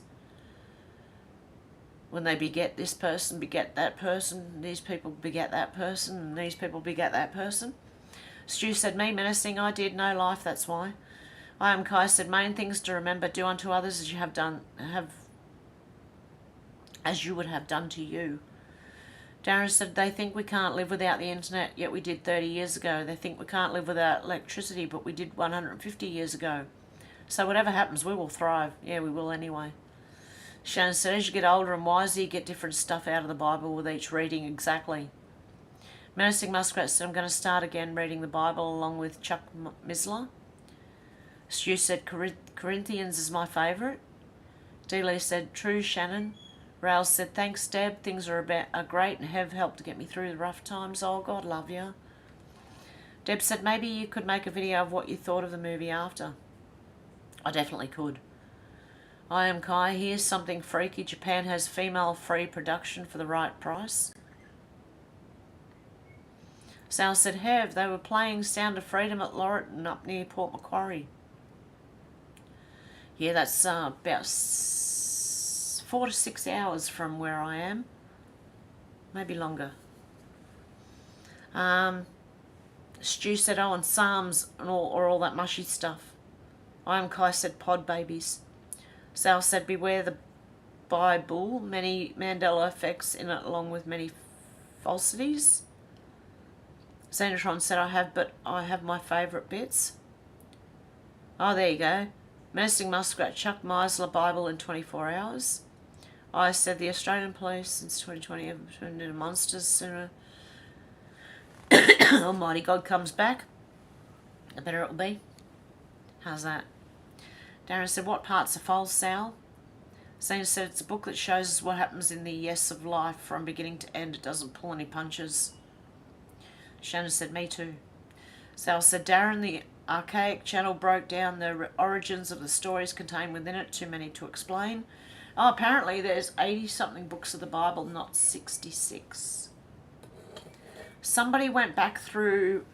A: When they beget this person, beget that person, these people beget that person, and these people beget that person. Stu said, me menacing, I did, no life, that's why. I am Kai said, main things to remember, do unto others as you have done, as you would have done to you. Darren said, they think we can't live without the internet, yet we did 30 years ago. They think we can't live without electricity, but we did 150 years ago. So whatever happens, we will thrive. Yeah, we will anyway. Shannon said, as you get older and wiser, you get different stuff out of the Bible with each reading. Exactly. Menacing Muskrat said, I'm going to start again reading the Bible along with Chuck Misler. Stu said, Corinthians is my favourite. D. Lee said, true, Shannon. Rails said, thanks, Deb. Things are great and have helped to get me through the rough times. Oh, God love you. Deb said, maybe you could make a video of what you thought of the movie after. I definitely could. I am Kai. Here's something freaky. Japan has female-free production for the right price. Sal said, Hev, they were playing Sound of Freedom at Laurelton up near Port Macquarie. Yeah, that's about 4 to 6 hours from where I am. Maybe longer. Stu said, oh, and Psalms and all that mushy stuff. I am Kai said, pod babies. Sal said, beware the Bible, many Mandela effects in it along with many falsities. Xenotron said, I have my favourite bits. Oh, there you go. Menacing Muskrat, Chuck Meisler Bible in 24 hours. I said, the Australian police since 2020 have turned into monsters sooner. Almighty God comes back. The better it will be. How's that? Darren said, what parts are false, Sal? Zena said, it's a book that shows us what happens in the yes of life from beginning to end. It doesn't pull any punches. Shannon said, me too. Sal said, Darren, the archaic channel broke down the origins of the stories contained within it. Too many to explain. Oh, apparently there's 80-something books of the Bible, not 66. Somebody went back through...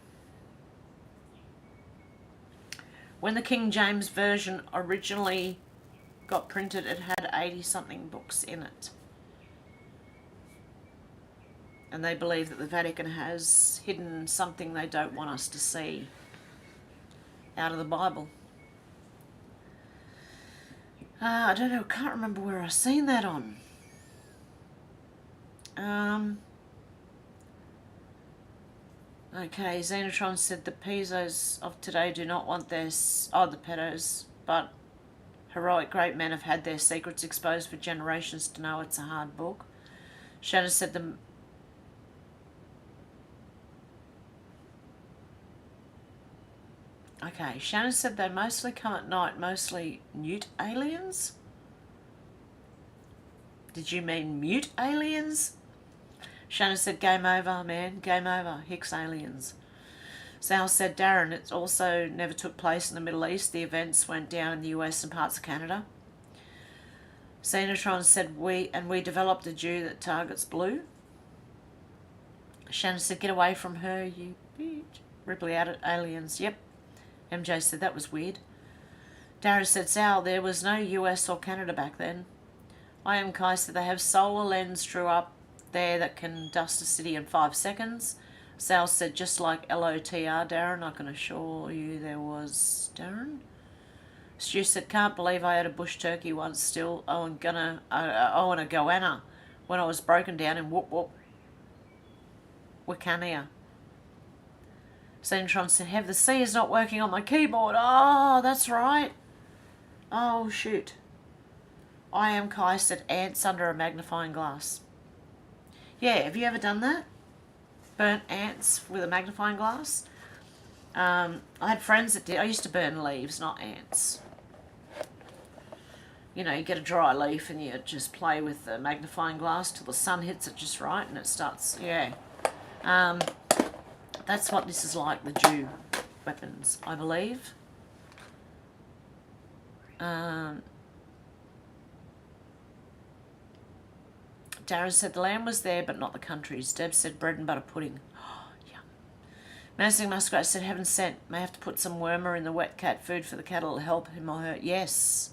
A: When the King James Version originally got printed, it had 80-something books in it. And they believe that the Vatican has hidden something they don't want us to see out of the Bible. I don't know, I can't remember where I've seen that on. Okay, Xenotron said the pesos of today do not want their... Oh, the pedos, but heroic great men have had their secrets exposed for generations to know it's a hard book. Shannon said the... Okay, Shannon said they mostly come at night, mostly mute aliens? Did you mean mute aliens? Shannon said, game over, man, game over, Hicks aliens. Sal said, Darren, it also never took place in the Middle East. The events went down in the US and parts of Canada. Xenotron said, we developed a Jew that targets blue. Shannon said, get away from her, you bitch. Ripley added, aliens, yep. MJ said, that was weird. Darren said, Sal, there was no US or Canada back then. I am Kai said, they have solar lens drew up there that can dust a city in 5 seconds. Sal said, just like LOTR, Darren, I can assure you there was. Darren? Stu said, can't believe I had a bush turkey once still. And a goanna when I was broken down in Wicania. Xenotron said, Hev, the C is not working on my keyboard. Oh, that's right. Oh, shoot. I am Kai said, ants under a magnifying glass. Yeah, have you ever done that? Burnt ants with a magnifying glass? I had friends that did. I used to burn leaves, not ants. You know, you get a dry leaf and you just play with the magnifying glass till the sun hits it just right and it starts, yeah. That's what this is like, the Jew weapons, I believe. Darren said the lamb was there, but not the countries. Deb said bread and butter pudding. Oh, yum. Menacing Muskrat said, heaven sent. May have to put some wormer in the wet cat food for the cattle to help him or her. Yes.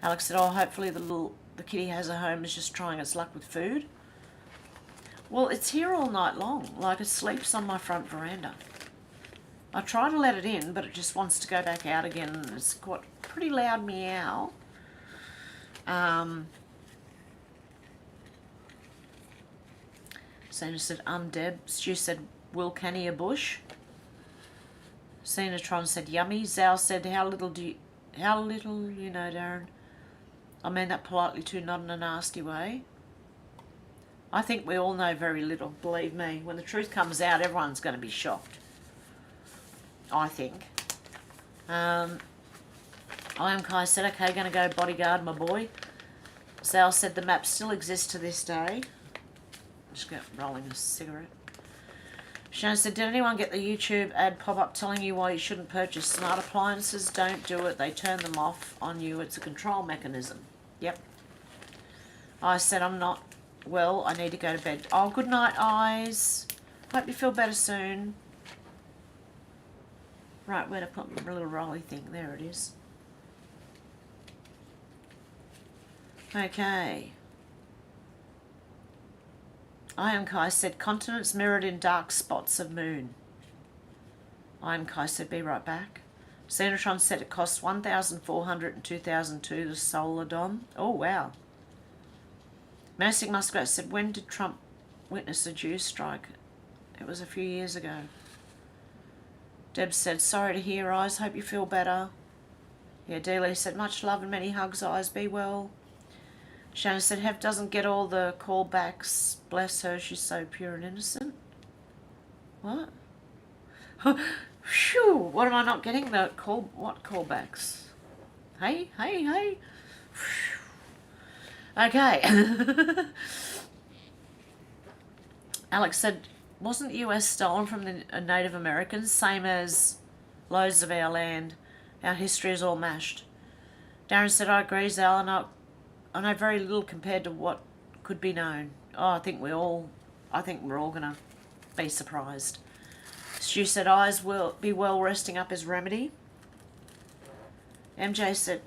A: Alex said, oh, hopefully the kitty has a home, is just trying its luck with food. Well, it's here all night long. Like, it sleeps on my front veranda. I try to let it in, but it just wants to go back out again, and it's got a pretty loud meow. Sina said, Deb. Stu said, Will Canny a bush? Cinatron said, yummy. Zao said, how little you know, Darren? I mean that politely too, not in a nasty way. I think we all know very little, believe me. When the truth comes out, everyone's going to be shocked. I think. I am Kai said, okay, going to go bodyguard my boy. Zao said the map still exists to this day. Just rolling a cigarette. Shannon said, did anyone get the YouTube ad pop-up telling you why you shouldn't purchase smart appliances? Don't do it. They turn them off on you. It's a control mechanism. Yep. I said, I'm not well. I need to go to bed. Oh, good night, eyes. Hope you feel better soon. Right, where to put my little rolly thing? There it is. Okay. I am Kai said, continents mirrored in dark spots of moon. I am Kai said, be right back. Xenotron said it costs $1,400 in 2002 to solar dom. Oh, wow. Menacing Muskrat said, when did Trump witness a Jew strike? It was a few years ago. Deb said, sorry to hear, eyes. Hope you feel better. Yeah, Dealey said, much love and many hugs, eyes. Be well. Shannon said, Hev doesn't get all the callbacks. Bless her, she's so pure and innocent. What? Phew, what am I not getting? What callbacks? Hey. Phew. Okay. Alex said, wasn't the US stolen from the Native Americans? Same as loads of our land. Our history is all mashed. Darren said, I agree, Zal, and I know very little compared to what could be known. Oh, I think we're all gonna be surprised. Stu said, eyes will be well resting up his remedy. MJ said,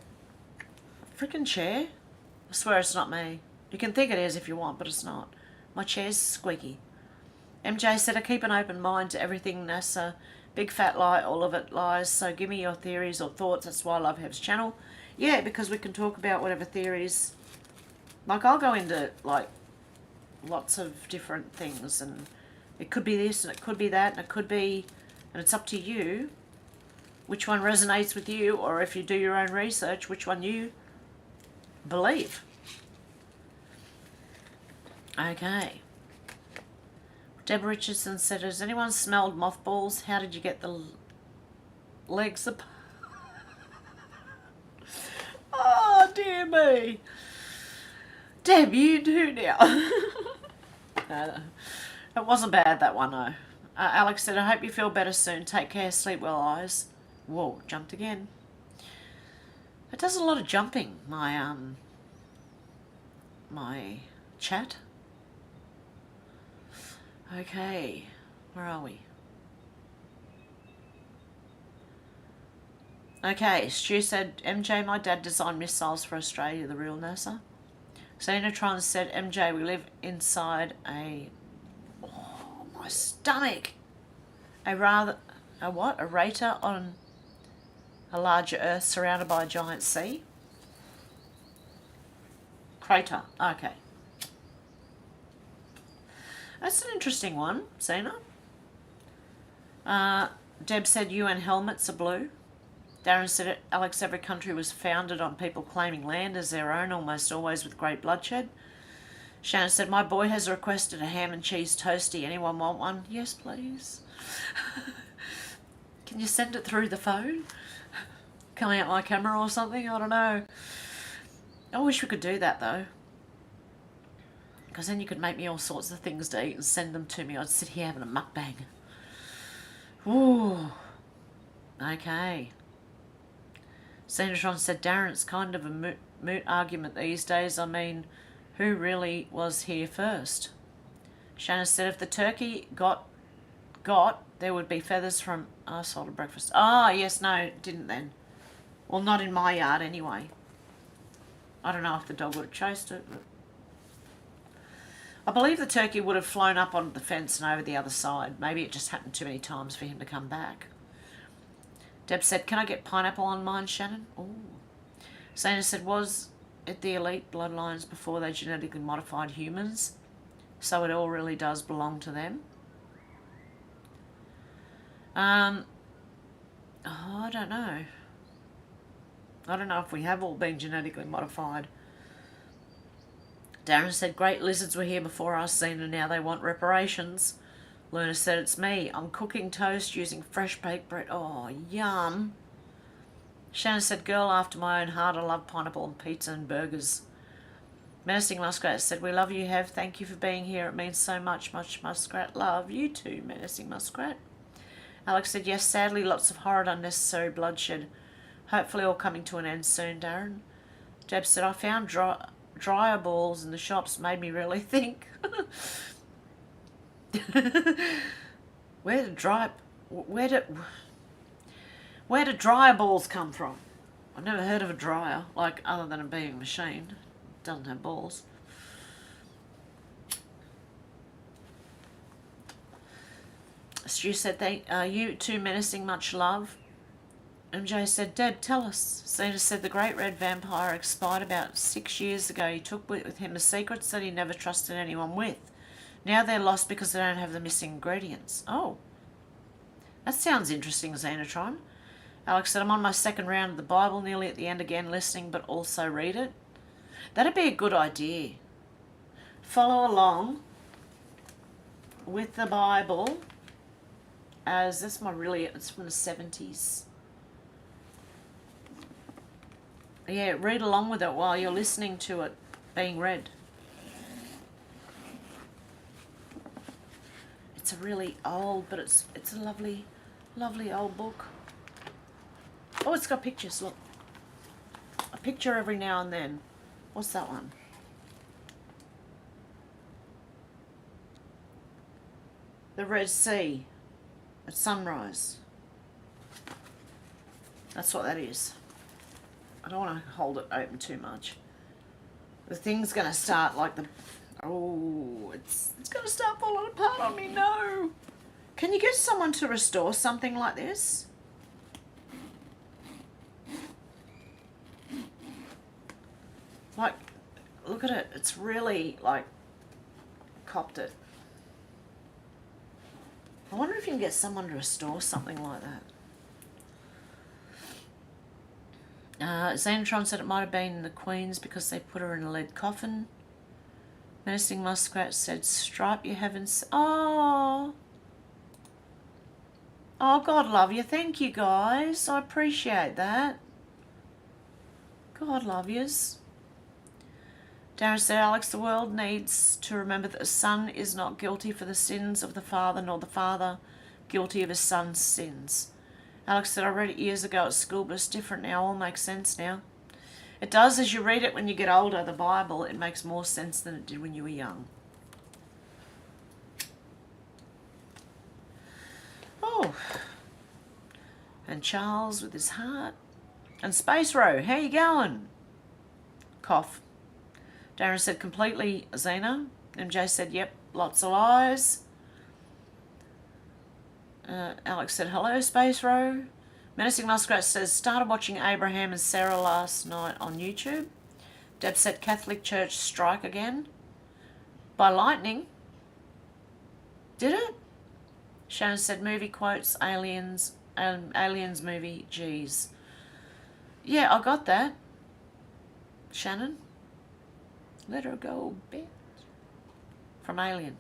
A: frickin' chair? I swear it's not me. You can think it is if you want, but it's not. My chair's squeaky. MJ said, I keep an open mind to everything NASA. Big fat lie, all of it lies. So give me your theories or thoughts. That's why I love Hev's channel. Yeah, because we can talk about whatever theories. Like, I'll go into, like, lots of different things. And it could be this, and it could be that, and it could be... And it's up to you which one resonates with you, or if you do your own research, which one you believe. Okay. Deborah Richardson said, has anyone smelled mothballs? How did you get the legs apart? Oh, dear me. Deb, you do now. No, it wasn't bad, that one, though. Alex said, I hope you feel better soon. Take care, sleep well, eyes. Whoa, jumped again. It does a lot of jumping, my chat. Okay, where are we? Okay, Stu said, MJ, my dad designed missiles for Australia, the real NASA. Xenotron said, MJ, we live inside a... Oh, my stomach! A what? A rater on a larger Earth surrounded by a giant sea? Crater, okay. That's an interesting one, Xena. Deb said UN helmets are blue. Darren said, Alex, every country was founded on people claiming land as their own, almost always with great bloodshed. Shannon said, my boy has requested a ham and cheese toastie. Anyone want one? Yes, please. Can you send it through the phone? Coming out my camera or something? I don't know. I wish we could do that, though. Because then you could make me all sorts of things to eat and send them to me. I'd sit here having a mukbang. Ooh. Okay. Xenotron said, Darren, it's kind of a moot argument these days. I mean, who really was here first? Shannon said, if the turkey got, there would be feathers from arsehole to breakfast. Ah, yes, no, didn't then. Well, not in my yard anyway. I don't know if the dog would have chased it, but I believe the turkey would have flown up onto the fence and over the other side. Maybe it just happened too many times for him to come back. Deb said, can I get pineapple on mine, Shannon? Ooh. Zana said, was it the elite bloodlines before they genetically modified humans? So it all really does belong to them? I don't know. I don't know if we have all been genetically modified. Darren said, great lizards were here before us, and now they want reparations. Luna said, it's me. I'm cooking toast using fresh baked bread. Oh, yum. Shannon said, girl after my own heart. I love pineapple and pizza and burgers. Menacing Muskrat said, we love you, Hev. Thank you for being here. It means so much, Muskrat. Love you too, Menacing Muskrat. Alex said, yes, sadly, lots of horrid, unnecessary bloodshed. Hopefully all coming to an end soon, Darren. Deb said, I found dryer balls in the shops. Made me really think. Where did dryer balls come from? I've never heard of a dryer, like other than it being a machine. It doesn't have balls. Stu said, you too menacing, much love. MJ said, Deb, tell us. Zena said, the great red vampire expired about 6 years ago. He took with him the secrets that he never trusted anyone with. Now they're lost because they don't have the missing ingredients. Oh. That sounds interesting, Xenotron. Alex said, I'm on my second round of the Bible, nearly at the end again, listening, but also read it. That'd be a good idea. Follow along with the Bible as, it's from the 70s. Yeah, read along with it while you're listening to it being read. It's a really old, but it's a lovely, lovely old book. Oh, it's got pictures, look. A picture every now and then. What's that one? The Red Sea at sunrise. That's what that is. I don't want to hold it open too much. The thing's going to start like the... Oh, it's going to start falling apart on me. No. Can you get someone to restore something like this? Like, look at it. It's really, like, copped it. I wonder if you can get someone to restore something like that. Xenotron said it might have been the Queen's because they put her in a lead coffin. Menacing Muskrat said, Stripe, you haven't... Oh! Oh, God love you. Thank you, guys. I appreciate that. God love yous. Darren said, Alex, the world needs to remember that the son is not guilty for the sins of the father, nor the father guilty of his son's sins. Alex said, I read it years ago at school, but it's different now. All makes sense now. It does as you read it when you get older, the Bible. It makes more sense than it did when you were young. Oh. And Charles with his heart. And Space Row, how you going? Cough. Darren said, completely, Xena. MJ said, yep, lots of lies. Alex said, hello, Space Row. Menacing Muskrat says, started watching Abraham and Sarah last night on YouTube. Deb said, Catholic Church strike again. By lightning. Did it? Shannon said, movie quotes, aliens movie, geez. Yeah, I got that. Shannon. Let her go, bitch. From Alien.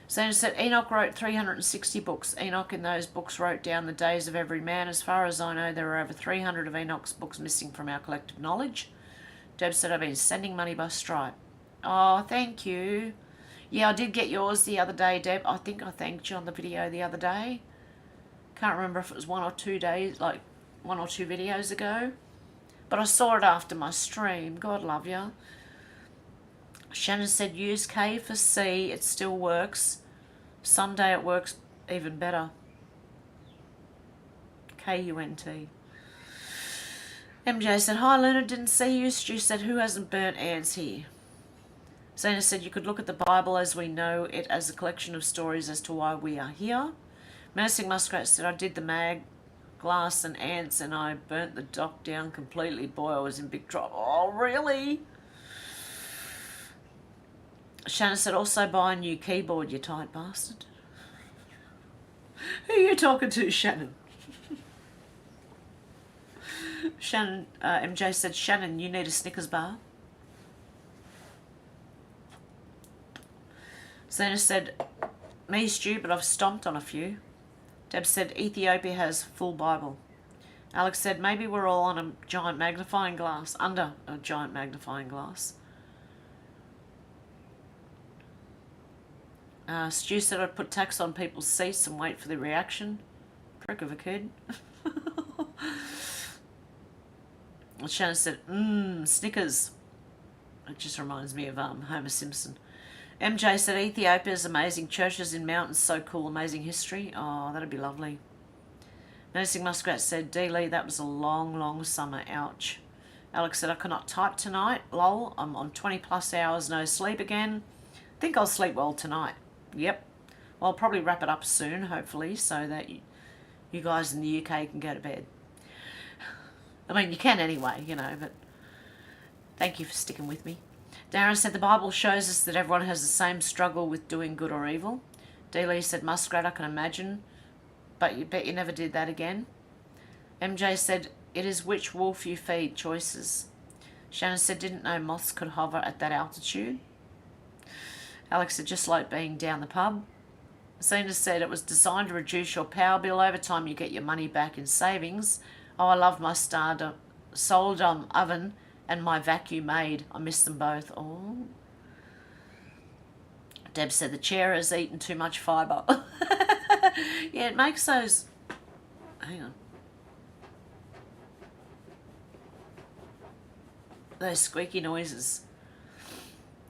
A: Xena said, Enoch wrote 360 books. Enoch in those books wrote down the days of every man. As far as I know, there are over 300 of Enoch's books missing from our collective knowledge. Deb said, I've been sending money by Stripe. Oh, thank you. Yeah, I did get yours the other day, Deb. I think I thanked you on the video the other day. Can't remember if it was 1 or 2 days, like 1 or 2 videos ago. but I saw it after my stream. God love ya. Shannon said use K for C. It still works. Someday it works even better. K-U-N-T. MJ said, hi Luna, didn't see you. Stu said, who hasn't burnt ants here? Zena said, you could look at the Bible as we know it as a collection of stories as to why we are here. Menacing Muskrat said, I did the mag, glass and ants and I burnt the dock down completely. Boy, I was in big trouble. Oh, really? Shannon said, also buy a new keyboard, you tight bastard. Who are you talking to, Shannon? Shannon, MJ said, Shannon, you need a Snickers bar. Zena said, me, Stu, but I've stomped on a few. Deb said, Ethiopia has full Bible. Alex said, maybe we're all on a giant magnifying glass, under a giant magnifying glass. Stu said, I'd put tax on people's seats and wait for the reaction. Prick of a kid. Shannon said, Snickers. It just reminds me of Homer Simpson. MJ said, Ethiopia's amazing churches in mountains, so cool, amazing history. Oh, that'd be lovely. Menacing Muskrat said, D. Lee, that was a long, long summer, ouch. Alex said, I cannot type tonight, lol, I'm on 20 plus hours, no sleep again. Think I'll sleep well tonight. Yep. Well, I'll probably wrap it up soon, hopefully, so that you guys in the UK can go to bed. I mean, you can anyway, you know, but thank you for sticking with me. Darren said, the Bible shows us that everyone has the same struggle with doing good or evil. D. Lee said, Muskrat, I can imagine, but you bet you never did that again. MJ said, it is which wolf you feed choices. Shannon said, didn't know moths could hover at that altitude. Alex said, just like being down the pub. Zena said, it was designed to reduce your power bill over time. You get your money back in savings. Oh, I love my soldum oven and my vacuum maid. I miss them both. Oh. Deb said, the chair has eaten too much fibre. Yeah, it makes those... Hang on. Those squeaky noises.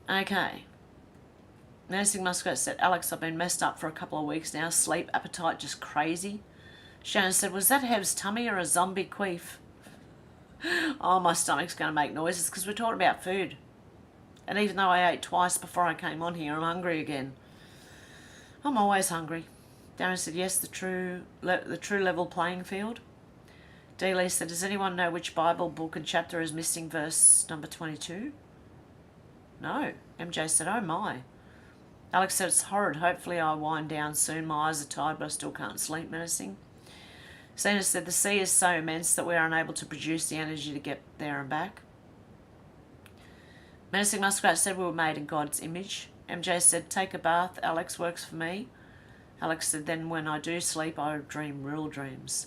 A: Okay. Nursing Muskrat said, Alex, I've been messed up for a couple of weeks now. Sleep, appetite, just crazy. Shannon said, was that Hev's tummy or a zombie queef? Oh, my stomach's going to make noises because we're talking about food. And even though I ate twice before I came on here, I'm hungry again. I'm always hungry. Darren said, yes, the true level playing field. D. Lee said, does anyone know which Bible book and chapter is missing verse number 22? No. MJ said, oh my. Alex said, it's horrid. Hopefully I'll wind down soon. My eyes are tired, but I still can't sleep. Menacing. Zena said, the sea is so immense that we are unable to produce the energy to get there and back. Menacing Muskrat said, we were made in God's image. MJ said, take a bath. Alex, works for me. Alex said, then when I do sleep, I dream real dreams.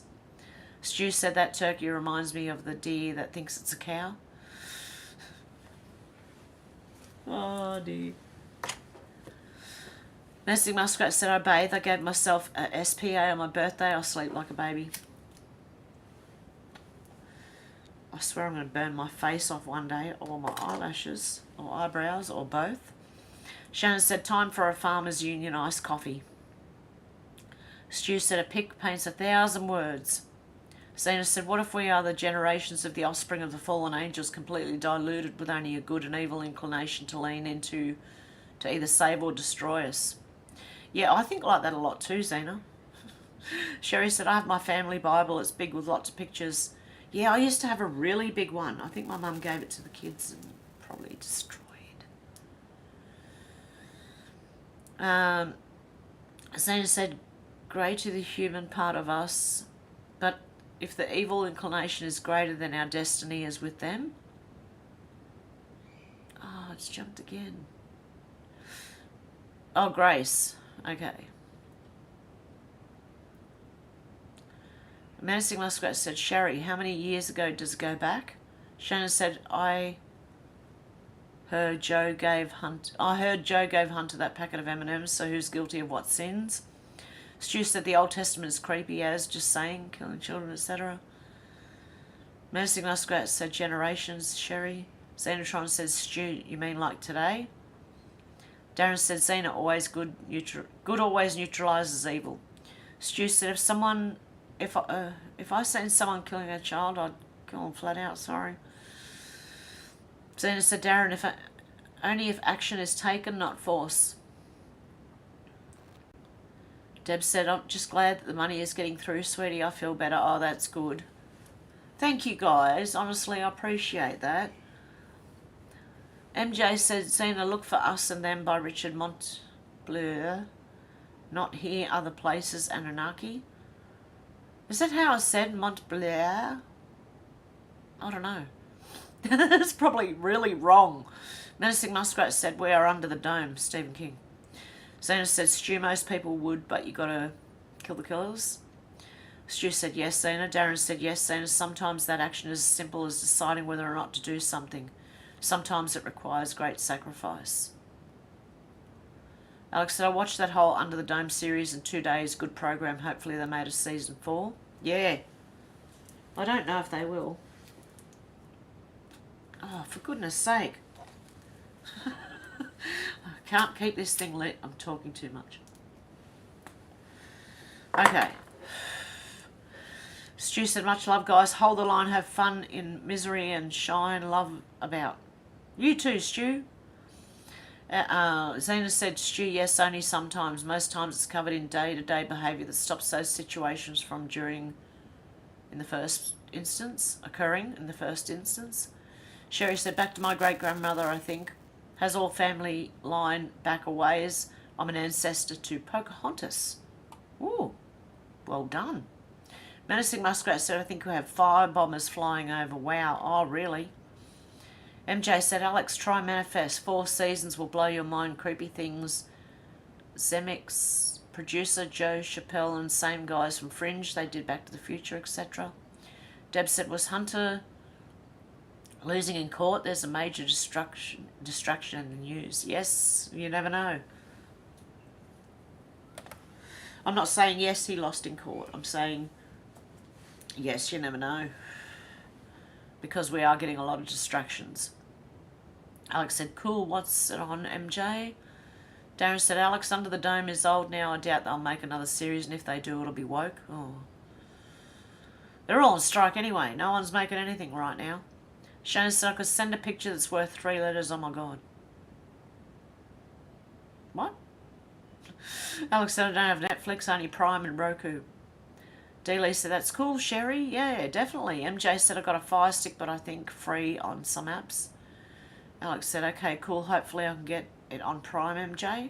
A: Stu said, that turkey reminds me of the deer that thinks it's a cow. Oh, dear. Menacing Muskrat said, I bathe. I gave myself a SPA on my birthday. I'll sleep like a baby. I swear I'm going to burn my face off one day, or my eyelashes, or eyebrows, or both. Shannon said, time for a farmers' union iced coffee. Stu said, a pic paints 1,000 words. Zena said, what if we are the generations of the offspring of the fallen angels, completely diluted with only a good and evil inclination to lean into, to either save or destroy us? Yeah, I think like that a lot too, Zena. Sherry said, I have my family Bible. It's big with lots of pictures. Yeah, I used to have a really big one. I think my mum gave it to the kids and probably destroyed. Zena said, grey to the human part of us, but if the evil inclination is greater than our destiny is with them. Oh, it's jumped again. Oh, Grace. Okay. Menacing Muskrat said, Sherry, how many years ago does it go back? Shannon said, I heard Joe gave Hunter that packet of M&Ms, so who's guilty of what sins? Stu said the Old Testament is creepy as, just saying, killing children, etc. Menacing Muskrat said generations, Sherry. Xenotron says Stu, you mean like today? Darren said Xena always good always neutralises evil. Stu said if I seen someone killing a child, I'd kill them flat out, sorry. Xena said Darren, only if action is taken, not force. Deb said, I'm just glad that the money is getting through, sweetie. I feel better. Oh, that's good. Thank you, guys. Honestly, I appreciate that. MJ said, Xena, Look for Us and Them by Richard Montbleu. Not Here, Other Places, Anunnaki. Is that how I said Montbleu? I don't know. That's probably really wrong. Menacing Muskrat said, We Are Under the Dome, Stephen King. Xena said, Stu, most people would, but you gotta kill the killers. Stu said, yes, Xena. Darren said, yes, Xena. Sometimes that action is as simple as deciding whether or not to do something. Sometimes it requires great sacrifice. Alex said, I watched that whole Under the Dome series in 2 days. Good program. Hopefully they made a season 4. Yeah. I don't know if they will. Oh, for goodness sake. I can't keep this thing lit. I'm talking too much. Okay. Stu said, much love, guys. Hold the line, have fun in misery and shine love about. You too, Stu. Xena said, Stu, yes, only sometimes. Most times it's covered in day-to-day behaviour that stops those situations from occurring in the first instance. Sherry said, back to my great-grandmother, I think. Has all family line back a ways. I'm an ancestor to Pocahontas. Ooh, well done. Menacing Muskrat said, I think we have fire bombers flying over. Wow, oh really? MJ said, Alex, try Manifest. 4 seasons will blow your mind. Creepy things. Zemix, producer Joe Chappelle and same guys from Fringe. They did Back to the Future, etc. Deb said, was Hunter losing in court? There's a major distraction in the news. Yes, you never know. I'm not saying yes, he lost in court. I'm saying yes, you never know. Because we are getting a lot of distractions. Alex said, cool, what's it on, MJ? Darren said, Alex, Under the Dome is old now. I doubt they'll make another series, and if they do, it'll be woke. Oh. They're all on strike anyway. No one's making anything right now. Shannon said, I could send a picture that's worth 3 letters. Oh my God. What? Alex said, I don't have Netflix, only Prime and Roku. D-Lee said, that's cool, Sherry. Yeah, definitely. MJ said, I got a Fire Stick, but I think free on some apps. Alex said, okay, cool. Hopefully I can get it on Prime, MJ.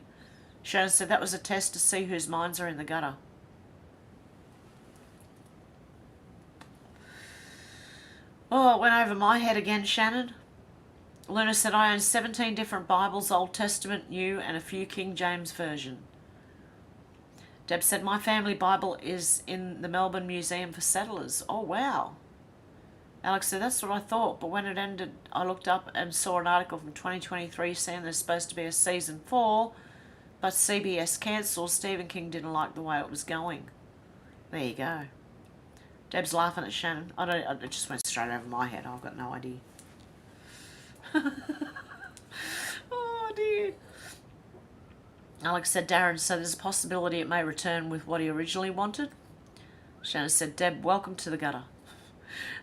A: Shannon said, that was a test to see whose minds are in the gutter. Oh, it went over my head again, Shannon. Luna said, I own 17 different Bibles, Old Testament, New, and a few King James Version. Deb said, my family Bible is in the Melbourne Museum for Settlers. Oh, wow. Alex said, that's what I thought, but when it ended, I looked up and saw an article from 2023 saying there's supposed to be a season 4, but CBS cancelled. Stephen King didn't like the way it was going. There you go. Deb's laughing at Shannon. It just went straight over my head. I've got no idea. Oh, dear. Alex said, Darren, so there's a possibility it may return with what he originally wanted? Shannon said, Deb, welcome to the gutter.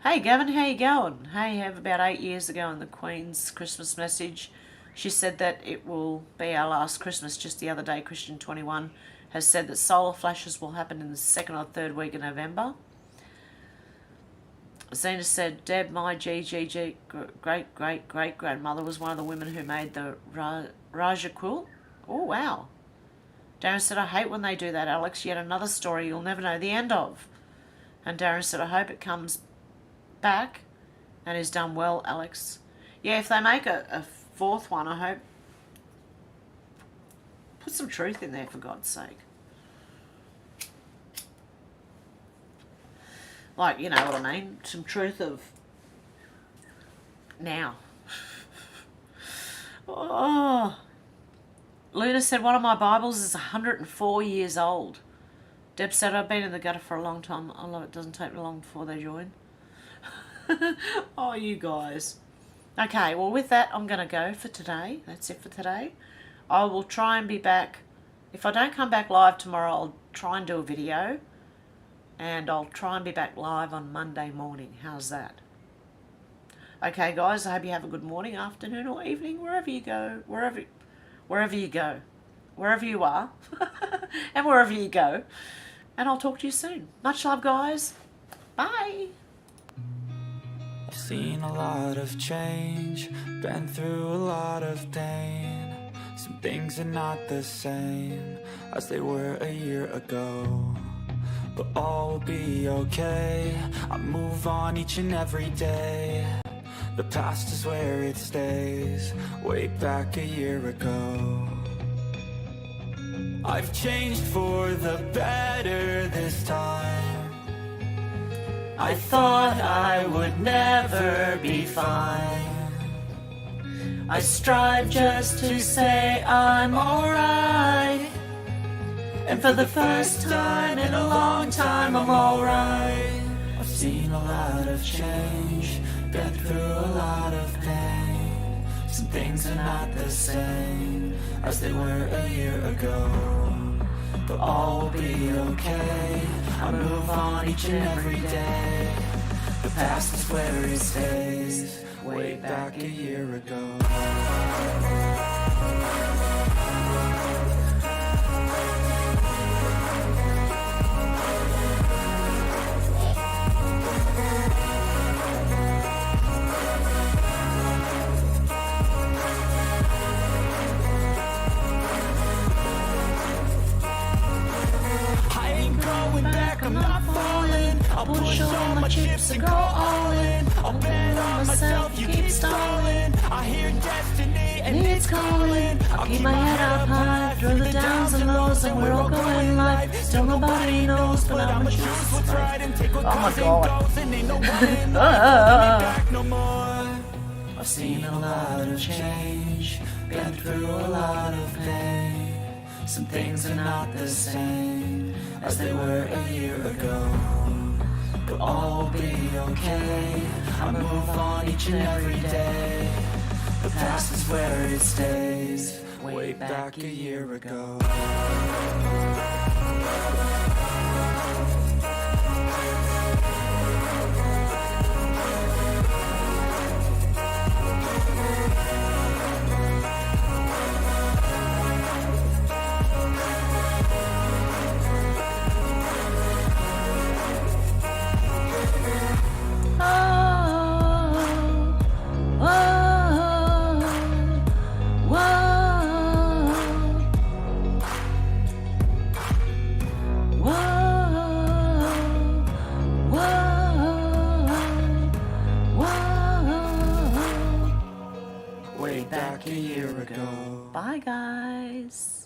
A: Hey, Gavin, how you going? Hey, Hev, about 8 years ago in the Queen's Christmas message, she said that it will be our last Christmas. Just the other day, Christian 21 has said that solar flashes will happen in the 2nd or 3rd week of November. Xena said, Deb, my great-great-great-grandmother was one of the women who made the Raja quilt. Oh, wow. Darren said, I hate when they do that, Alex. Yet another story you'll never know the end of. And Darren said, I hope it comes back and is done well, Alex. Yeah, if they make a 4th one, I hope. Put some truth in there, for God's sake. Like, you know what I mean? Some truth of now. Oh. Luna said, one of my Bibles is 104 years old. Deb said, I've been in the gutter for a long time. I love it. Doesn't take me long before they join. Oh, you guys. Okay, well with that, I'm going to go for today. That's it for today. I will try and be back. If I don't come back live tomorrow, I'll try and do a video. And I'll try and be back live on Monday morning. How's that? Okay, guys, I hope you have a good morning, afternoon, or evening, wherever you go. Wherever you go. Wherever you are. And wherever you go. And I'll talk to you soon. Much love, guys. Bye.
B: I've seen a lot of change, been through a lot of pain. Some things are not the same as they were a year ago, but all will be okay. I move on each and every day. The past is where it stays, way back a year ago. I've changed for the better this time. I thought I would never be fine. I strive just to say I'm alright. And for the first time in a long time I'm alright. I've seen a lot of change, been through a lot of pain. Some things are not the same as they were a year ago, but all will be okay. I move on each and every day. The past is where it stays, way back a year ago. I'm not falling. I'll push all my chips and go all in. I'll bet on myself, you keep stalling. I hear destiny and it's calling. I'll keep my head up high through the downs and lows, and we're all going life. Still nobody knows, but I'ma choose what's right and take what comes and goes. And ain't nobody coming back no more. I've seen a lot of change, been through a lot of pain. Some things are not the same as they were a year ago, but all will be okay. I move on each and every day. The past is where it stays, way back a year ago. Way back a year ago.
A: Bye, guys.